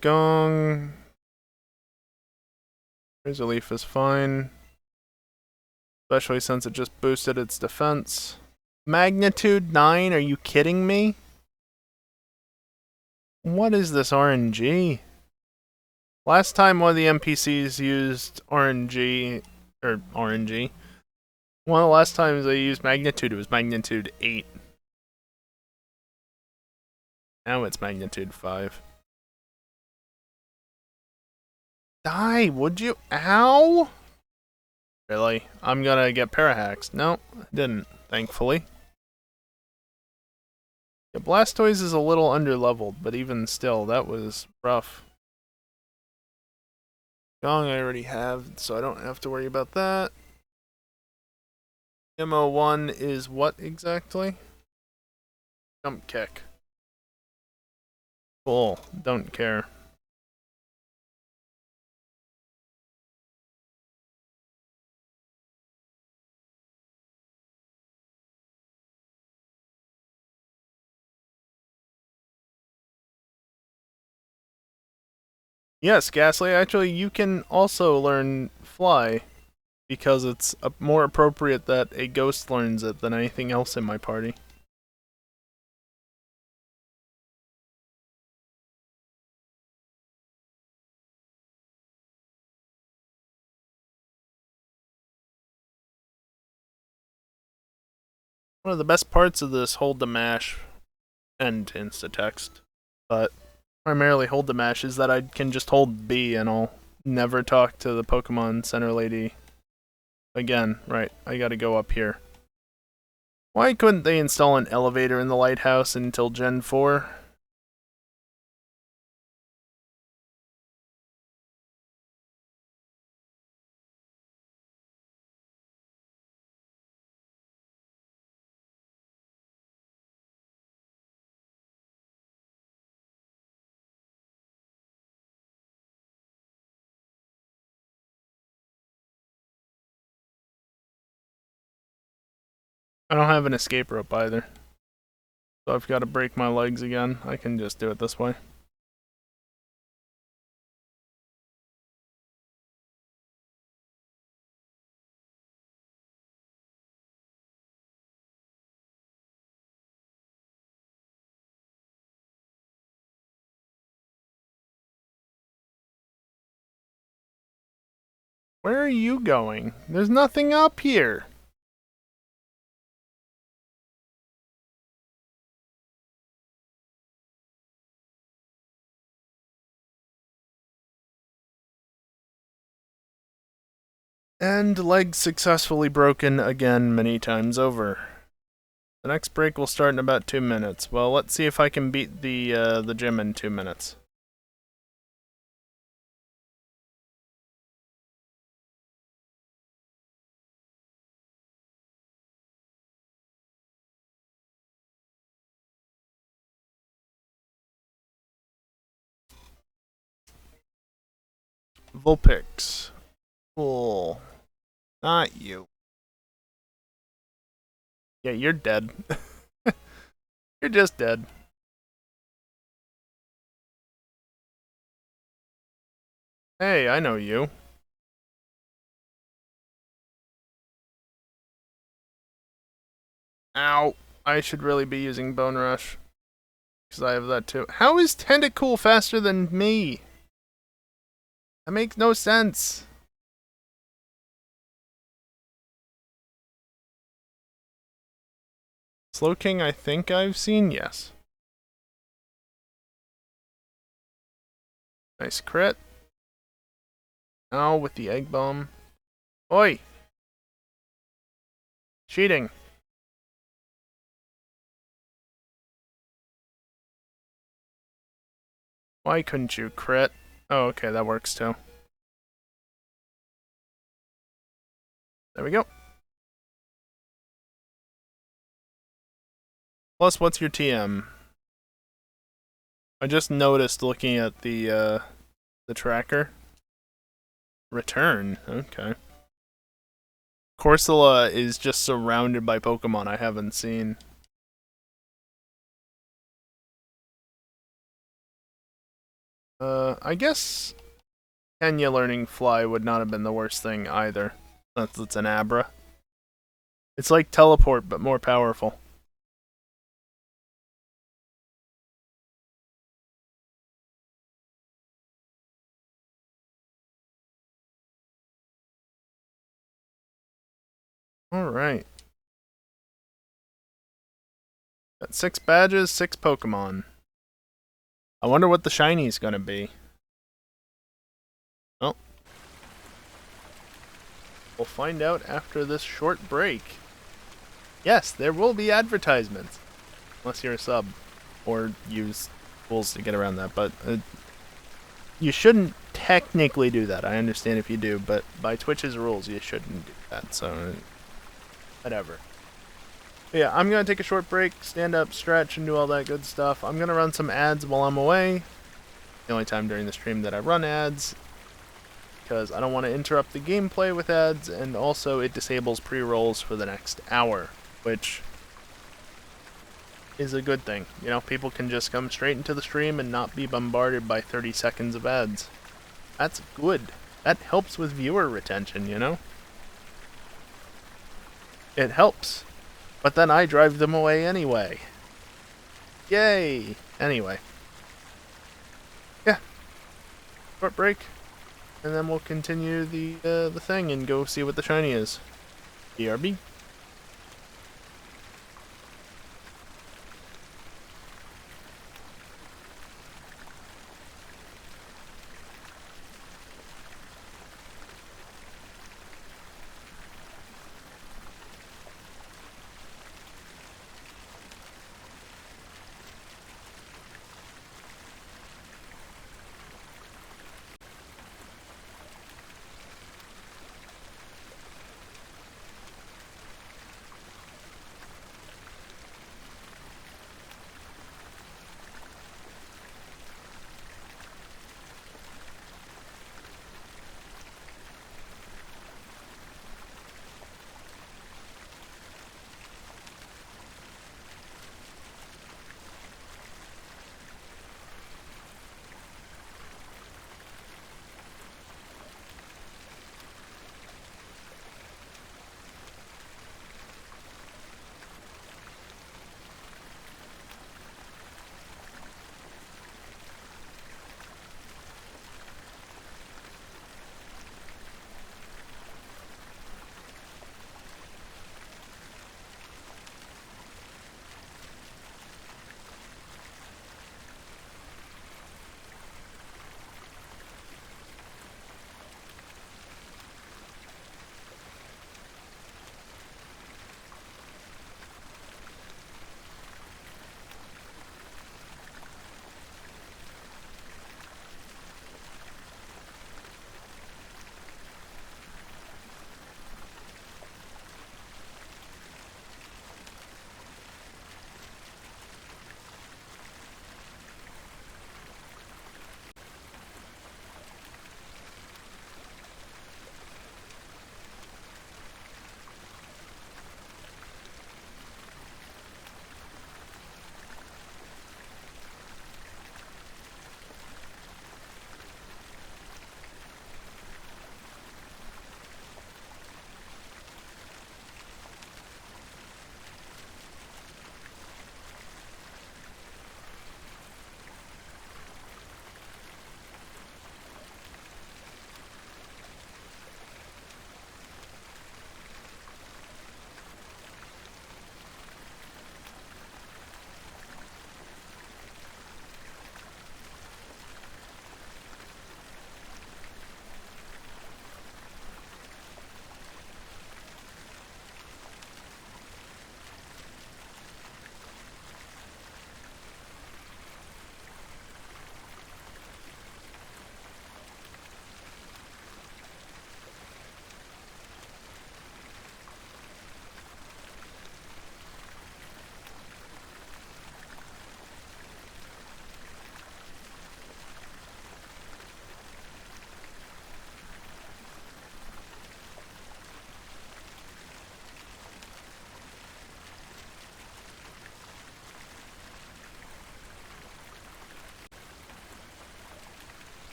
Gong. Razor Leaf is fine. Especially since it just boosted its defense. Magnitude 9? Are you kidding me? What is this RNG? Last time one of the NPCs used RNG, or RNG, one of the last times they used Magnitude, it was Magnitude 8. Now it's Magnitude 5. Die, would you? Ow! Really? I'm gonna get Parahaxed. No, I didn't, thankfully. Yeah, Blastoise is a little underleveled, but even still, that was rough. Gong I already have, so I don't have to worry about that. MO1 is what exactly? Jump kick. Cool, don't care. Yes, Ghastly, actually you can also learn Fly, because it's more appropriate that a ghost learns it than anything else in my party. One of the best parts of this hold the mash and insta-text, but primarily hold the mash is that I can just hold B and I'll never talk to the Pokemon Center lady again. Right, I gotta go up here. Why couldn't they install an elevator in the lighthouse until Gen 4? I don't have an escape rope either. So I've got to break my legs again. I can just do it this way. Where are you going? There's nothing up here. And legs successfully broken again many times over. The next break will start in about 2 minutes. Well, let's see if I can beat the gym in 2 minutes. Vulpix. Cool. Not you. Yeah, you're dead. You're just dead. Hey, I know you. Ow. I should really be using Bone Rush. Because I have that too. How is Tentacool faster than me? That makes no sense. Slowking, I think I've seen, yes. Nice crit. Now with the egg bomb. Oi! Cheating. Why couldn't you crit? Oh, okay, that works too. There we go. Plus, what's your TM? I just noticed looking at the tracker. Return. Okay. Corsola is just surrounded by Pokemon I haven't seen. I guess Kenya learning Fly would not have been the worst thing either. Since it's an Abra. It's like Teleport, but more powerful. Alright. Got 6 badges, 6 Pokemon. I wonder what the shiny's gonna be. Well, we'll find out after this short break. Yes, there will be advertisements. Unless you're a sub. Or use tools to get around that, but you shouldn't technically do that. I understand if you do, but by Twitch's rules, you shouldn't do that, so whatever. But yeah, I'm gonna take a short break, stand up, stretch, and do all that good stuff. I'm gonna run some ads while I'm away. The only time during the stream that I run ads, because I don't want to interrupt the gameplay with ads, and also it disables pre-rolls for the next hour, which is a good thing. You know, people can just come straight into the stream and not be bombarded by 30 seconds of ads. That's good. That helps with viewer retention, you know? It helps. But then I drive them away anyway. Yay! Anyway. Yeah. Short break. And then we'll continue the thing and go see what the shiny is. BRB.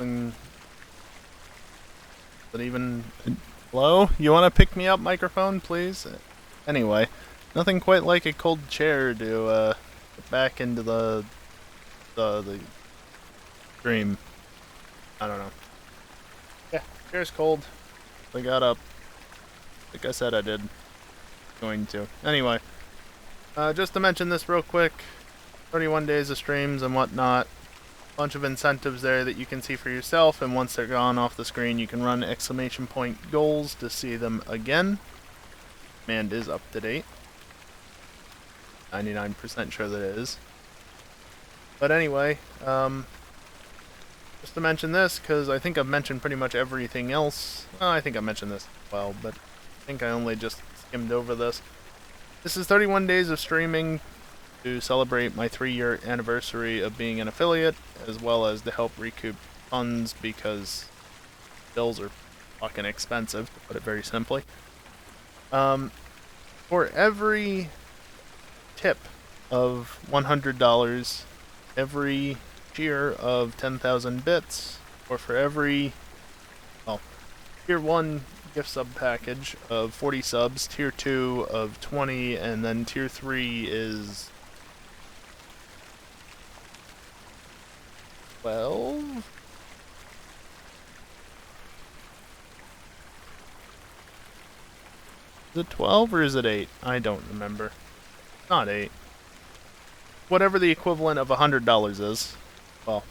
Is it even... Hello? You want to pick me up, microphone, please? Anyway, nothing quite like a cold chair to get back into the stream. I don't know. Yeah, chair's cold. I got up. Like I said I did. Going to. Anyway, just to mention this real quick, 31 days of streams and whatnot. Bunch of incentives there that you can see for yourself, and once they're gone off the screen, you can run exclamation point goals to see them again. Command is up to date. 99% sure that it is. But anyway, just to mention this, because I think I've mentioned pretty much everything else. Well, I think I mentioned this as well, but I think I only just skimmed over this. This is 31 days of streaming to celebrate my 3-year anniversary of being an affiliate, as well as to help recoup funds because bills are fucking expensive, to put it very simply. For every tip of $100, every tier of 10,000 bits, or for every, well, tier 1 gift sub package of 40 subs, tier 2 of 20, and then tier 3 is 12? Is it 12 or is it 8? I don't remember. Not 8. Whatever the equivalent of $100 is. Well,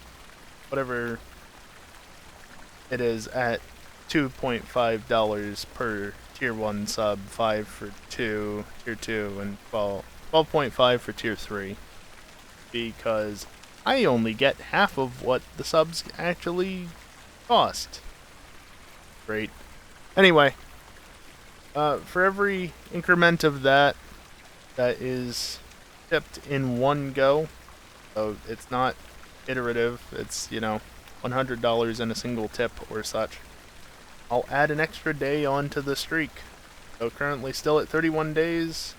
whatever it is at $2.5 per tier 1 sub, 5 for tier 2, and 12.5 for tier 3. Because I only get half of what the subs actually cost. Great. Anyway, for every increment of that is tipped in one go, so it's not iterative, it's, you know, $100 in a single tip or such, I'll add an extra day onto the streak. So currently still at 31 days.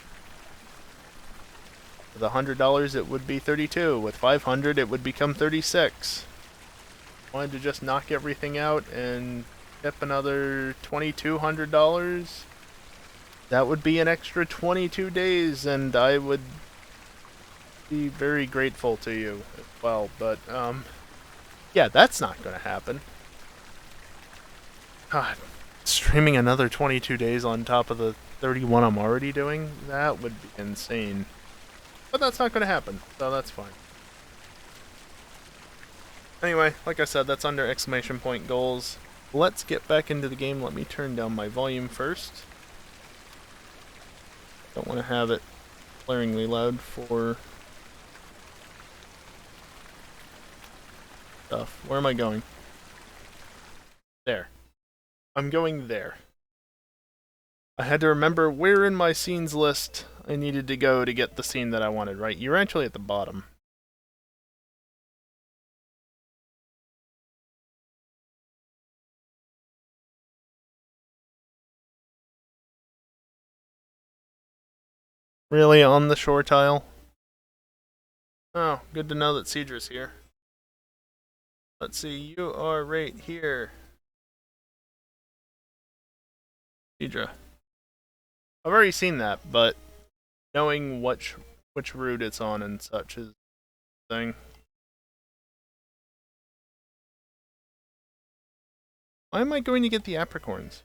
With $100 it would be 32. With 500 it would become 36. Wanted to just knock everything out and tip another $2,200. That would be an extra 22 days, and I would be very grateful to you as well. But yeah, that's not gonna happen. God, streaming another 22 days on top of the 31 I'm already doing, that would be insane. But that's not gonna happen, so that's fine. Anyway, like I said, that's under exclamation point goals. Let's get back into the game. Let me turn down my volume first. Don't want to have it blaringly loud for stuff. Where am I going? There. I'm going there. I had to remember where in my scenes list I needed to go to get the scene that I wanted, right? You're actually at the bottom. Really, on the shore tile? Oh, good to know that Cedra's here. Let's see, you are right here. Cedra. I've already seen that, but knowing which route it's on and such is the thing. Why am I going to get the apricorns?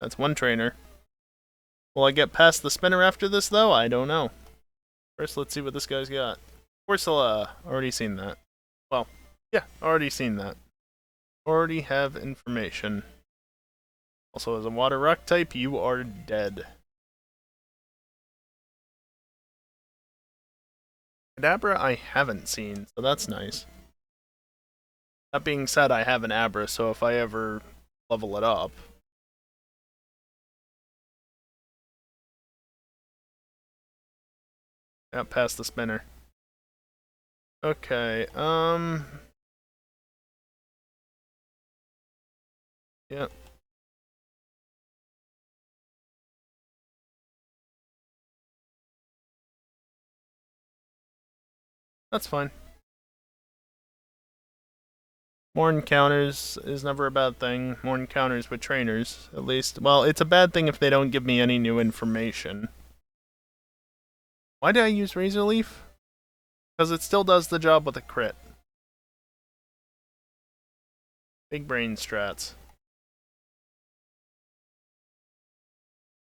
That's one trainer. Will I get past the spinner after this, though? I don't know. First, let's see what this guy's got. Corsola. Already seen that. Well, yeah, already seen that. Already have information. Also, as a water rock type, you are dead. Kadabra I haven't seen, so that's nice. That being said, I have an Abra, so if I ever level it up... Got past the spinner. Okay, Yep. That's fine. More encounters is never a bad thing. More encounters with trainers, at least. Well, it's a bad thing if they don't give me any new information. Why did I use Razor Leaf? Because it still does the job with a crit. Big brain strats.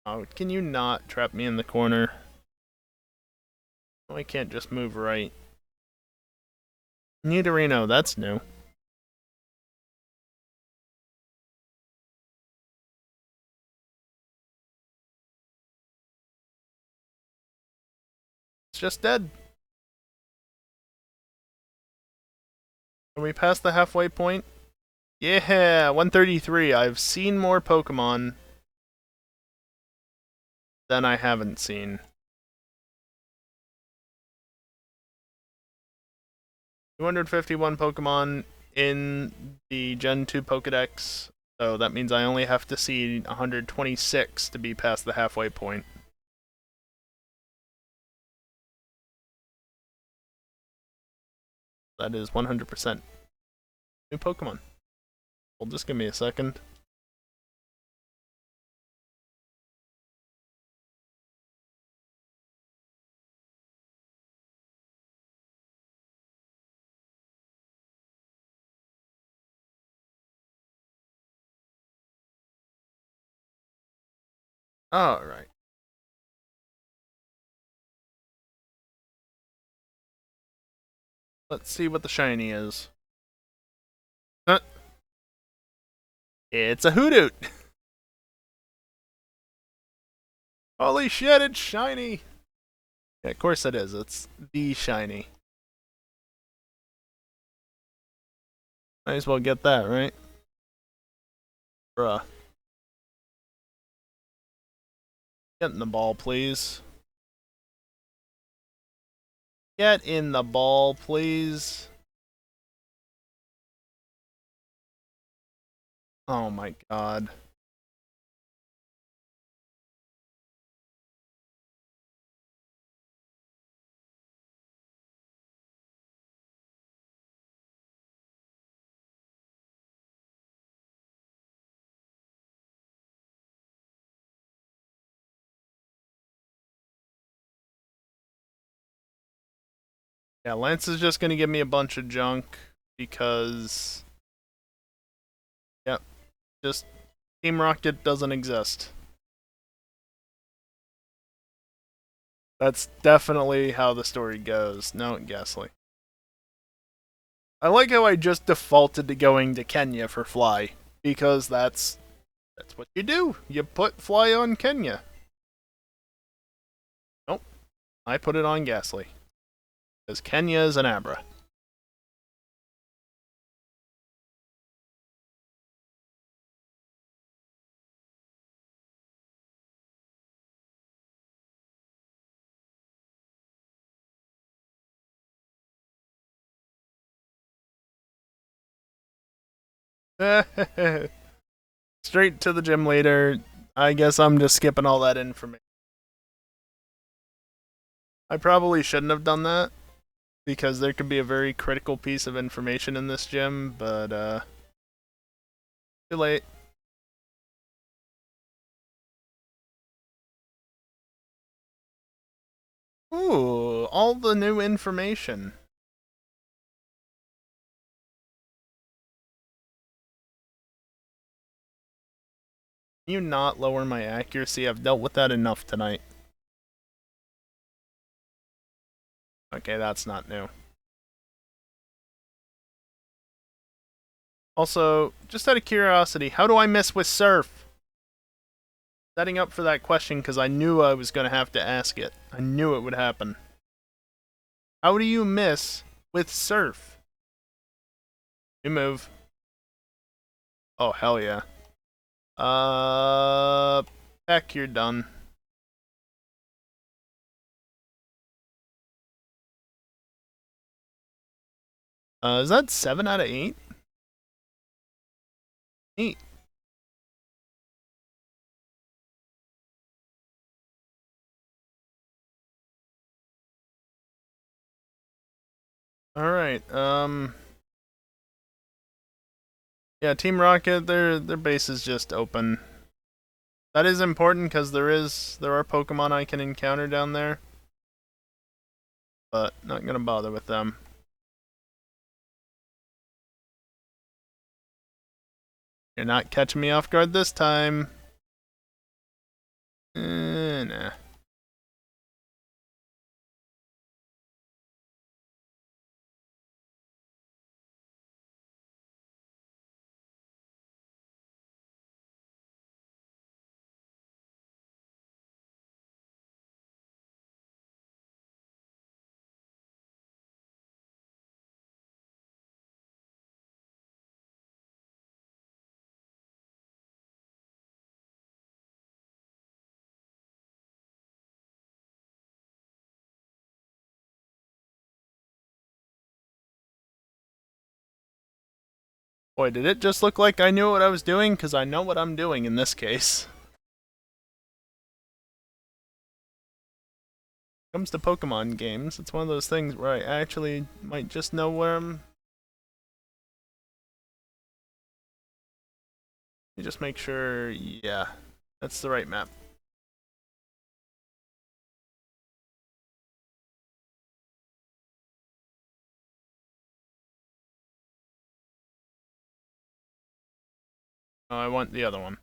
Oh, can you not trap me in the corner? Oh, I can't just move right. Nidorino, that's new. It's just dead. Are we past the halfway point? Yeah, 133. I've seen more Pokemon than I haven't seen. 251 Pokemon in the Gen 2 Pokedex, so that means I only have to see 126 to be past the halfway point. That is 100% new Pokemon. Well, just give me a second. Alright. Let's see what the shiny is. Huh. It's a Hoothoot! Holy shit, it's shiny! Yeah, of course it is. It's the shiny. Might as well get that, right? Bruh. Get in the ball, please. Get in the ball, please. Oh my god. Yeah, Lance is just gonna give me a bunch of junk because... Yep, just Team Rocket doesn't exist. That's definitely how the story goes. No, Ghastly. I like how I just defaulted to going to Kenya for Fly, because that's what you do. You put Fly on Kenya. Nope, I put it on Ghastly. Because Kenya is an Abra. Straight to the gym leader. I guess I'm just skipping all that information. I probably shouldn't have done that, because there could be a very critical piece of information in this gym, but too late. Ooh, all the new information. Can you not lower my accuracy? I've dealt with that enough tonight. Okay, that's not new. Also, just out of curiosity, how do I miss with Surf? Setting up for that question because I knew I was going to have to ask it. I knew it would happen. How do you miss with Surf? New move. Oh, hell yeah. Heck, you're done. Is that 7 out of 8? 8. Alright, yeah, Team Rocket, their base is just open. That is important because there are Pokemon I can encounter down there. But not gonna bother with them. You're not catching me off guard this time. Nah. Boy, did it just look like I knew what I was doing? Because I know what I'm doing in this case. When it comes to Pokemon games, it's one of those things where I actually might just know where I'm... Let me just make sure, yeah, that's the right map. Oh, I want the other one.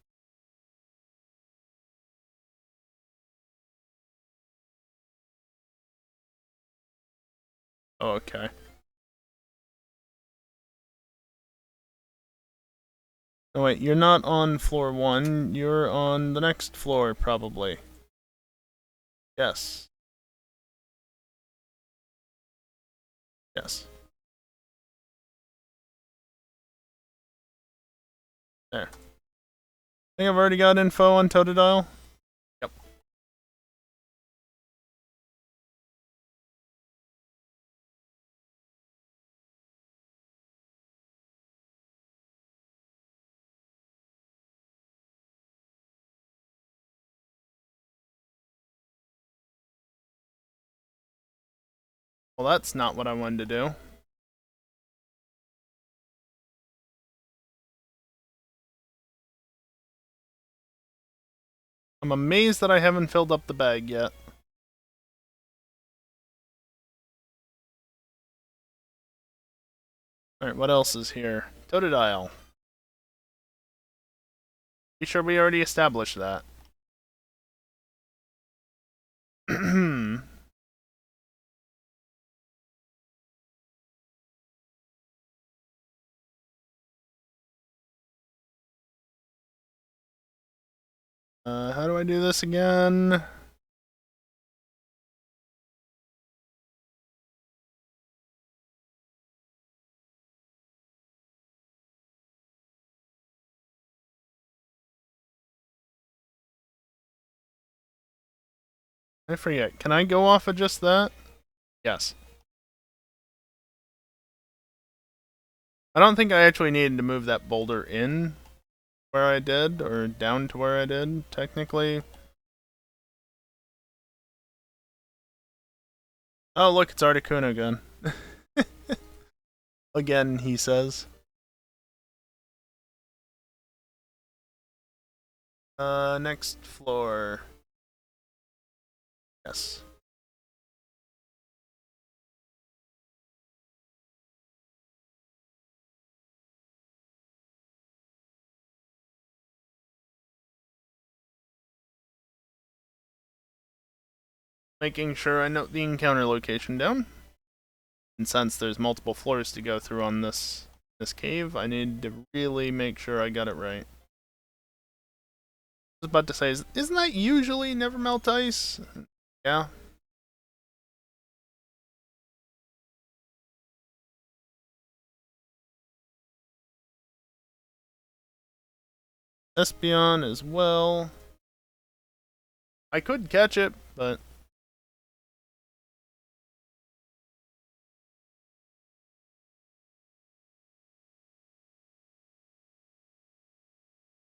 Oh, okay. Oh wait, you're not on floor 1, you're on the next floor, probably. Yes. Yes. There. I think I've already got info on Totodile. Yep. Well, that's not what I wanted to do. I'm amazed that I haven't filled up the bag yet. Alright, what else is here? Totodile. You sure we already established that? How do I do this again? I forget. Can I go off of just that? Yes. I don't think I actually needed to move that boulder in where I did, or down to where I did, technically. Oh, look, it's Articuno again. Again, he says. Next floor. Yes. Making sure I note the encounter location down. And since there's multiple floors to go through on this cave, I need to really make sure I got it right. I was about to say, isn't that usually never melt ice? Yeah. Espeon as well. I could catch it, but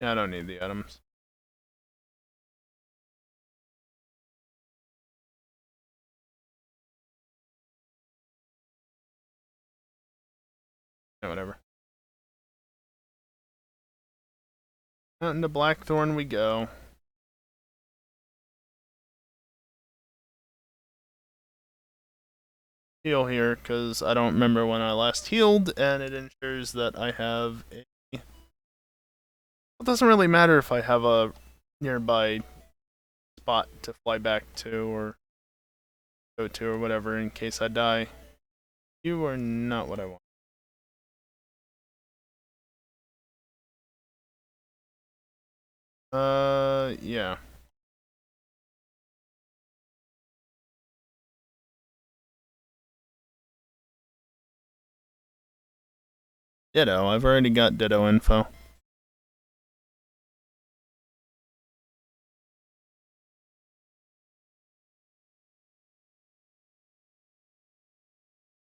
yeah, I don't need the items. Yeah, whatever. Out into Blackthorn we go. Heal here, because I don't remember when I last healed, and it ensures that I have a... It doesn't really matter if I have a nearby spot to fly back to, or go to, or whatever, in case I die. You are not what I want. Yeah. Ditto. I've already got Ditto info.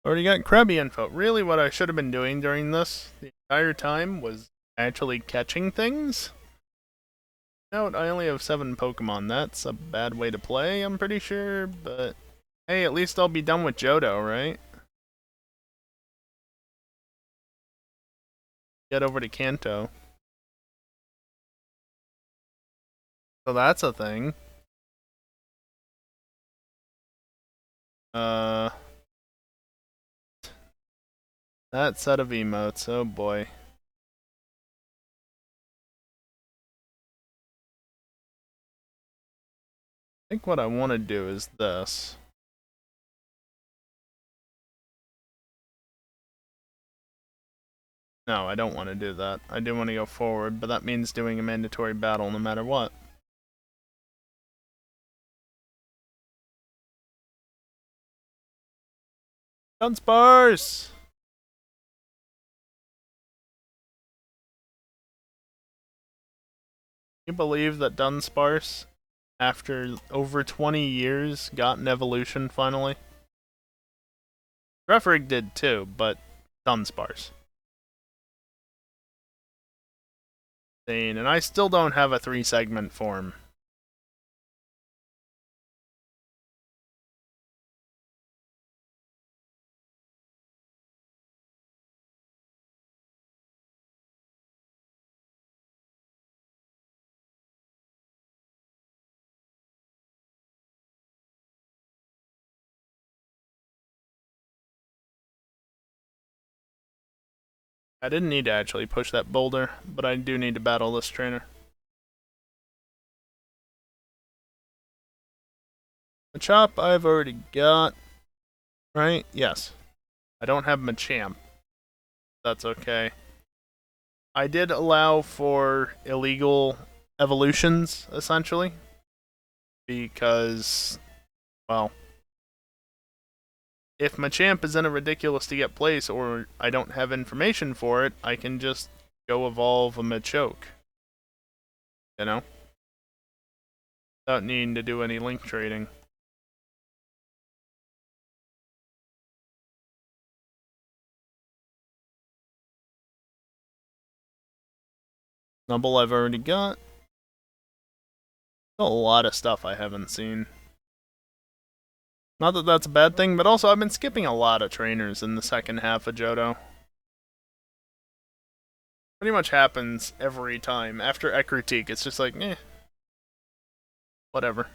Already got Krabby info. Really, what I should have been doing during this the entire time was actually catching things? Note, I only have 7 Pokemon. That's a bad way to play, I'm pretty sure, but... Hey, at least I'll be done with Johto, right? Get over to Kanto. So that's a thing. That set of emotes, oh boy. I think what I want to do is this. No, I don't want to do that. I do want to go forward, but that means doing a mandatory battle no matter what. Dunsparce! Can you believe that Dunsparce, after over 20 years, got an evolution finally? Refrig did too, but Dunsparce. And I still don't have a 3-segment form. I didn't need to actually push that boulder, but I do need to battle this trainer. The chop I've already got, right? Yes. I don't have Machamp. That's okay. I did allow for illegal evolutions, essentially, because, well, if Machamp is in a ridiculous to get place or I don't have information for it, I can just go evolve a Machoke. You know? Without needing to do any link trading. Snubble I've already got. A lot of stuff I haven't seen. Not that that's a bad thing, but also I've been skipping a lot of trainers in the second half of Johto. Pretty much happens every time. After Ekritique, it's just like, eh. Whatever.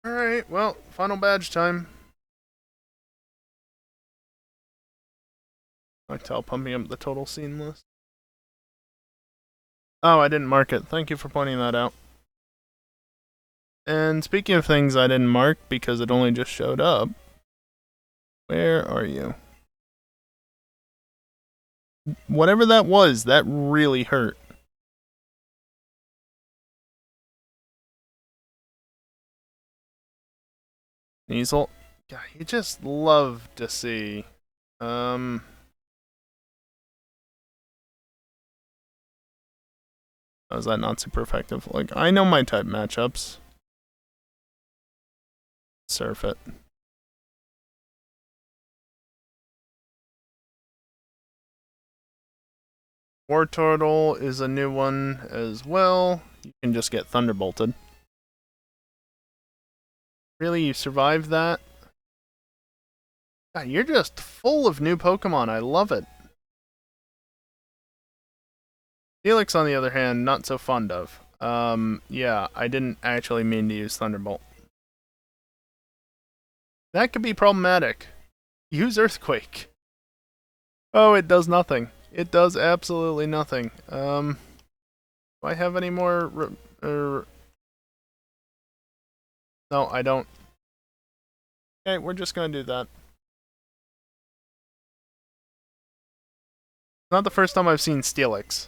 Alright, well, final badge time. I like tell pumping up the total scene list. Oh, I didn't mark it. Thank you for pointing that out. And speaking of things I didn't mark because it only just showed up, where are you? Whatever that was, that really hurt. Sneasel. God, you just love to see. Oh, is that not super effective? Like, I know my type matchups. Surf it. War Turtle is a new one as well. You can just get Thunderbolted. Really, you survived that? God, you're just full of new Pokemon. I love it. Felix, on the other hand, not so fond of. Yeah, I didn't actually mean to use Thunderbolt. That could be problematic. Use Earthquake. Oh, it does nothing. It does absolutely nothing. Do I have any more? No, I don't. Okay, we're just gonna do that. Not the first time I've seen Steelix,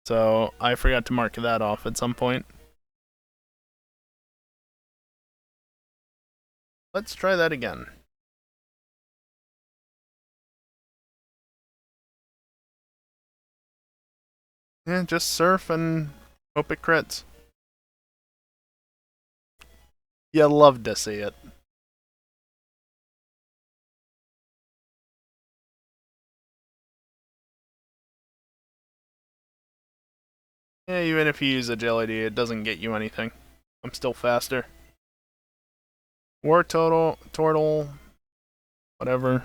so I forgot to mark that off at some point. Let's try that again. Yeah, just surf and hope it crits. You love to see it. Yeah, even if you use agility, it doesn't get you anything. I'm still faster. War Turtle, whatever.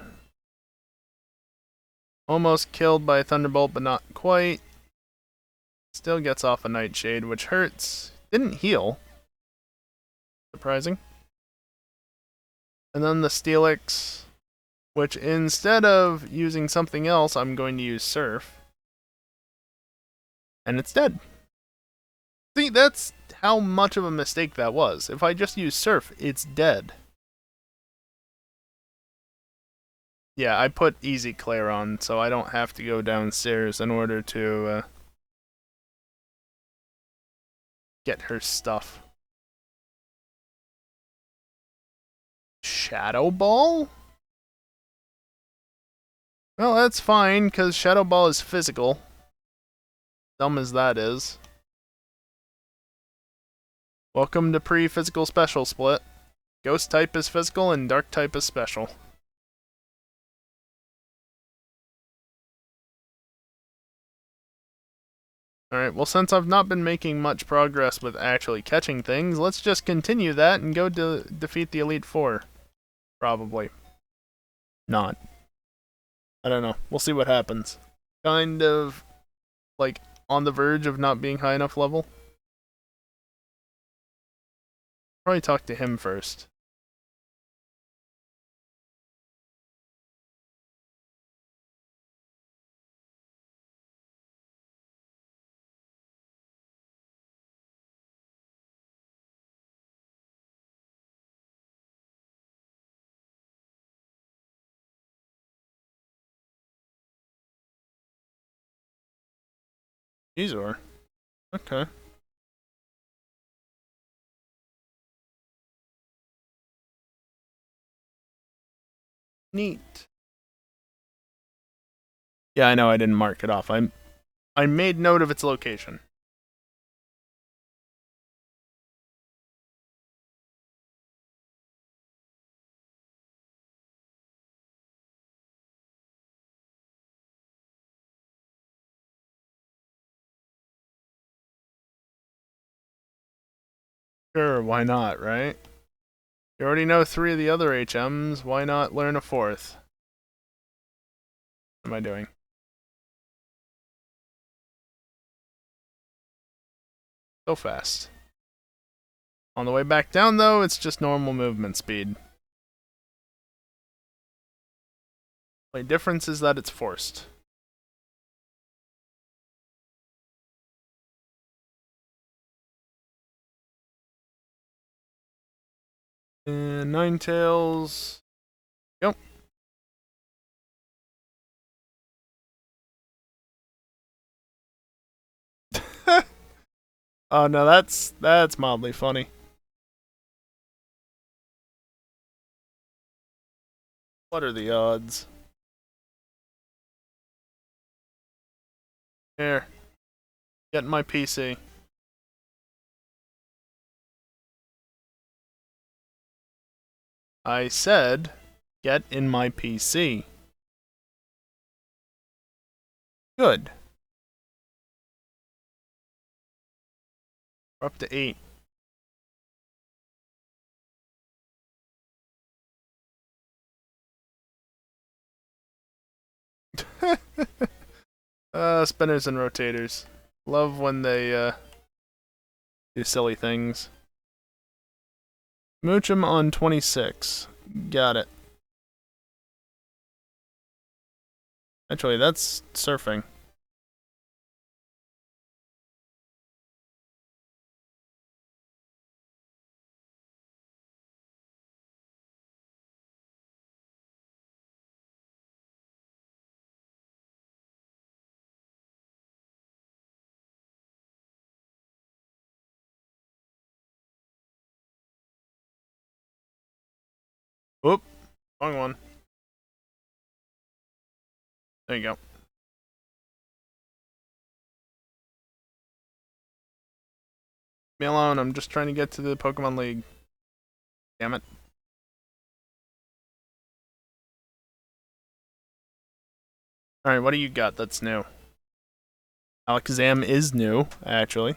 Almost killed by a Thunderbolt, but not quite. Still gets off a Nightshade, which hurts. Didn't heal. Surprising. And then the Steelix, which instead of using something else, I'm going to use Surf. And it's dead. See, that's how much of a mistake that was. If I just use Surf, it's dead. Yeah, I put Easy Claire on, so I don't have to go downstairs in order to get her stuff. Shadow Ball? Well, that's fine, because Shadow Ball is physical. Dumb as that is. Welcome to pre-physical special split. Ghost type is physical and dark type is special. Alright, well since I've not been making much progress with actually catching things, let's just continue that and go to defeat the Elite Four. Probably. Not. I don't know. We'll see what happens. Kind of, like, on the verge of not being high enough level. Probably talk to him first. Izor. Okay. Neat. Yeah, I know I didn't mark it off. I made note of its location. Sure, why not, right? You already know 3 of the other HMs, why not learn a 4th? What am I doing? So fast. On the way back down, though, it's just normal movement speed. The difference is that it's forced. And Ninetales. Yep. Oh no, that's mildly funny. What are the odds? Here. Get in my PC. I said, get in my PC. Good. We're up to 8. Spinners and rotators. Love when they, do silly things. Mooch 'em on 26. Got it. Actually, that's surfing. Whoop. Wrong one. There you go. Me alone, I'm just trying to get to the Pokemon League. Damn it. Alright, what do you got that's new? Alakazam is new, actually.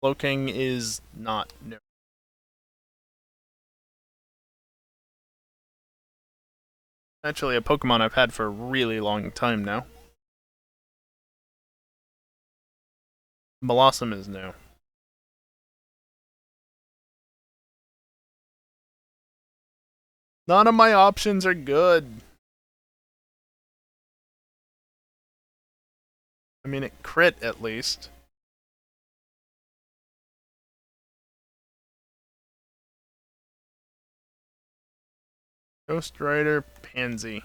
Cloaking is not new. Actually, a Pokemon I've had for a really long time now. Blossom is new. None of my options are good. I mean, it crit at least. Ghost Rider, Pansy.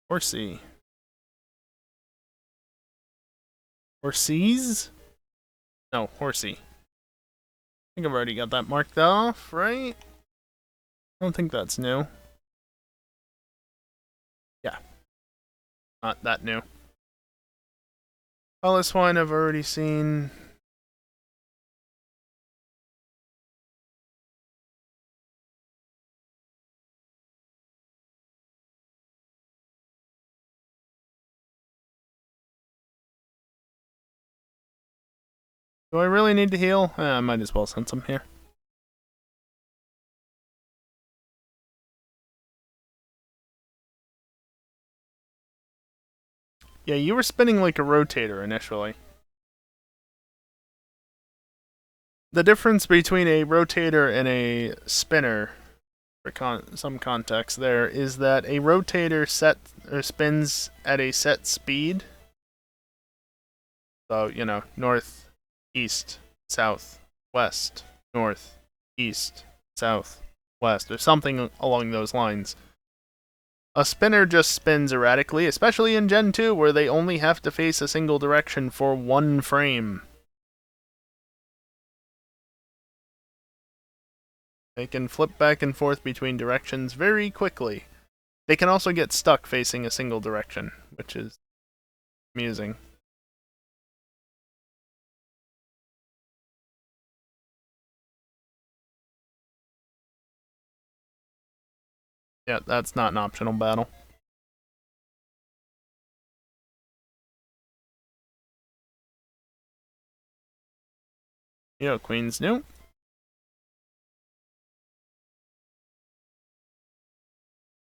Horsey. Horseys? No, Horsey. I think I've already got that marked off, right? I don't think that's new. Yeah. Not that new. Well, this one I've already seen. Do I really need to heal? I might as well send some here. Yeah, you were spinning like a rotator initially. The difference between a rotator and a spinner, for some context there, is that a rotator spins at a set speed. So, you know, north, east, south, west, north, east, south, west, or something along those lines. A spinner just spins erratically, especially in Gen 2, where they only have to face a single direction for one frame. They can flip back and forth between directions very quickly. They can also get stuck facing a single direction, which is amusing. Yeah, that's not an optional battle. You know, Queen's new.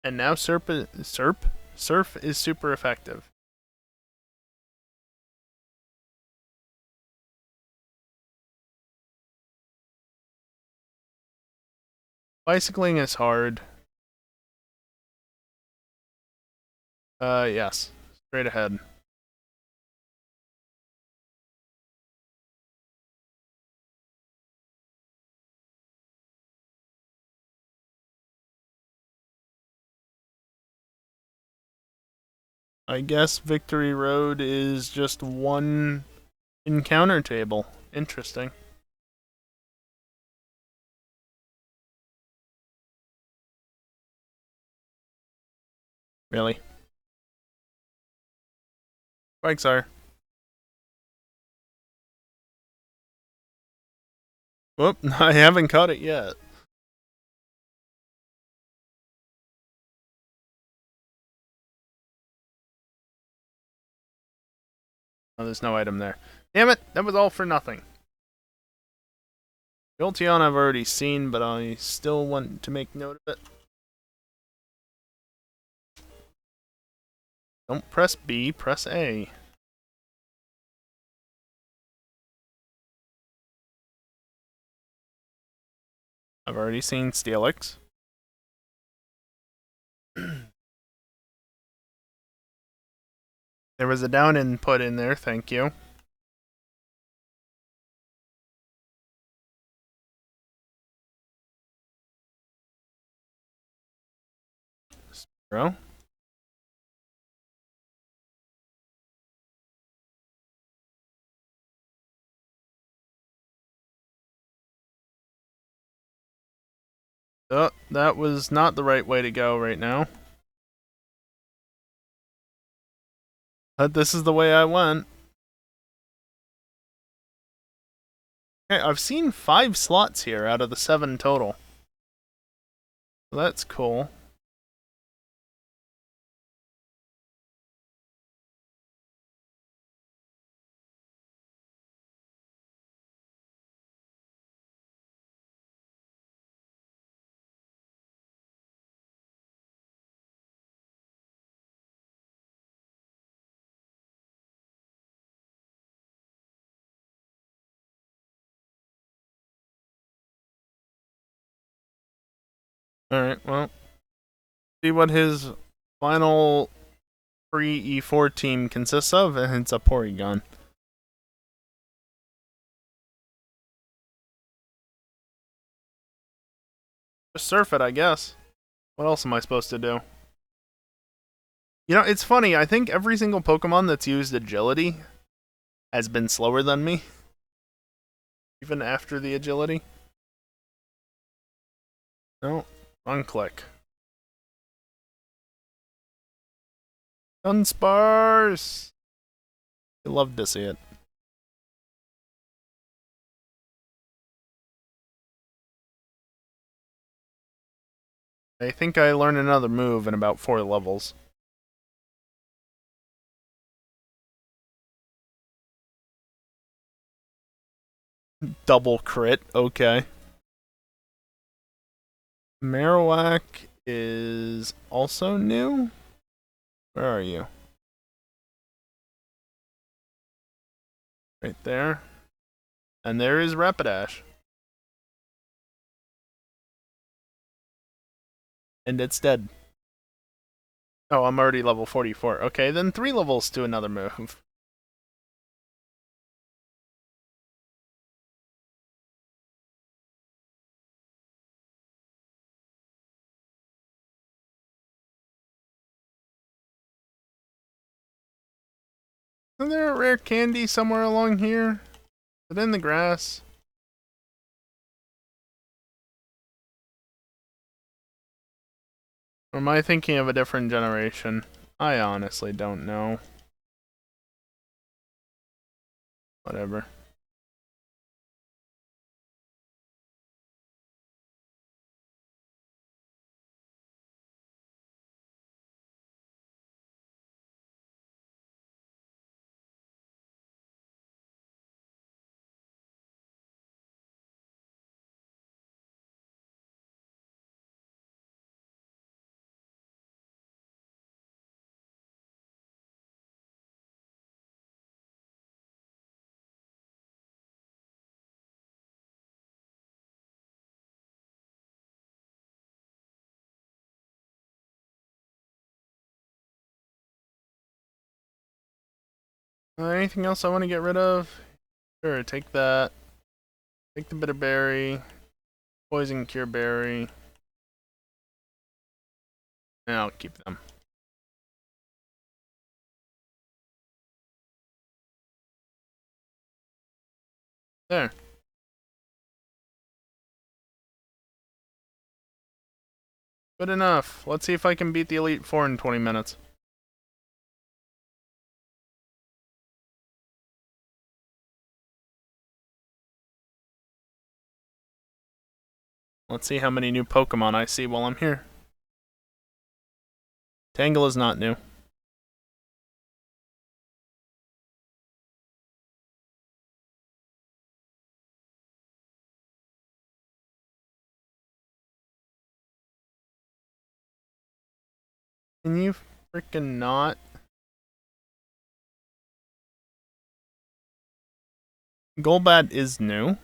And now Surf is super effective. Bicycling is hard. Yes. Straight ahead. I guess Victory Road is just one encounter table. Interesting. Really? Quagsire. Whoop, I haven't caught it yet. Oh, there's no item there. Damn it, that was all for nothing. Jolteon I've already seen, but I still want to make note of it. Don't press B, press A. I've already seen Steelix. There was a down input in there, thank you. Bro. Oh, that was not the right way to go right now. But this is the way I went. Okay, I've seen 5 slots here out of the 7 total. That's cool. Alright, well. See what his final free E4 team consists of, and it's a Porygon. Just surf it, I guess. What else am I supposed to do? You know, it's funny, I think every single Pokemon that's used agility has been slower than me. Even after the agility. No, wrong click. Dunsparce! I love to see it. I think I learn another move in about 4 levels. Double crit, okay. Marowak is also new? Where are you? Right there. And there is Rapidash. And it's dead. Oh, I'm already level 44. Okay, then 3 levels to another move. Isn't there a rare candy somewhere along here? Is it in the grass? Or am I thinking of a different generation? I honestly don't know. Whatever. Anything else I want to get rid of? Sure, take that. Take the bitter berry. Poison cure berry. And I'll keep them. There. Good enough. Let's see if I can beat the Elite Four in 20 minutes. Let's see how many new Pokemon I see while I'm here. Tangle is not new. Can you freaking not? Golbat is new.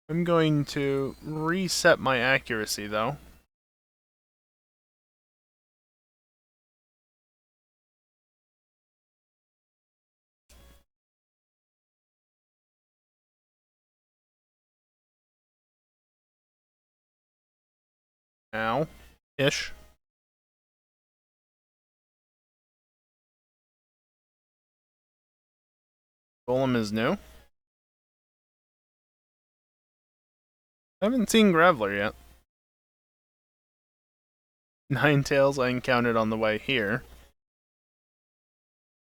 I'm going to reset my accuracy though. Now, ish. Golem is new. I haven't seen Graveler yet. Ninetales I encountered on the way here.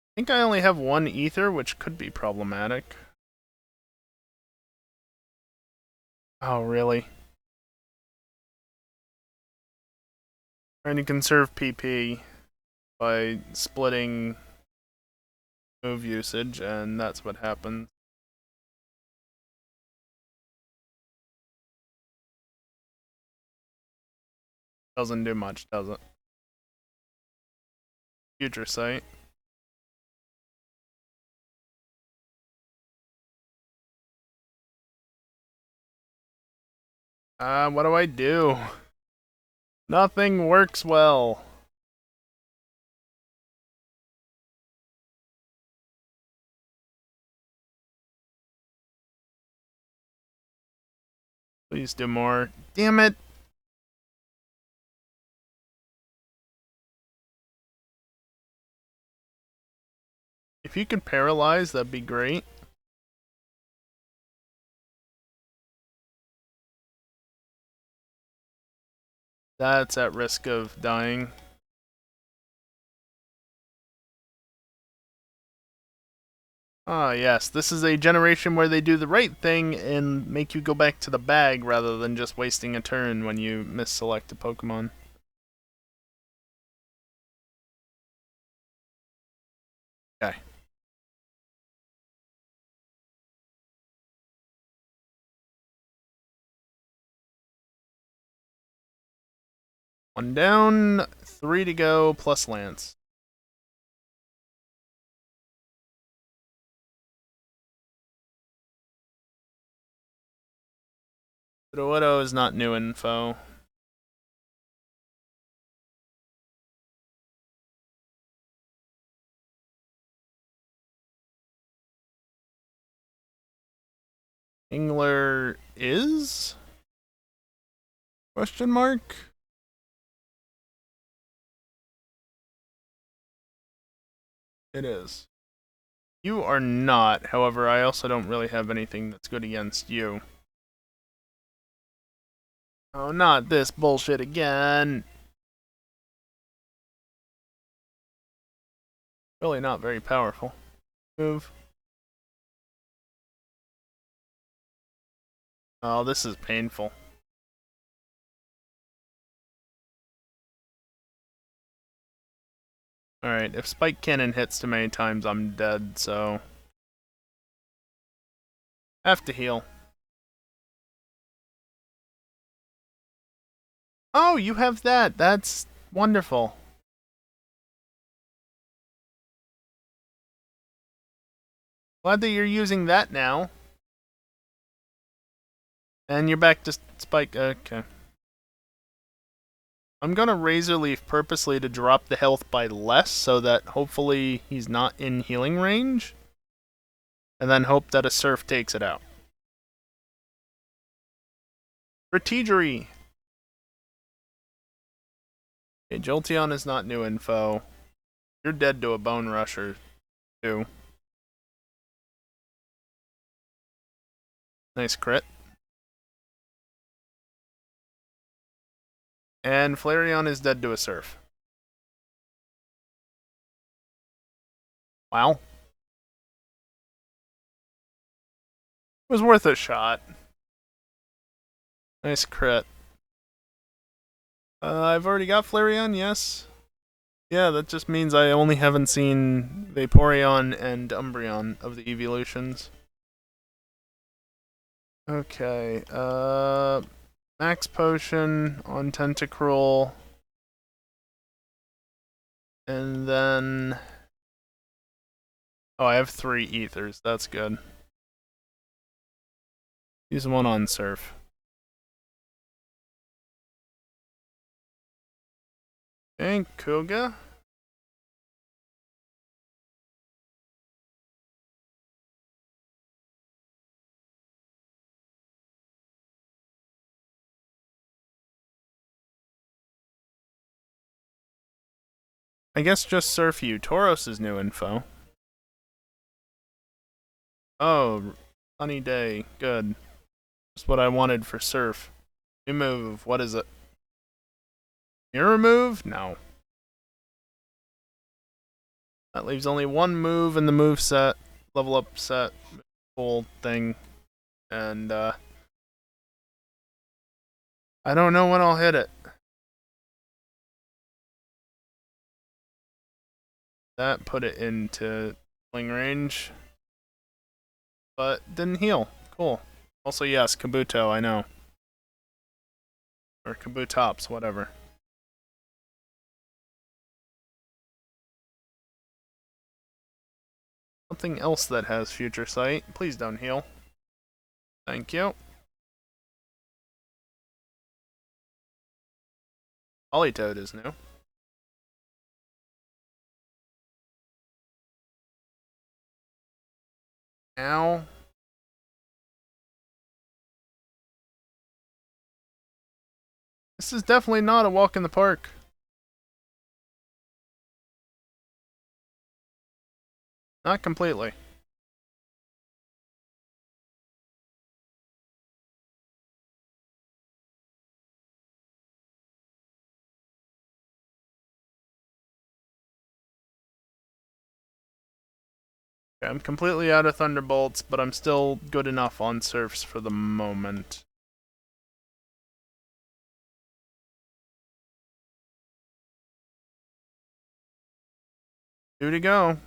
I think I only have one Ether, which could be problematic. Oh, really? Trying to conserve PP by splitting move usage, and that's what happens. Doesn't do much, does it? Future Sight. What do I do? Nothing works well. Please do more. Damn it! If you could paralyze, that'd be great. That's at risk of dying. Ah, yes, this is a generation where they do the right thing and make you go back to the bag rather than just wasting a turn when you misselect a Pokemon. Okay. One down, 3 to go, plus Lance. Widow is not new info. Engler is? Question mark? It is. You are not, however, I also don't really have anything that's good against you. Oh, not this bullshit again. Really not very powerful. Move. Oh, this is painful. Alright, if Spike Cannon hits too many times, I'm dead, so... have to heal. Oh, you have that! That's wonderful. Glad that you're using that now. And you're back to Spike. Okay. I'm gonna Razor Leaf purposely to drop the health by less so that hopefully he's not in healing range. And then hope that a Surf takes it out. Strategery! Okay, Jolteon is not new info. You're dead to a bone rusher, too. Nice crit. And Flareon is dead to a surf. Wow. It was worth a shot. Nice crit. I've already got Flareon, yes. Yeah, that just means I only haven't seen Vaporeon and Umbreon of the evolutions. Okay, Max Potion on Tentacruel. And then... Oh, I have 3 Ethers, that's good. Use one on Surf. And Koga? I guess just Surf you. Tauros is new info. Oh, sunny day. Good. Just what I wanted for Surf. New move. What is it? Mirror move? No. That leaves only one move in the move set. Level up set. Full thing. And, I don't know when I'll hit it. That put it into sling range. But didn't heal. Cool. Also, yes, Kabuto, I know. Or Kabutops, whatever. Something else that has future sight. Please don't heal. Thank you. Politoed is new. Ow. This is definitely not a walk in the park. Not completely. Okay, I'm completely out of Thunderbolts, but I'm still good enough on Surfs for the moment. Two to go.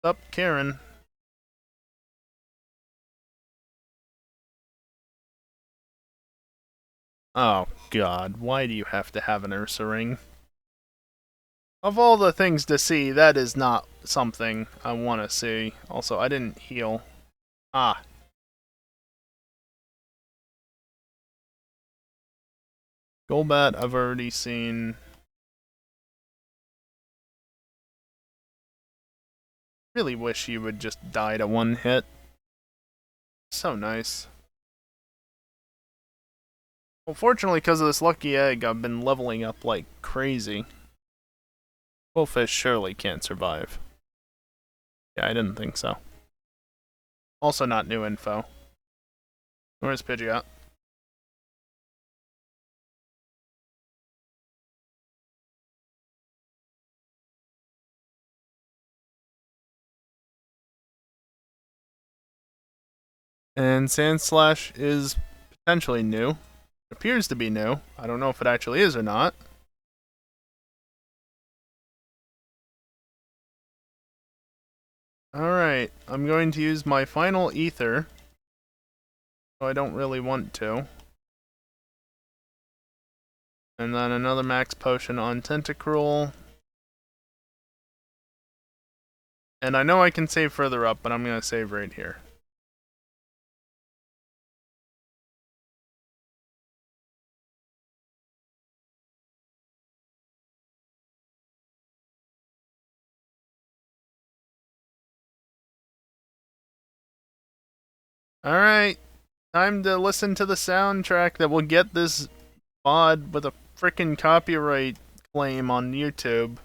Up, Karen. Oh, God. Why do you have to have an Ursa ring? Of all the things to see, that is not something I want to see. Also, I didn't heal. Ah. Golbat, I've already seen. Really wish you would just die to one hit. So nice. Well, fortunately, because of this lucky egg, I've been leveling up like crazy. Bullfish surely can't survive. Yeah, I didn't think so. Also not new info. Where's Pidgeot? And Sandslash is potentially new. It appears to be new. I don't know if it actually is or not. Alright, I'm going to use my final Ether. So I don't really want to. And then another Max Potion on Tentacruel. And I know I can save further up, but I'm going to save right here. Alright, time to listen to the soundtrack that will get this VOD with a frickin' copyright claim on YouTube,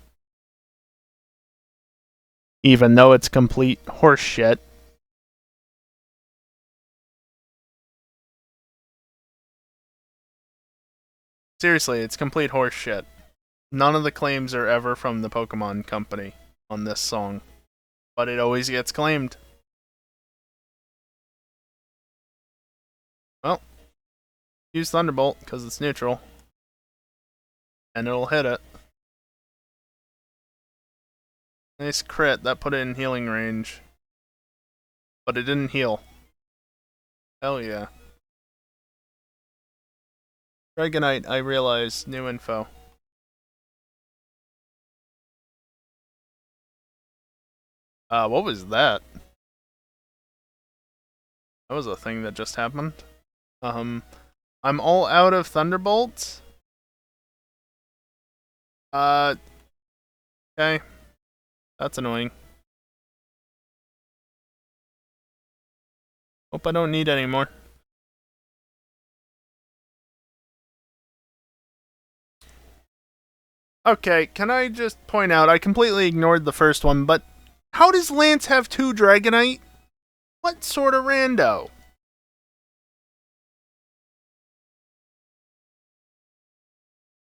even though it's complete horseshit. Seriously, it's complete horseshit. None of the claims are ever from the Pokemon Company on this song, but it always gets claimed. Well, use Thunderbolt because it's neutral, and it'll hit it. Nice crit, that put it in healing range. But it didn't heal. Hell yeah. Dragonite, I realize, new info. What was that? That was a thing that just happened. I'm all out of Thunderbolts. Okay. That's annoying. Hope I don't need any more. Okay, can I just point out, I completely ignored the first one, but how does Lance have 2 Dragonite? What sort of rando?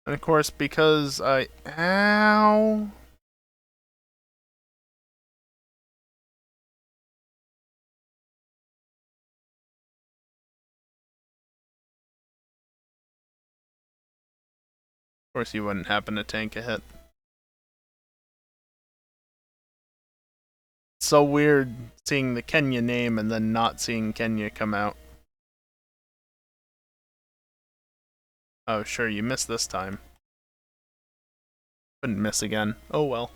And of course, because I... Ow... Of course you wouldn't happen to tank a hit. It's so weird seeing the Kenya name and then not seeing Kenya come out. Oh, sure, you missed this time. Couldn't miss again. Oh well.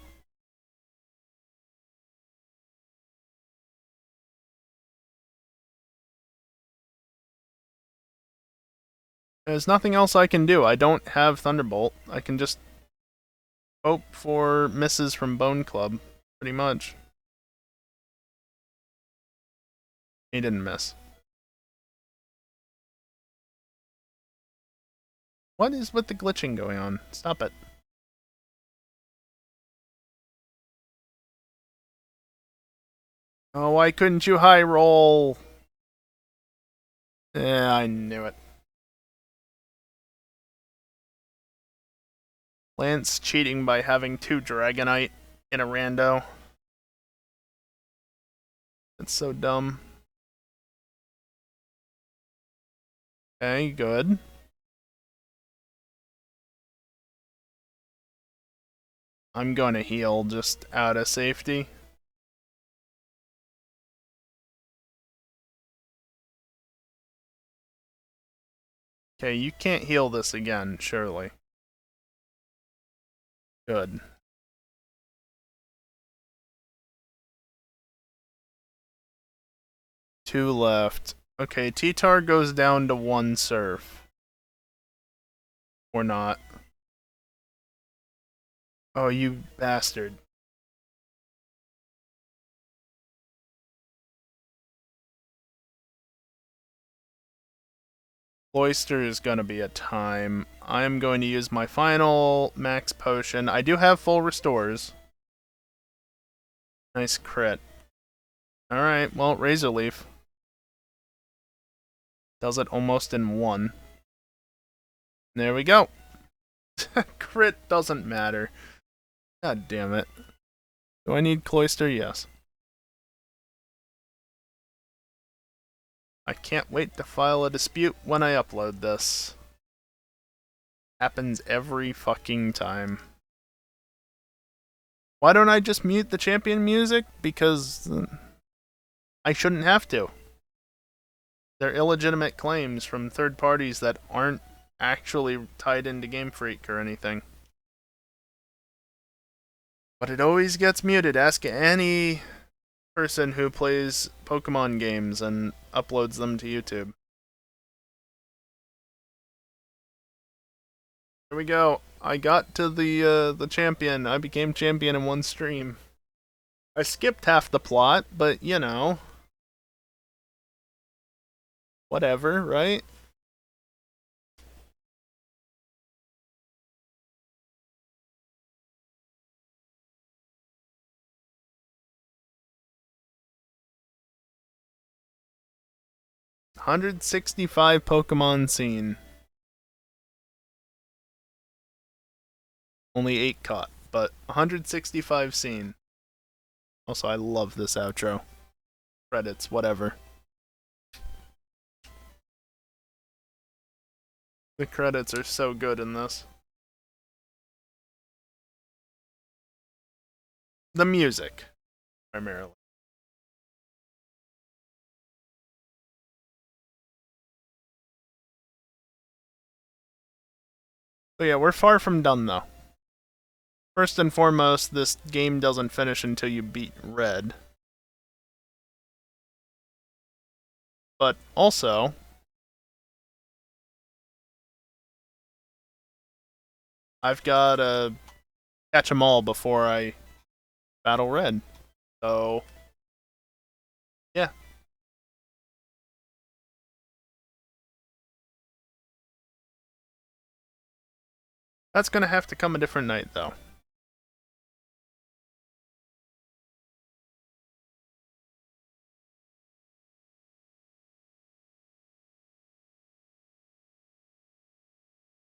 There's nothing else I can do. I don't have Thunderbolt. I can just hope for misses from Bone Club, pretty much. He didn't miss. What is with the glitching going on? Stop it. Oh, why couldn't you high roll? Yeah, I knew it. Lance cheating by having 2 Dragonite in a rando. That's so dumb. Okay, good. I'm gonna heal just out of safety. Okay, you can't heal this again, surely. Good. 2 left. Okay, T-Tar goes down to 1 surf. Or not. Oh, you bastard. Cloyster is gonna be a time. I'm going to use my final max potion. I do have full restores. Nice crit. Alright, well, Razor Leaf. Does it almost in 1. There we go. Crit doesn't matter. God damn it. Do I need Cloyster? Yes. I can't wait to file a dispute when I upload this. Happens every fucking time. Why don't I just mute the champion music? Because I shouldn't have to. They're illegitimate claims from third parties that aren't actually tied into Game Freak or anything. But it always gets muted. Ask any person who plays Pokemon games and uploads them to YouTube. Here we go. I got to the champion. I became champion in 1 stream. I skipped half the plot, but you know, whatever, right? 165 Pokemon seen. Only 8 caught, but 165 seen. Also, I love this outro. Credits, whatever. The credits are so good in this. The music, primarily. But yeah, we're far from done though. First and foremost, this game doesn't finish until you beat Red. But also, I've got to catch them all before I battle Red. So, yeah. That's gonna have to come a different night though.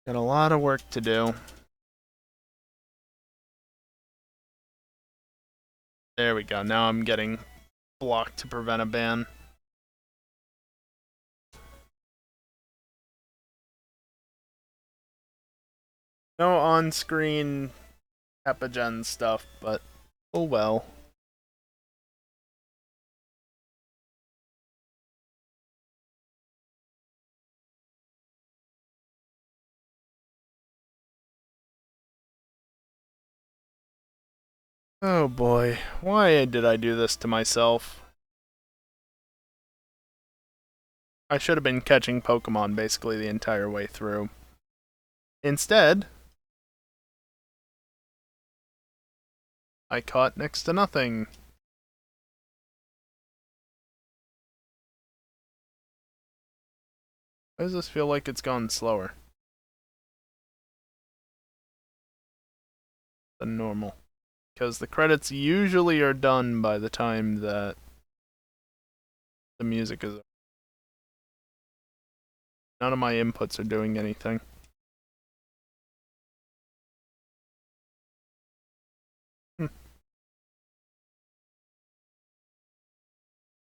Got a lot of work to do. There we go. Now I'm getting blocked to prevent a ban. No on-screen Epigen stuff, but oh well. Oh boy, why did I do this to myself? I should have been catching Pokemon basically the entire way through. Instead, I caught next to nothing. Why does this feel like it's gone slower than normal? Because the credits usually are done by the time that the music is. None of my inputs are doing anything.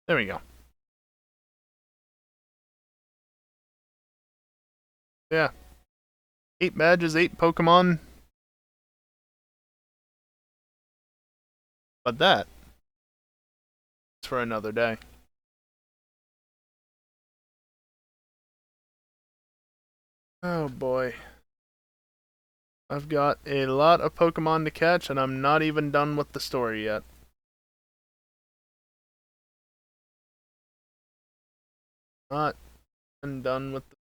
There we go. Yeah. 8 badges, 8 Pokemon. But that is for another day. Oh boy. I've got a lot of Pokemon to catch, and I'm not even done with the story yet. Not even done with the...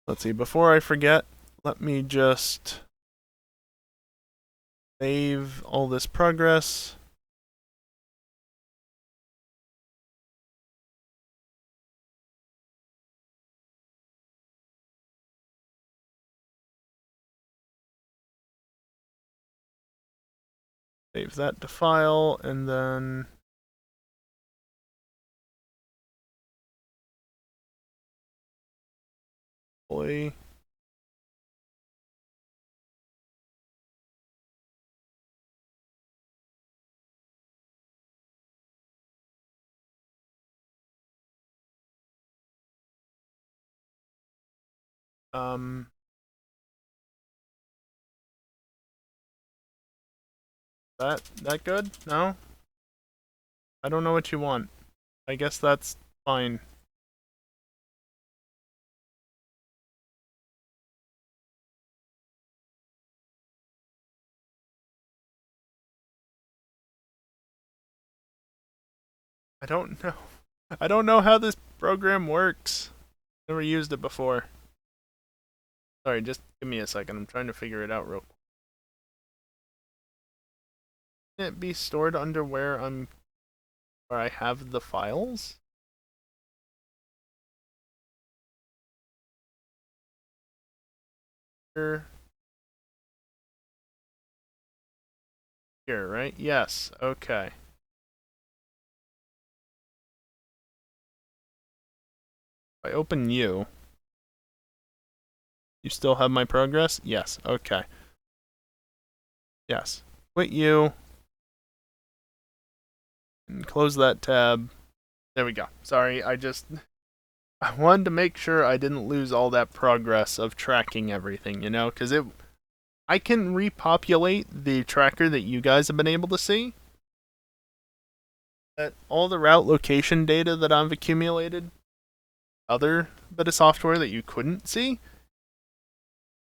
Let's see, before I forget, let me just save all this progress. Save that to file, and then... Boy. That good? No? I don't know what you want. I guess that's fine. I don't know. I don't know how this program works. Never used it before. Sorry, just give me a second. I'm trying to figure it out real quick. Can it be stored under where I have the files? Here, right? Yes. Okay. If I open you still have my progress? Yes, okay. Yes. Quit you. And close that tab. There we go. Sorry, I wanted to make sure I didn't lose all that progress of tracking everything, you know? Because I can repopulate the tracker that you guys have been able to see. That all the route location data that I've accumulated, other bit of software that you couldn't see,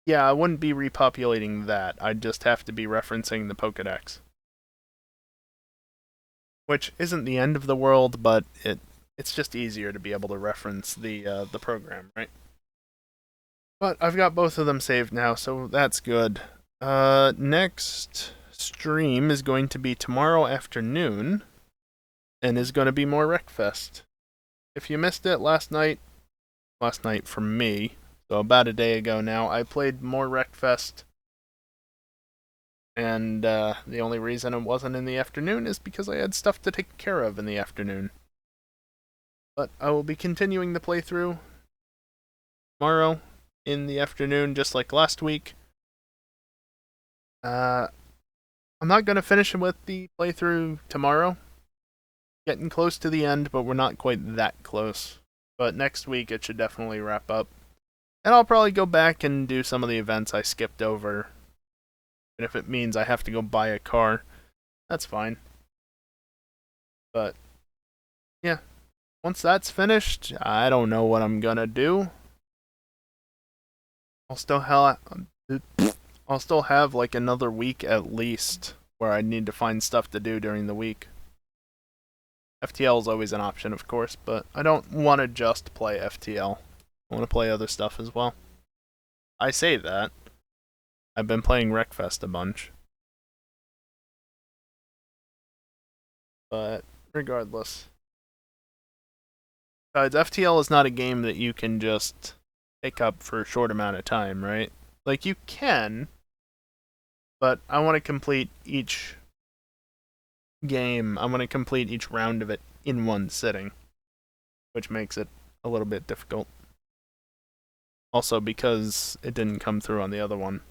yeah, I wouldn't be repopulating that. I'd just have to be referencing the Pokédex. Which isn't the end of the world, but it's just easier to be able to reference the program, right? But I've got both of them saved now, so that's good. Next stream is going to be tomorrow afternoon, and is going to be more Wreckfest. If you missed it last night for me, so about a day ago now, I played more Wreckfest, and the only reason it wasn't in the afternoon is because I had stuff to take care of in the afternoon. But I will be continuing the playthrough tomorrow in the afternoon, just like last week. I'm not going to finish with the playthrough tomorrow. Getting close to the end, but we're not quite that close. But next week it should definitely wrap up. And I'll probably go back and do some of the events I skipped over. And if it means I have to go buy a car, that's fine. But, yeah. Once that's finished, I don't know what I'm gonna do. I'll still have like another week at least where I need to find stuff to do during the week. FTL is always an option, of course, but I don't want to just play FTL. I want to play other stuff as well. I say that. I've been playing Wreckfest a bunch. But regardless. Besides, FTL is not a game that you can just pick up for a short amount of time, right? Like, you can, but I want to complete each game. I want to complete each round of it in one sitting, which makes it a little bit difficult. Also, because it didn't come through on the other one.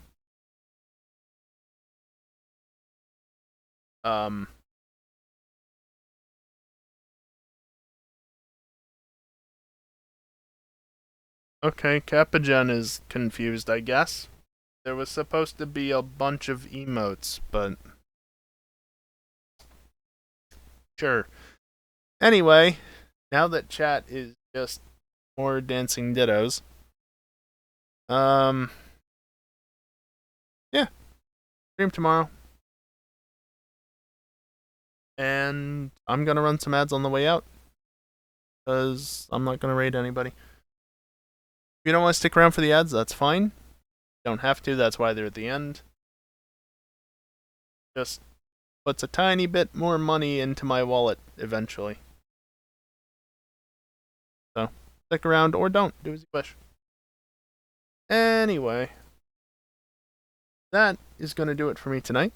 Okay, Capagen is confused, I guess. There was supposed to be a bunch of emotes, but sure. Anyway, now that chat is just more dancing dittos, yeah, stream tomorrow. And I'm gonna run some ads on the way out, because I'm not gonna raid anybody. If you don't want to stick around for the ads, that's fine. Don't have to, that's why they're at the end. Just puts a tiny bit more money into my wallet eventually. So, stick around or don't, do as you wish. Anyway, that is going to do it for me tonight.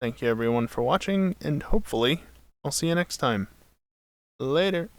Thank you everyone for watching, and hopefully I'll see you next time. Later.